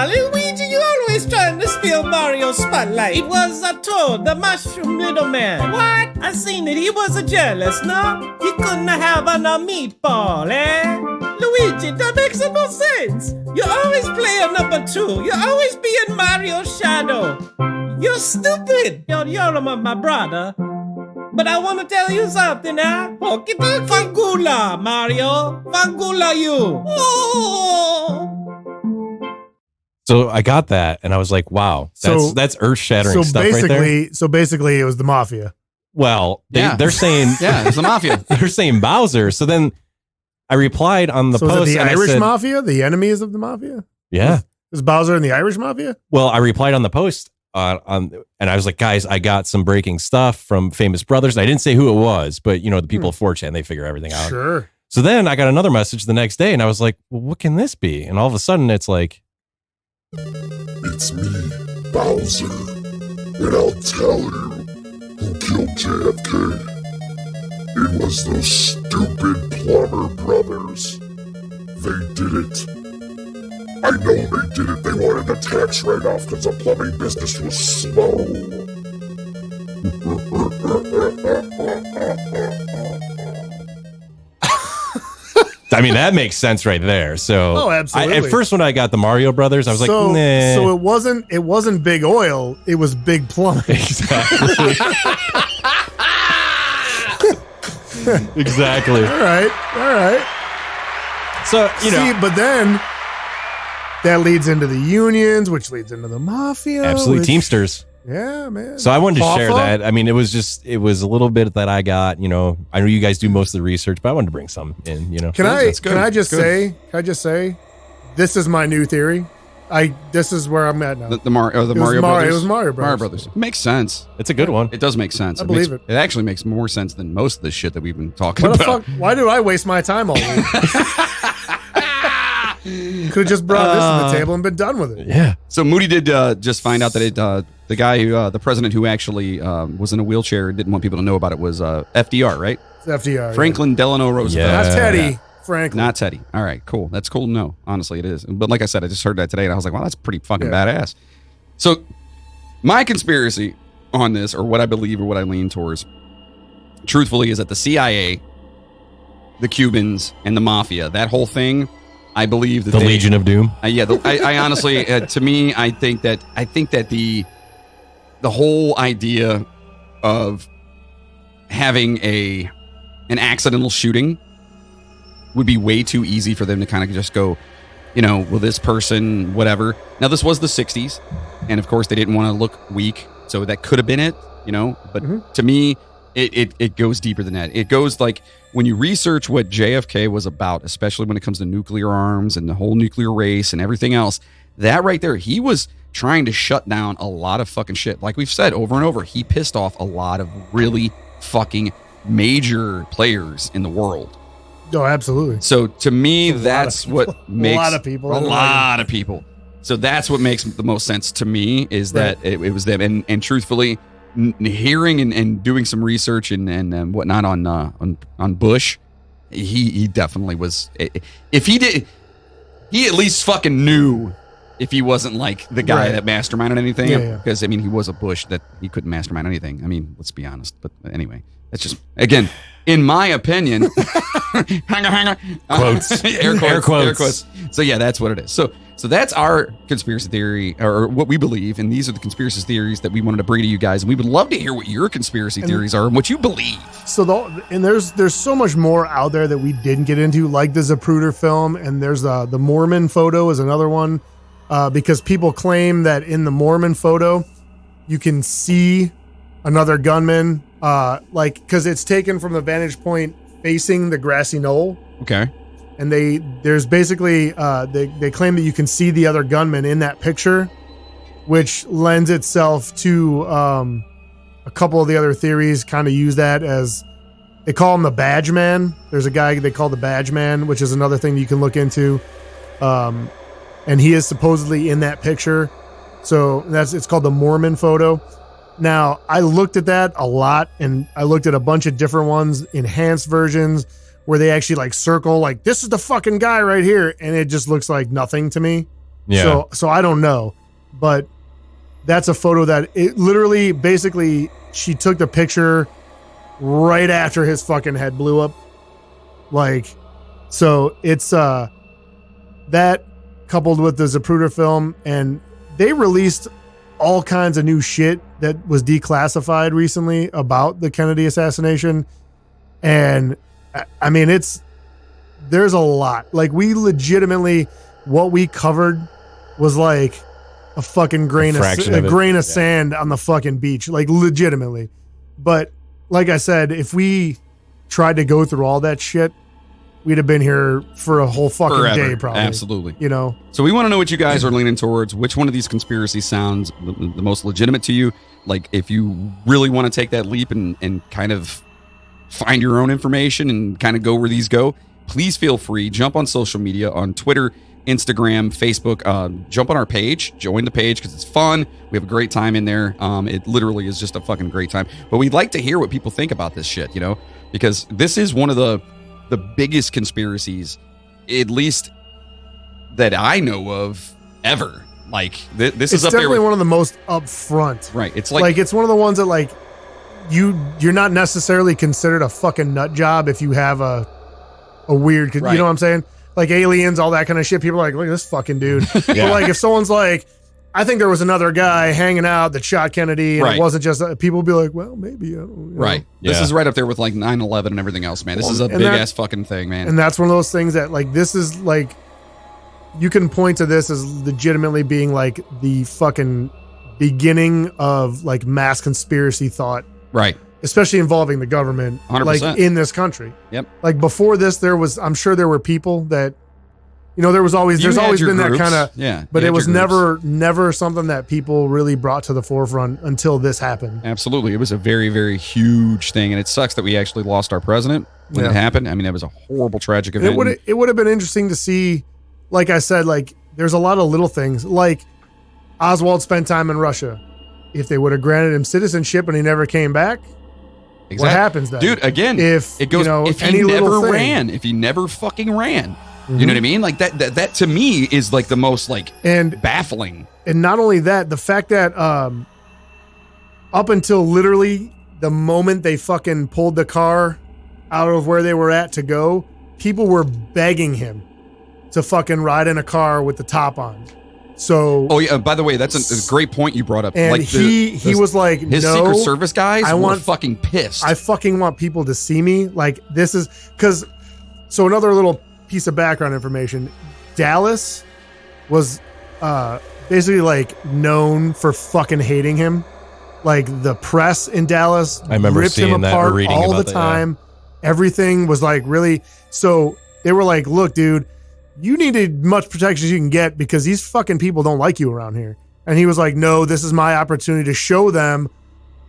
Luigi, you always trying to steal Mario's spotlight. It was a Toad, the mushroom little man. What? I seen it, he was a jealous, no? He couldn't have a meatball, eh? Luigi, that makes no sense. You always play a number 2. You always be in Mario's shadow. You're stupid. You're my brother. But I want to tell you something, huh? Fangula, Mario. Fangula you. Oh. So I got that, and I was like, wow, that's earth-shattering stuff right there. So basically, it was the mafia. Well, they're saying... Yeah, it's the mafia. They're saying Bowser. So then I replied on the post. Is it the Irish said, mafia? The enemies of the mafia? Yeah. Is Bowser in the Irish mafia? Well, I replied on the post, and I was like, guys, I got some breaking stuff from famous brothers. I didn't say who it was, but, the people of 4chan, they figure everything out. Sure. So then I got another message the next day, and I was like, well, what can this be? And all of a sudden, it's like... It's me, Bowser, and I'll tell you who killed JFK. It was those stupid plumber brothers. They did it. I know they did it. They wanted a tax write-off because the plumbing business was slow. I mean, that makes sense right there. So, absolutely. At first, when I got the Mario Brothers, I was like, nah. So it wasn't big oil. It was big plumbing. Exactly. Exactly. All right. So, See, but then that leads into the unions, which leads into the mafia. Absolutely. Teamsters. Yeah, man. So I wanted to share that. I mean, it was a little bit that I got, I know you guys do most of the research, but I wanted to bring some in, Can I just say, this is my new theory. This is where I'm at now. The Mario Brothers. It was Mario Brothers. Mario Brothers. Makes sense. It's a good one. It does make sense. I believe it. It actually makes more sense than most of the shit that we've been talking about. Why do I waste my time all week? Could have just brought this to the table and been done with it. Yeah. So Moody did just find out that the guy the president who actually was in a wheelchair and didn't want people to know about it was FDR, right? It's FDR. Franklin Delano Roosevelt. Yeah. Not Teddy. Franklin. Not Teddy. All right, cool. That's cool to know. Honestly, it is. But like I said, I just heard that today, and I was like, wow, that's pretty fucking badass. So my conspiracy on this, or what I believe or what I lean towards, truthfully, is that the CIA, the Cubans, and the mafia, that whole thing, I believe that the Legion of Doom. I honestly, to me, I think that the whole idea of having an accidental shooting would be way too easy for them to kind of just go, well, this person, whatever. Now, this was the 60s, and of course, they didn't want to look weak, so that could have been it, But to me, it goes deeper than that. It goes like when you research what JFK was about, especially when it comes to nuclear arms and the whole nuclear race and everything else, that right there, he was trying to shut down a lot of fucking shit. Like we've said over and over, he pissed off a lot of really fucking major players in the world. Oh, absolutely. So to me, that's what makes a lot of people. A lot of people. So that's what makes the most sense to me is that it was them. And truthfully, hearing and doing some research and whatnot on Bush, he definitely was. If he did, he at least fucking knew. If he wasn't like the guy that masterminded anything, because I mean, he was a Bush that he couldn't mastermind anything. I mean, let's be honest. But anyway, That's just, again, in my opinion, hang on. Quotes. Air quotes. So yeah, that's what it is. So that's our conspiracy theory, or what we believe, and these are the conspiracy theories that we wanted to bring to you guys, and we would love to hear what your conspiracy theories are and what you believe. So there's so much more out there that we didn't get into, like the Zapruder film, and there's the Mormon photo is another one, because people claim that in the Mormon photo you can see another gunman, because it's taken from the vantage point facing the grassy knoll. Okay. And there's basically they claim that you can see the other gunman in that picture, which lends itself to a couple of the other theories kind of use that as, they call him the badge man. There's a guy they call the badge man, which is another thing you can look into. And he is supposedly in that picture. So it's called the Mormon photo. Now, I looked at that a lot, and I looked at a bunch of different ones, enhanced versions, where they actually like circle, like, this is the fucking guy right here, and it just looks like nothing to me. Yeah. So I don't know, but that's a photo that it literally, basically, she took the picture right after his fucking head blew up. Like, so it's that coupled with the Zapruder film, and they released all kinds of new shit that was declassified recently about the Kennedy assassination. And I mean, there's a lot. Like, we legitimately, what we covered was like a fucking grain of sand on the fucking beach, like legitimately. But like I said, if we tried to go through all that shit, we'd have been here for a whole fucking Forever. day, probably. Absolutely. You know? So we want to know what you guys are leaning towards. Which one of these conspiracies sounds the most legitimate to you? Like, if you really want to take that leap and kind of find your own information and kind of go where these go, please feel free. Jump on social media, on Twitter, Instagram, Facebook. Jump on our page. Join the page because it's fun. We have a great time in there. It literally is just a fucking great time. But we'd like to hear what people think about this shit, you know? Because this is one of the biggest conspiracies, at least that I know of, ever. Like, this is up there. It's definitely one of the most upfront. Right. It's like it's one of the ones that, like, you're not necessarily considered a fucking nut job if you have a weird, right. You know what I'm saying? Like aliens, all that kind of shit. People are like, look at this fucking dude. Yeah. But like, if someone's like, I think there was another guy hanging out that shot Kennedy, and right. It wasn't just, people will be like, well, maybe. I don't know. Right. Yeah. This is right up there with like 9/11 and everything else, man. This is a big ass fucking thing, man. And that's one of those things that, like, this is like, you can point to this as legitimately being like the fucking beginning of like mass conspiracy thought. Right. Especially involving the government, 100%. like in this country. Yep. Like before this, I'm sure there were people that, you know, there's always been that kind of, yeah. But it was never something that people really brought to the forefront until this happened. Absolutely. It was a very, very huge thing. And it sucks that we actually lost our president when it happened. I mean, that was a horrible, tragic event. It would have been interesting to see, like I said, like there's a lot of little things. Like Oswald spent time in Russia. If they would have granted him citizenship and he never came back, exactly. What happens then? Dude, again, if it goes, you know, if any he little never thing. ran, if he never fucking ran, Mm-hmm. you know what I mean? Like that to me is like the most like baffling. And not only that, the fact that up until literally the moment they fucking pulled the car out of where they were at to go, people were begging him to fucking ride in a car with the top on. So, oh yeah. By the way, that's a great point you brought up. And like he was like, his no, Secret Service guys I were fucking pissed. I fucking want people to see me. Like, this is because. So another little piece of background information: Dallas was basically like known for fucking hating him. Like the press in Dallas I remember ripped seeing him that or apart reading all about the that, yeah. time. Everything was like really. So they were like, "Look, dude, you need as much protection as you can get because these fucking people don't like you around here." And he was like, "No, this is my opportunity to show them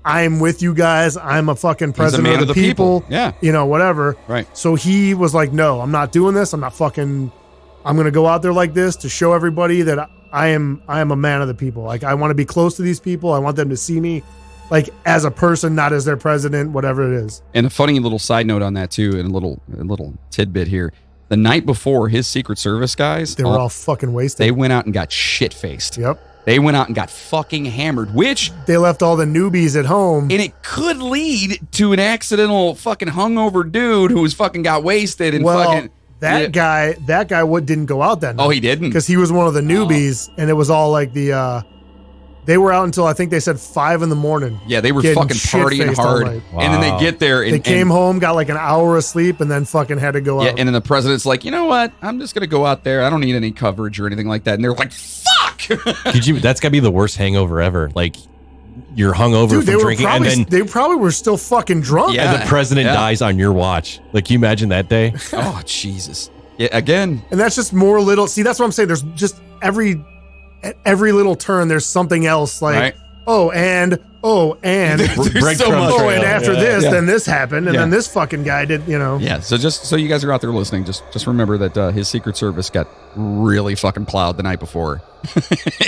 I'm with you guys. I'm a fucking president man of the people. Yeah. You know, whatever." Right. So he was like, "No, I'm not doing this. I'm going to go out there like this to show everybody that I am a man of the people. Like, I want to be close to these people. I want them to see me like as a person, not as their president, whatever it is." And a funny little side note on that too, and a little tidbit here. The night before, his Secret Service guys, They were all fucking wasted. They went out and got shit faced. Yep. They went out and got fucking hammered, which They left all the newbies at home. and it could lead to an accidental fucking hungover dude who was fucking got wasted and Well, fucking that guy didn't go out that night. Oh, he didn't? Because he was one of the newbies, and it was all like they were out until I think they said 5 a.m. Yeah, they were getting fucking partying shit-faced all hard. night. And then they get there and They came home, got like an hour of sleep, and then fucking had to go yeah, out. and then the president's like, you know what? I'm just gonna go out there. I don't need any coverage or anything like that. And they're like, fuck. That's gotta be the worst hangover ever. Like you're hungover Dude, from drinking, and then they probably were still fucking drunk. Yeah. and the president dies on your watch. Like, can you imagine that day? Oh Jesus. Yeah, again. And that's just more little. See, that's what I'm saying. There's just at every little turn, there's something else. Like, Right. and There's so much. and after this, Yeah. then this happened, and Yeah. then this fucking guy did. Yeah, so just so you guys are out there listening, just remember that his Secret Service got really fucking plowed the night before,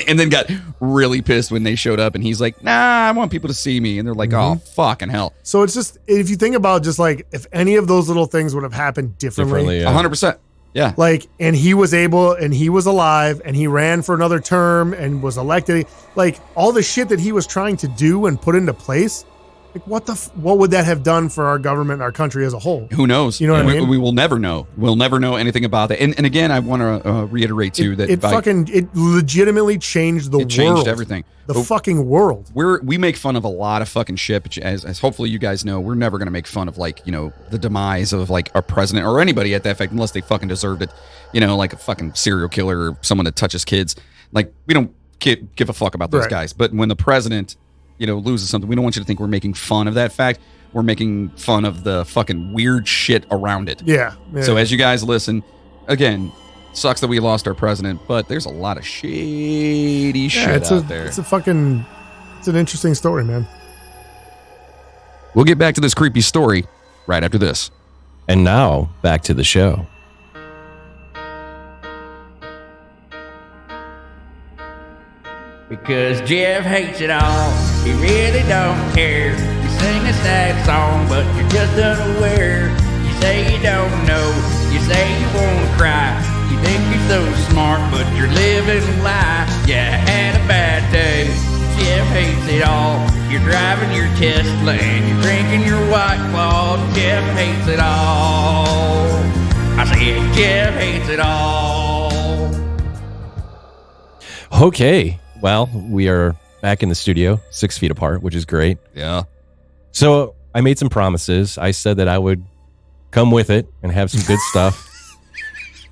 and then got really pissed when they showed up, and he's like, "Nah, I want people to see me," and they're like, "Oh, fucking hell." So it's just, if you think about just like if any of those little things would have happened differently, 100%. Yeah. like, and he was able, and he was alive, and he ran for another term and was elected, like all the shit that he was trying to do and put into place, like what would that have done for our government and our country as a whole? Who knows? You know what I mean? We will never know. We'll never know anything about that. And again, I want to reiterate too that It legitimately changed the world. it changed everything. The But fucking world. we make fun of a lot of fucking shit, but as hopefully you guys know, we're never gonna make fun of like, you know, the demise of like our president or anybody at that effect unless they fucking deserved it. You know, like a fucking serial killer or someone that touches kids. Like, we don't give a fuck about those Right. guys. But when the president, you know, loses something, we don't want you to think we're making fun of that fact. We're making fun of the fucking weird shit around it. Yeah. So as you guys listen, again, sucks that we lost our president, but there's a lot of shady shit out there. It's an interesting story, man. We'll get back to this creepy story right after this. And now back to the show. Because Jeff hates it all, he really don't care. You sing a sad song, but you're just unaware. You say you don't know, you say you wanna cry. You think you're so smart, but you're living a lie. Yeah, had a bad day, Jeff hates it all. You're driving your Tesla and you're drinking your White Claw. Jeff hates it all. I said Jeff hates it all. Okay. Well, we are back in the studio, 6 feet apart, which is great. Yeah. So I made some promises. I said that I would come with it and have some good stuff.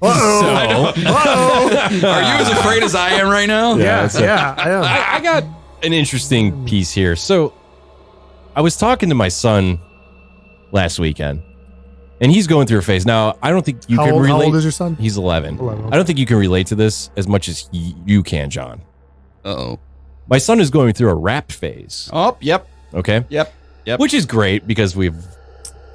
Uh-oh. Are you as afraid as I am right now? Yeah, so- I am. I got an interesting piece here. So I was talking to my son last weekend, and he's going through a phase. Now, I don't think you can relate. How old is your son? He's 11. 11. I don't think you can relate to this as much as you can, John. Uh-oh. My son is going through a rap phase. Oh, yep. Okay? Yep. Which is great because we've,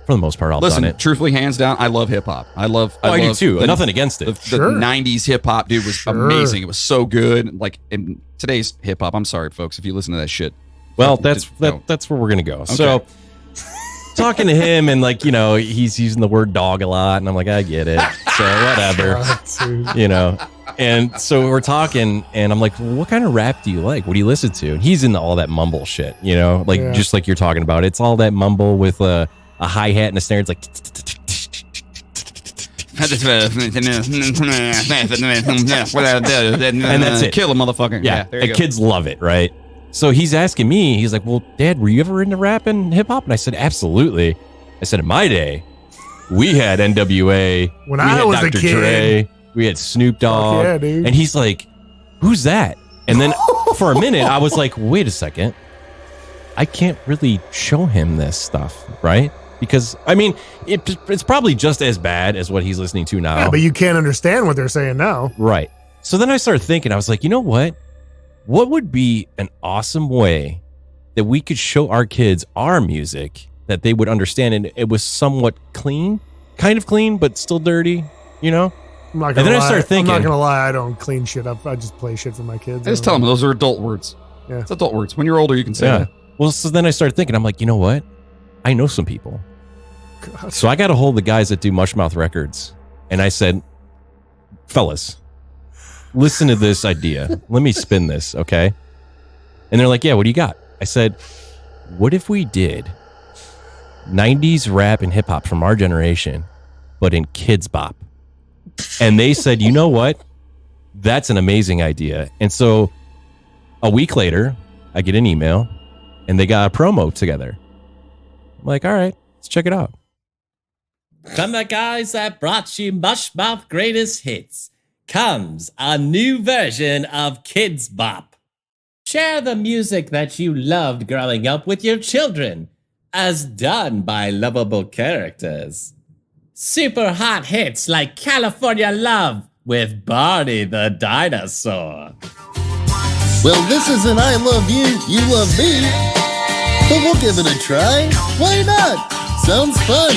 for the most part, all Listen, done it. truthfully, hands down, I love hip hop. I do too. Nothing against it. The Sure. 90s hip hop, dude, was amazing. It was so good. Like, in today's hip hop, I'm sorry, folks, if you listen to that shit. Well, Just no. that's where we're gonna go. So, talking to him, and like, you know, he's using the word dog a lot, and I'm like, I get it. So whatever, you know. And so we're talking, and I'm like, well, what kind of rap do you like? What do you listen to? And he's into all that mumble shit, you know, like just like you're talking about. It's all that mumble with a hi hat and a snare. It's like. And that's it. Kill a motherfucker. Yeah, there you go. kids love it, right? So he's asking me, he's like, well, Dad, were you ever into rap and hip hop? And I said, absolutely. I said, in my day, we had NWA. When we I had was a Dr. kid. Dre, we had Snoop Dogg. yeah, dude. And he's like, who's that? And then for a minute, I was like, wait a second. I can't really show him this stuff, right? Because, I mean, it's probably just as bad as what he's listening to now. Yeah, but you can't understand what they're saying now. Right. So then I started thinking, I was like, you know what? What would be an awesome way that we could show our kids our music that they would understand? And it was somewhat clean, kind of clean, but still dirty, you know? I'm not And gonna then I lie. started thinking- I'm not gonna lie. I don't clean shit up. I just play shit for my kids. I just tell them those are adult words. Yeah. It's adult words. When you're older, you can say Yeah. that. Well, so then I started thinking, I'm like, you know what? I know some people. So I got a hold of the guys that do Mushmouth Records. And I said, fellas, listen to this idea. Let me spin this, okay? And they're like, yeah, what do you got? I said, what if we did 90s rap and hip hop from our generation, but in Kids Bop? And they said, you know what? That's an amazing idea. And so a week later, I get an email and they got a promo together. I'm like, all right, let's check it out. From the guys that brought you Mushmouth Greatest Hits comes a new version of Kids Bop. Share the music that you loved growing up with your children, as done by lovable characters. Super hot hits like California Love with Barney the Dinosaur. Well, this isn't I Love You, You Love Me, but we'll give it a try. Why not? Sounds fun.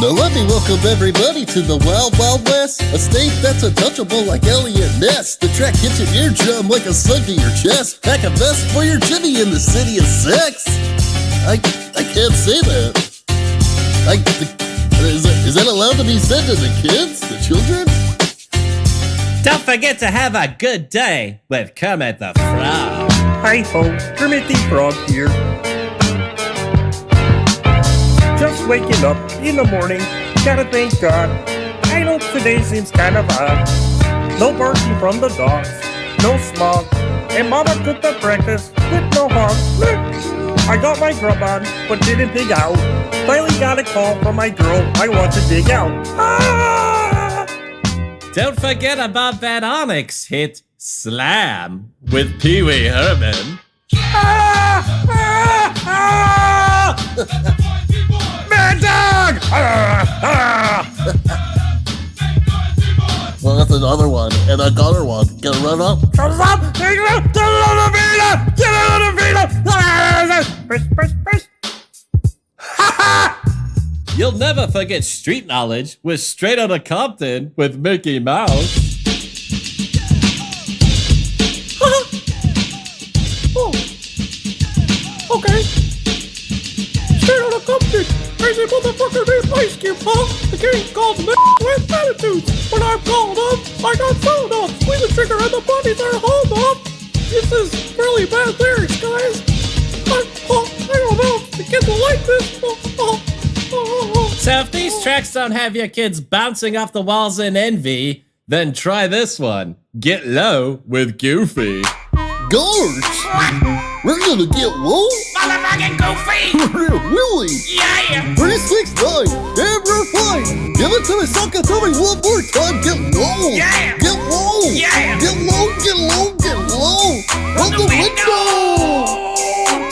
Now let me welcome everybody to the Wild Wild West, a state that's untouchable like Elliot Ness. The track hits your eardrum like a slug to your chest. Pack a vest for your Jimmy in the city of sex. I can't say that. Is that allowed to be said to the kids, the children? Don't forget to have a good day with Kermit the Frog. Hi ho, Kermit the Frog here. Just waking up in the morning, gotta thank God. I know today seems kind of odd. No barking from the dogs, no smog, and Mama cooked the breakfast with no hog. I got my grub on, but didn't dig out. Finally got a call from my girl, I want to dig out. Ah! Don't forget about that Onyx hit, Slam, with Pee Wee Herman. Ah! Ah! Ah! Mad dog! Well, that's another one, and I got her one. Gonna run up. Shut up! Get out of Vita! Get out of Vita! Push, push, push! Ha ha! You'll never forget street knowledge with Straight Outta Compton with Mickey Mouse. Oh. Okay. Straight Outta Compton. Crazy motherfucker named Ice Cube, huh? The game called with attitudes. When I'm called up, I got phone up. Squeeze the trigger and the bodies are hauled up. This is really bad lyrics, guys. I don't know if the kids will like this. So if these tracks don't have your kids bouncing off the walls in envy, then try this one. Get Low with Goofy. Gosh! We're gonna get low? Motherfucking Goofy! Really? Yeah! 369, damn, you're fine. Give it to me, sucker, tell me one more time. Get low! Yeah! Get low! Yeah! Get low, get low, get low! From the window!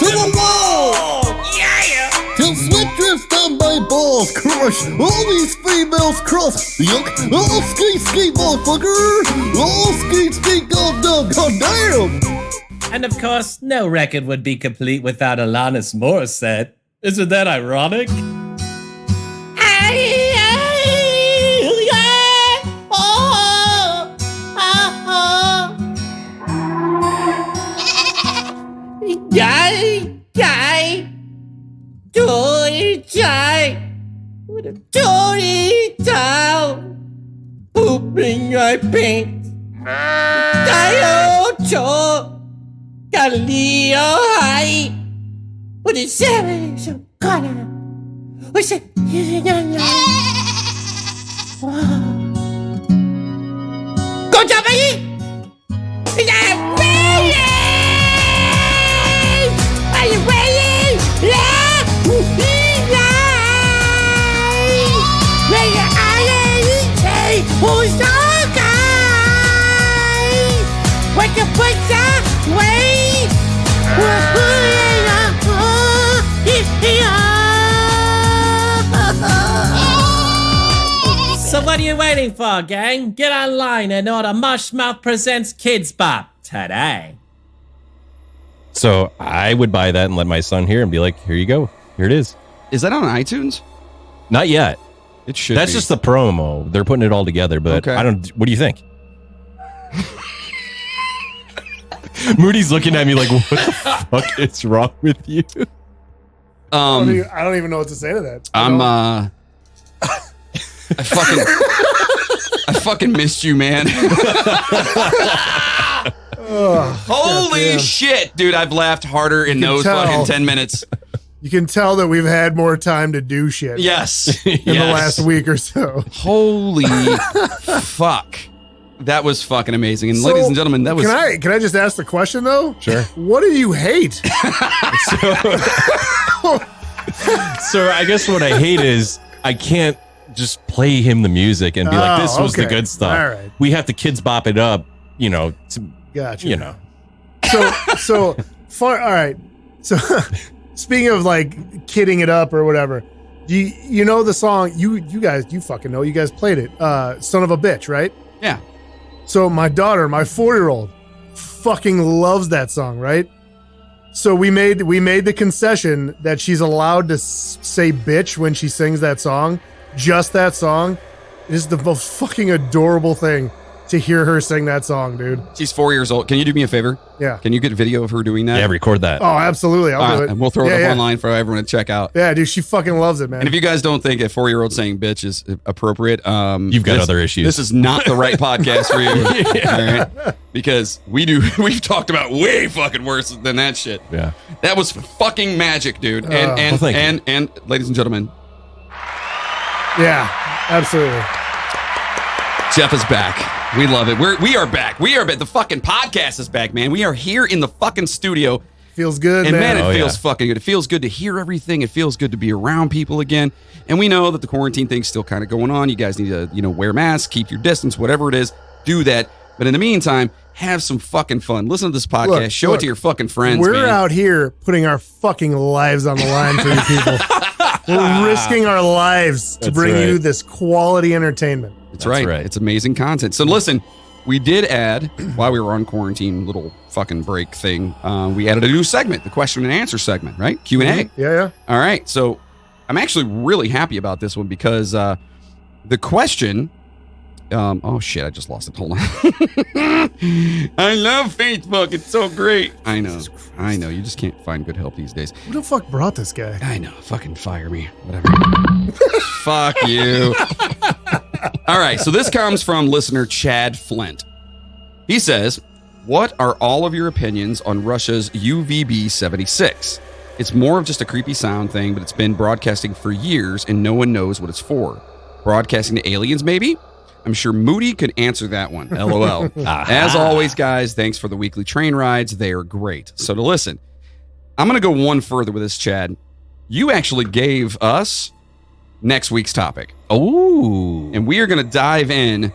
To the wall! Yeah! Till sweat drifts down my balls. Crush all these females cross. Yuck! Oh, skate, skate, motherfucker! Oh, skate, skate, god damn! And of course, no record would be complete without Alanis Morissette. Isn't that ironic? Pooping my pants. Galileo high. What is that? So gonna. What's it? Go job, baby! Are you ready? Who's the guy? What you put that way? We're putting up. So what are you waiting for, gang? Get online and order Mushmouth Presents Kids Bop today. So I would buy that and let my son hear and be like, here you go. Here it is. Is that on iTunes? Not yet. It should That's be. just the promo. They're putting it all together, but Okay. I don't. What do you think? Moody's looking at me like, what the fuck is wrong with you? I don't even know what to say to that. I'm I fucking missed you, man. Holy shit, dude! I've laughed harder in those fucking 10 minutes. You can tell that we've had more time to do shit. Yes, in the last week or so. Holy fuck. That was fucking amazing. And ladies and gentlemen, that was... Can I just ask the question, though? Sure. What do you hate? So I guess what I hate is I can't just play him the music and be like, this was the good stuff. All right. We have to kids bop it up, you know, Gotcha. you know. So far, all right. So speaking of like kidding it up or whatever, you know the song, you guys fucking know, you guys played it, Son of a Bitch, right? Yeah. So my daughter, my 4-year-old, fucking loves that song, right? So we made the concession that she's allowed to say bitch when she sings that song, just that song. It is the most fucking adorable thing to hear her sing that song, dude. She's 4 years old. Can you do me a favor? Yeah. Can you get a video of her doing that? Yeah, record that. Oh, absolutely. I'll do it. And we'll throw it up online for everyone to check out. Yeah, dude, she fucking loves it, man. And if you guys don't think a 4-year-old saying bitch is appropriate, you've got other issues. This is not the right podcast for you. All right? Because we've talked about way fucking worse than that shit. Yeah. That was fucking magic, dude. And ladies and gentlemen. Yeah, absolutely. Jeff is back. We love it. We are back. We are back. The fucking podcast is back, man. We are here in the fucking studio. Feels good, and man. It feels fucking good. It feels good to hear everything. It feels good to be around people again. And we know that the quarantine thing's still kind of going on. You guys need to, wear masks, keep your distance, whatever it is, do that. But in the meantime, have some fucking fun. Listen to this podcast. Show it to your fucking friends, We're man. out here putting our fucking lives on the line for you people. We're risking our lives to bring you this quality entertainment. That's right. It's amazing content. So listen, we did add, while we were on quarantine, little fucking break thing, we added a new segment, the question and answer segment, right? Q&A. Mm-hmm. Yeah. All right. So I'm actually really happy about this one because the question... oh shit, I just lost it. Hold on. I love Facebook. It's so great. I know. You just can't find good help these days. Who the fuck brought this guy? I know. Fucking fire me. Whatever. Fuck you. All right. So this comes from listener Chad Flint. He says, what are all of your opinions on Russia's UVB-76? It's more of just a creepy sound thing, but it's been broadcasting for years and no one knows what it's for. Broadcasting to aliens, maybe? I'm sure Moody could answer that one. LOL. As always, guys, thanks for the weekly train rides. They are great. So to listen, I'm going to go one further with this, Chad. You actually gave us next week's topic. Oh. And we are going to dive in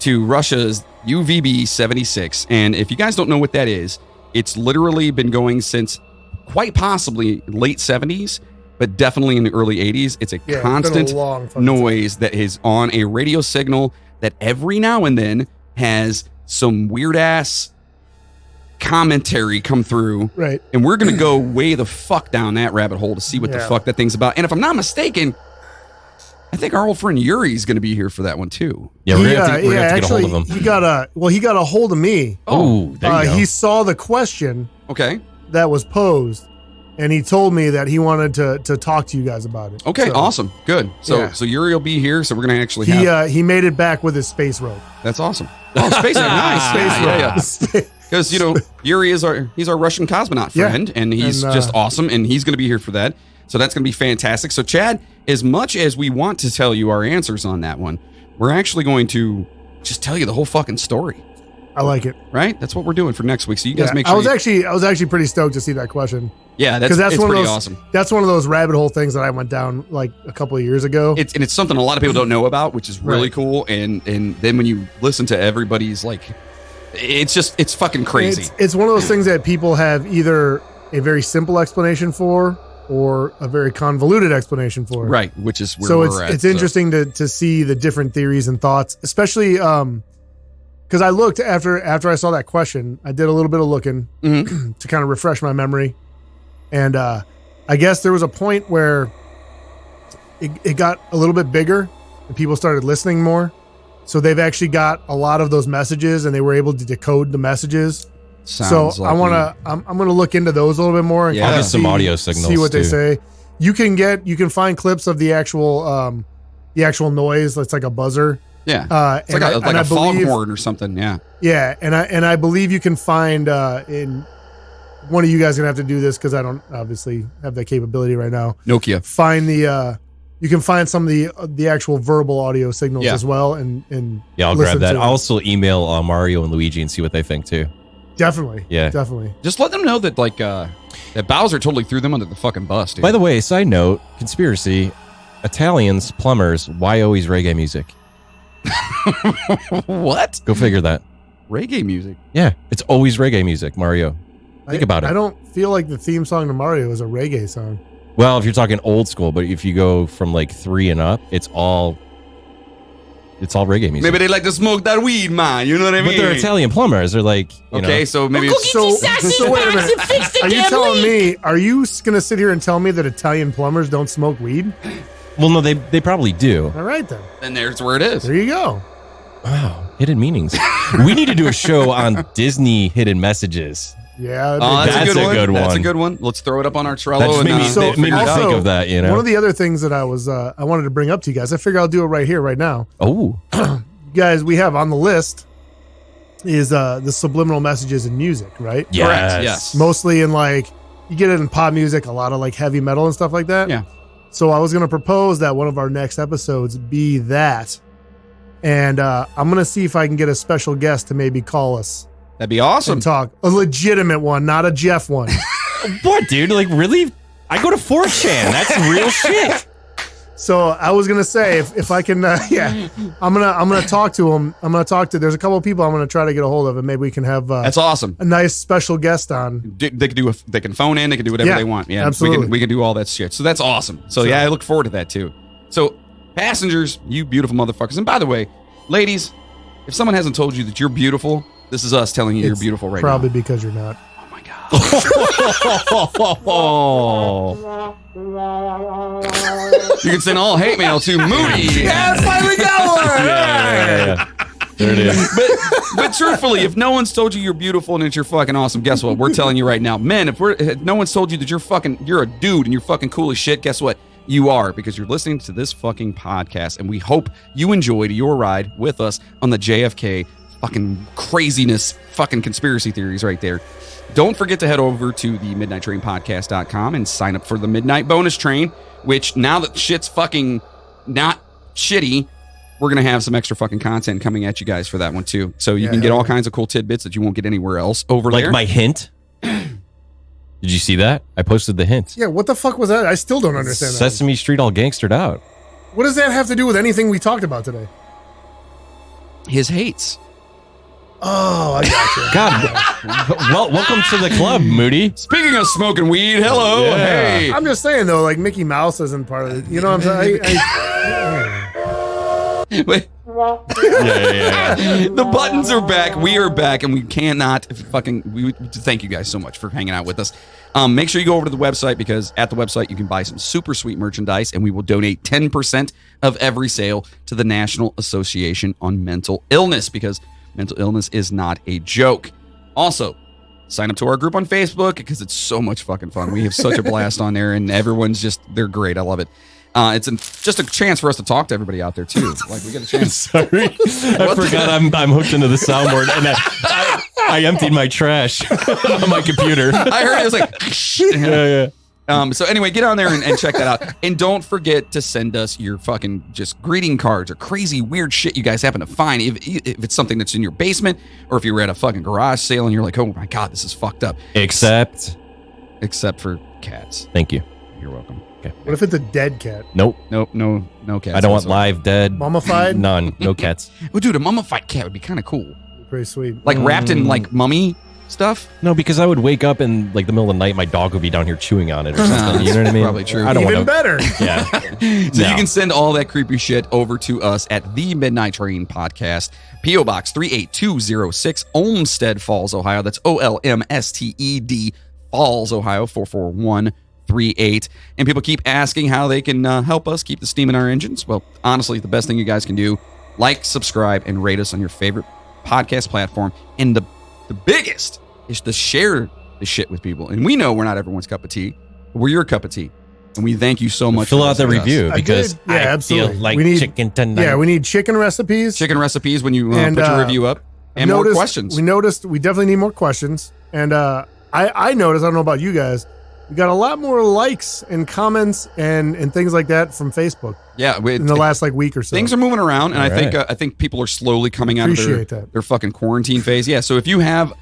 to Russia's UVB-76. And if you guys don't know what that is, it's literally been going since quite possibly late 70s. But definitely in the early 80s, it's a constant noise that is on a radio signal that every now and then has some weird-ass commentary come through. Right. And we're going to go way the fuck down that rabbit hole to see what the fuck that thing's about. And if I'm not mistaken, I think our old friend Yuri is going to be here for that one, too. Yeah, we're going to have to get a hold of him. He got a hold of me. Oh, there you go. He saw the question that was posed. And he told me that he wanted to talk to you guys about it. Okay, awesome. Good. So Yuri will be here, so we're going to actually have... He made it back with his space robe. That's awesome. Oh, space robe. Nice. Space robe. Because, Yuri is our Russian cosmonaut friend, and he's just awesome, and he's going to be here for that. So that's going to be fantastic. So, Chad, as much as we want to tell you our answers on that one, we're actually going to just tell you the whole fucking story. I like it. Right? That's what we're doing for next week. So you guys make sure. I was actually pretty stoked to see that question. Yeah, that's pretty awesome. That's one of those rabbit hole things that I went down like a couple of years ago. It's something a lot of people don't know about, which is really cool. And then when you listen to everybody's it's fucking crazy. It's one of those things that people have either a very simple explanation for or a very convoluted explanation for. Right, which is where we're at. It's interesting to see the different theories and thoughts, especially because I looked after I saw that question, I did a little bit of looking to kind of refresh my memory. And I guess there was a point where it got a little bit bigger and people started listening more. So they've actually got a lot of those messages and they were able to decode the messages. I'm going to look into those a little bit more and some audio signals. See what they say. You can find clips of the actual the actual noise. It's like a buzzer. Yeah. It's like a foghorn or something. Yeah. Yeah, and I believe you can find in one of you guys gonna have to do this because I don't obviously have that capability right now. Nokia. Find the you can find some of the actual verbal audio signals as well, and I'll grab that. I'll also email Mario and Luigi and see what they think too. Definitely. Yeah. Definitely. Just let them know that that Bowser totally threw them under the fucking bus, dude. By the way, side note, conspiracy, Italians, plumbers, why always reggae music? What? Go figure that. Reggae music? Yeah, it's always reggae music, Mario. Think about it. I don't feel like the theme song to Mario is a reggae song. Well, if you're talking old school, but if you go from like 3 and up, it's all reggae music. Maybe they like to smoke that weed, man. You know what I mean? But they're Italian plumbers. They're like, you know. So maybe So wait a minute. Are you telling me? Are you gonna sit here and tell me that Italian plumbers don't smoke weed? Well, no, they probably do. All right then. And there's where it is. There you go. Wow, hidden meanings. We need to do a show on Disney hidden messages. Yeah, that's a good one. That's a good one. Let's throw it up on our Trello. That just made me think of that. You know, one of the other things that I wanted to bring up to you guys. I figure I'll do it right here, right now. Oh, you guys, we have on the list is the subliminal messages in music, right? Yes. Correct. Yes. Mostly in like you get it in pop music, a lot of like heavy metal and stuff like that. Yeah. So I was going to propose that one of our next episodes be that. And I'm going to see if I can get a special guest to maybe call us. That'd be awesome. And talk. A legitimate one, not a Jeff one. What, dude? Like, really? I go to 4chan. That's real shit. So I was going to say, if I can, I'm going to talk to him. There's a couple of people I'm going to try to get a hold of, and maybe we can have that's awesome. A nice special guest on. They can phone in, they can do whatever they want. Yeah, absolutely. We can do all that shit. So that's awesome. So yeah, I look forward to that too. So passengers, you beautiful motherfuckers. And by the way, ladies, if someone hasn't told you that you're beautiful, this is us telling you you're beautiful right probably now. Probably because you're not. Oh my God. You can send all hate mail to Moody. Yeah, finally got one. Yeah. There it is. But truthfully, if no one's told you you're beautiful and that you're fucking awesome, guess what? We're telling you right now, men. If no one's told you that you're a dude and you're fucking cool as shit, guess what? You are, because you're listening to this fucking podcast, and we hope you enjoyed your ride with us on the JFK fucking craziness, fucking conspiracy theories right there. Don't forget to head over to the midnighttrainpodcast.com and sign up for the Midnight Bonus Train, which now that shit's fucking not shitty, we're going to have some extra fucking content coming at you guys for that one too. So you can get all kinds of cool tidbits that you won't get anywhere else over there. Like my hint? Did you see that? I posted the hint. Yeah, what the fuck was that? I still don't understand that. Sesame Street all gangstered out. What does that have to do with anything we talked about today? His hates. Oh, I got you. God, well, welcome to the club, Moody. Speaking of smoking weed, hello, hey. I'm just saying though, like Mickey Mouse isn't part of it. You know what I'm saying? Wait. Yeah. The buttons are back. We are back, and we cannot we thank you guys so much for hanging out with us. Make sure you go over to the website, because at the website you can buy some super sweet merchandise, and we will donate 10% of every sale to the National Association on Mental Illness, because mental illness is not a joke. Also, sign up to our group on Facebook, because it's so much fucking fun. We have such a blast on there, and they're great. I love it. It's just a chance for us to talk to everybody out there too. Like, we get a chance. Sorry, I forgot I'm hooked into the soundboard, and I emptied my trash on my computer. I heard it was like, yeah. So anyway, get on there and check that out. And don't forget to send us your fucking just greeting cards or crazy weird shit you guys happen to find. If it's something that's in your basement, or if you're at a fucking garage sale and you're like, oh my God, this is fucked up. Except for cats. Thank you. You're welcome. Okay. What if it's a dead cat? Nope. No cats. I don't want live, dead. Mummified? None. No cats. Well, dude, a mummified cat would be kind of cool. Pretty sweet. Like wrapped in like mummy stuff? No, because I would wake up in like the middle of the night, my dog would be down here chewing on it or something. You know what I mean? Probably true. I don't Even better. Yeah. So you can send all that creepy shit over to us at the Midnight Train Podcast, P.O. Box 38206, Olmsted Falls, Ohio. That's OLMSTED, Falls, Ohio 44138. And people keep asking how they can help us keep the steam in our engines. Well, honestly, the best thing you guys can do, like, subscribe, and rate us on your favorite podcast platform. And the biggest is to share the shit with people. And we know we're not everyone's cup of tea, but we're your cup of tea. And we thank you so much. Fill for out the listening to us. review because Yeah, I absolutely. feel like We need- chicken tonight. Yeah, we need chicken recipes. Chicken recipes when you And, put your review up. And more questions. We noticed we definitely need more questions. And I noticed, I don't know about you guys, we got a lot more likes and comments and things like that from Facebook. Yeah, in the last like week or so. Things are moving around, and All right. I think people are slowly coming out of Appreciate that. their fucking quarantine phase. Yeah, so if you have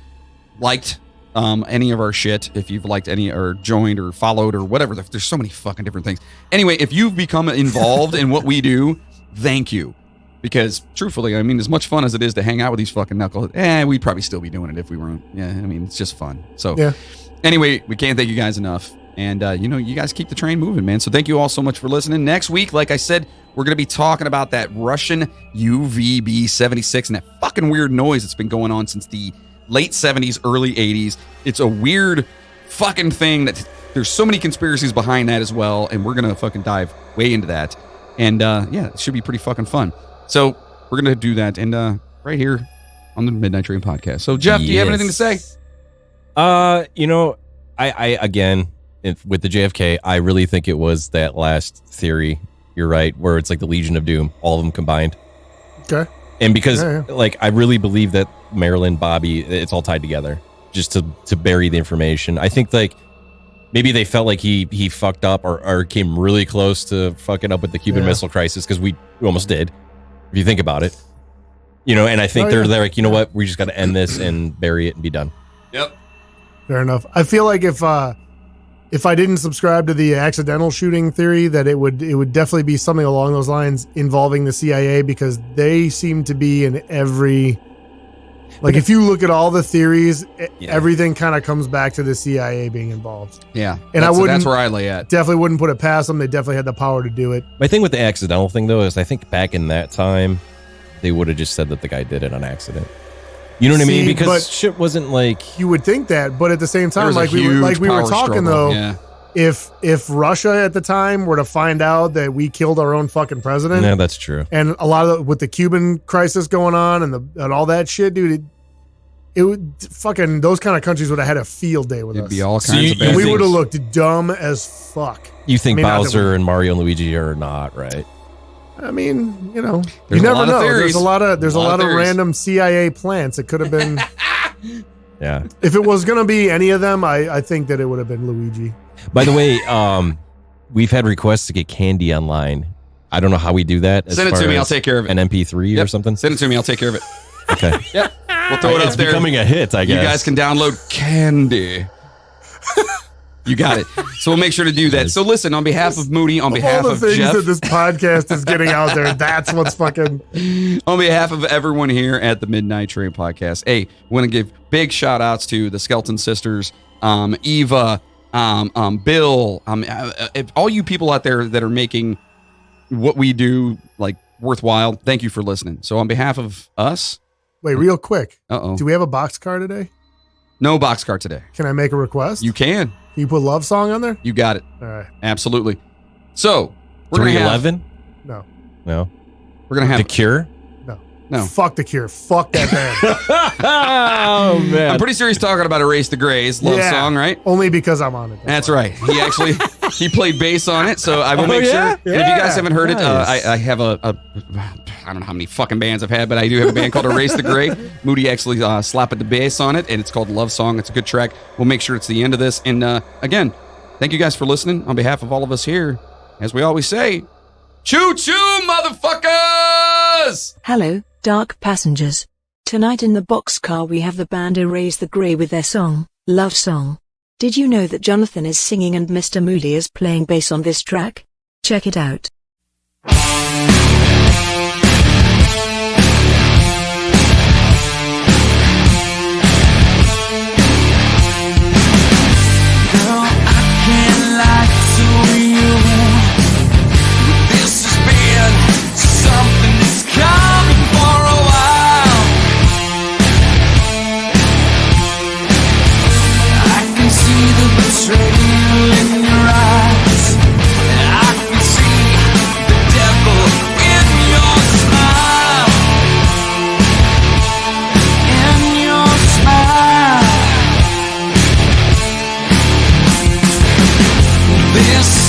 liked any of our shit, if you've liked any or joined or followed or whatever, there's so many fucking different things. Anyway, if you've become involved in what we do, thank you. Because truthfully, I mean, as much fun as it is to hang out with these fucking knuckleheads, we'd probably still be doing it if we weren't. Yeah, I mean, it's just fun. So Yeah. anyway, we can't thank you guys enough. And, you guys keep the train moving, man. So thank you all so much for listening. Next week, like I said, we're going to be talking about that Russian UVB-76 and that fucking weird noise that's been going on since the late 70s, early 80s. It's a weird fucking thing that there's so many conspiracies behind that as well. And we're going to fucking dive way into that. And, it should be pretty fucking fun. So we're going to do that. And right here on the Midnight Train podcast. So, Jeff, do you have anything to say? I again, with the JFK, I really think it was that last theory. You're right, where it's like the Legion of Doom, all of them combined. Okay. And because, Yeah. like, I really believe that Marilyn, Bobby, it's all tied together, just to bury the information. I think, like, maybe they felt like he fucked up or came really close to fucking up with the Cuban Missile Crisis, because we almost did, if you think about it. And I think they're like, you know what, we just got to end this and bury it and be done. Yep. Fair enough. I feel like if I didn't subscribe to the accidental shooting theory, that it would definitely be something along those lines involving the CIA, because they seem to be in every, like, if you look at all the theories, everything kind of comes back to the CIA being involved. Yeah. And that's where I lay at. Definitely wouldn't put it past them. They definitely had the power to do it. My thing with the accidental thing, though, is I think back in that time, they would have just said that the guy did it on accident. You know what I mean? See, but Because shit wasn't like... You would think that, but at the same There time, was a like we were huge talking power though, struggle. if Russia at the time were to find out that we killed our own fucking president, Yeah, that's true. and a lot of with the Cuban crisis going on and all that shit, dude, it would fucking, those kind of countries would have had a field day with It'd us. be all So kinds you- of bad And we things. would have looked dumb as fuck. You think I mean, not that Bowser and Mario and Luigi are not, right? I mean, There's you a never lot of know. theories. There's a lot of theories. random CIA plants. It could have been. Yeah. If it was gonna be any of them, I think that it would have been Luigi. By the way, we've had requests to get candy online. I don't know how we do that. Send it to me. I'll take care of it. An MP3 or something? Send it to me. I'll take care of it. Okay. Yep. We'll throw it up It's there. becoming a hit, I guess. You guys can download candy. You got it. So we'll make sure to do that. So listen, on behalf of Moody, on behalf All the of things Jeff, that this podcast is getting out there, that's what's fucking. on behalf of everyone here at the Midnight Train podcast, hey, want to give big shout outs to the Skelton sisters, Eva, Bill, all you people out there that are making what we do like worthwhile. Thank you for listening. So on behalf of us, Wait, real quick. do we have a boxcar today? No boxcar today. Can I make a request? You can. Can you put Love Song on there? You got it. All right. Absolutely. So we're gonna have 311? No. No. We're gonna have The Cure? No. Fuck The Cure. Fuck that band. Oh, man. I'm pretty sure he's talking about Erase the Gray's love Yeah. song, right? Only because I'm on it. That's right. He actually he played bass on it, so I will Oh, make yeah? sure. And if you guys haven't heard Nice. it, I have a I don't know how many fucking bands I've had, but I do have a band called Erase the Gray. Moody actually slapped the bass on it, and it's called Love Song. It's a good track. We'll make sure it's the end of this. And again, thank you guys for listening. On behalf of all of us here, as we always say, choo choo, motherfuckers! Hello, dark passengers. Tonight in the boxcar we have the band Erase the Grey with their song, Love Song. Did you know that Jonathan is singing and Mr. Moody is playing bass on this track? Check it out. Betrayal in your eyes, and I can see the devil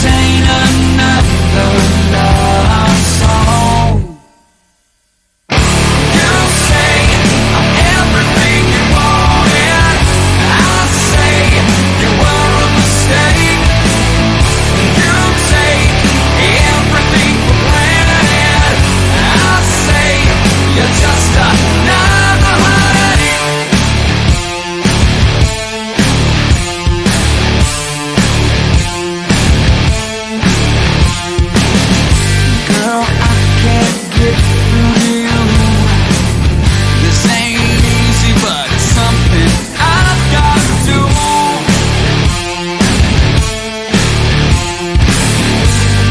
ain't another love song. You say I'm everything you wanted. I say you were a mistake. You take everything for granted. I say you're just another heartache. Girl, I can't get through to you. This ain't easy, but it's something I've got to do.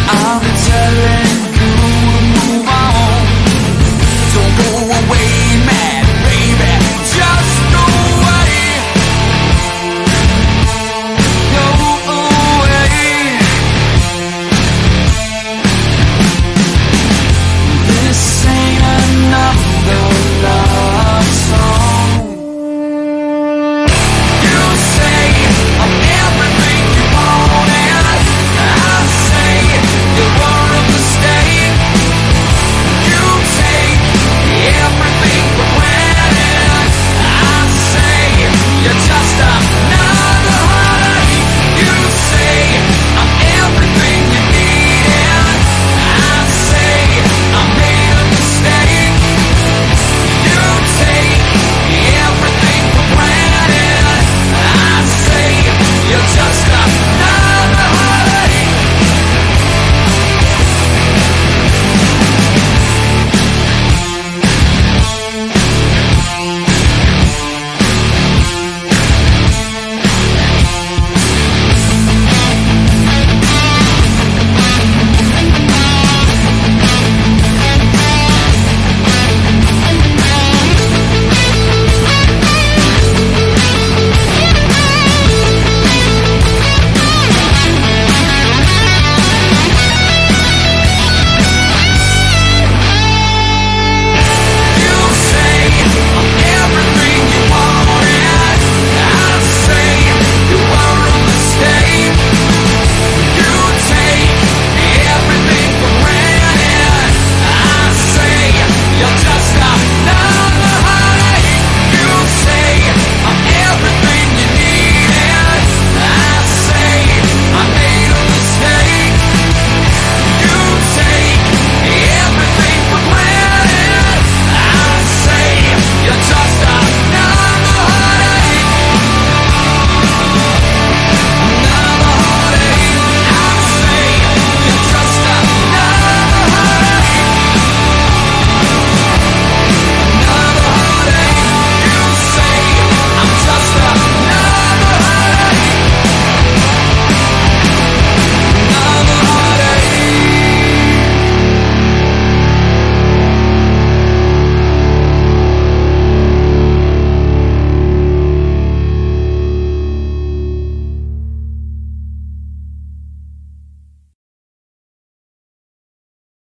I'll be telling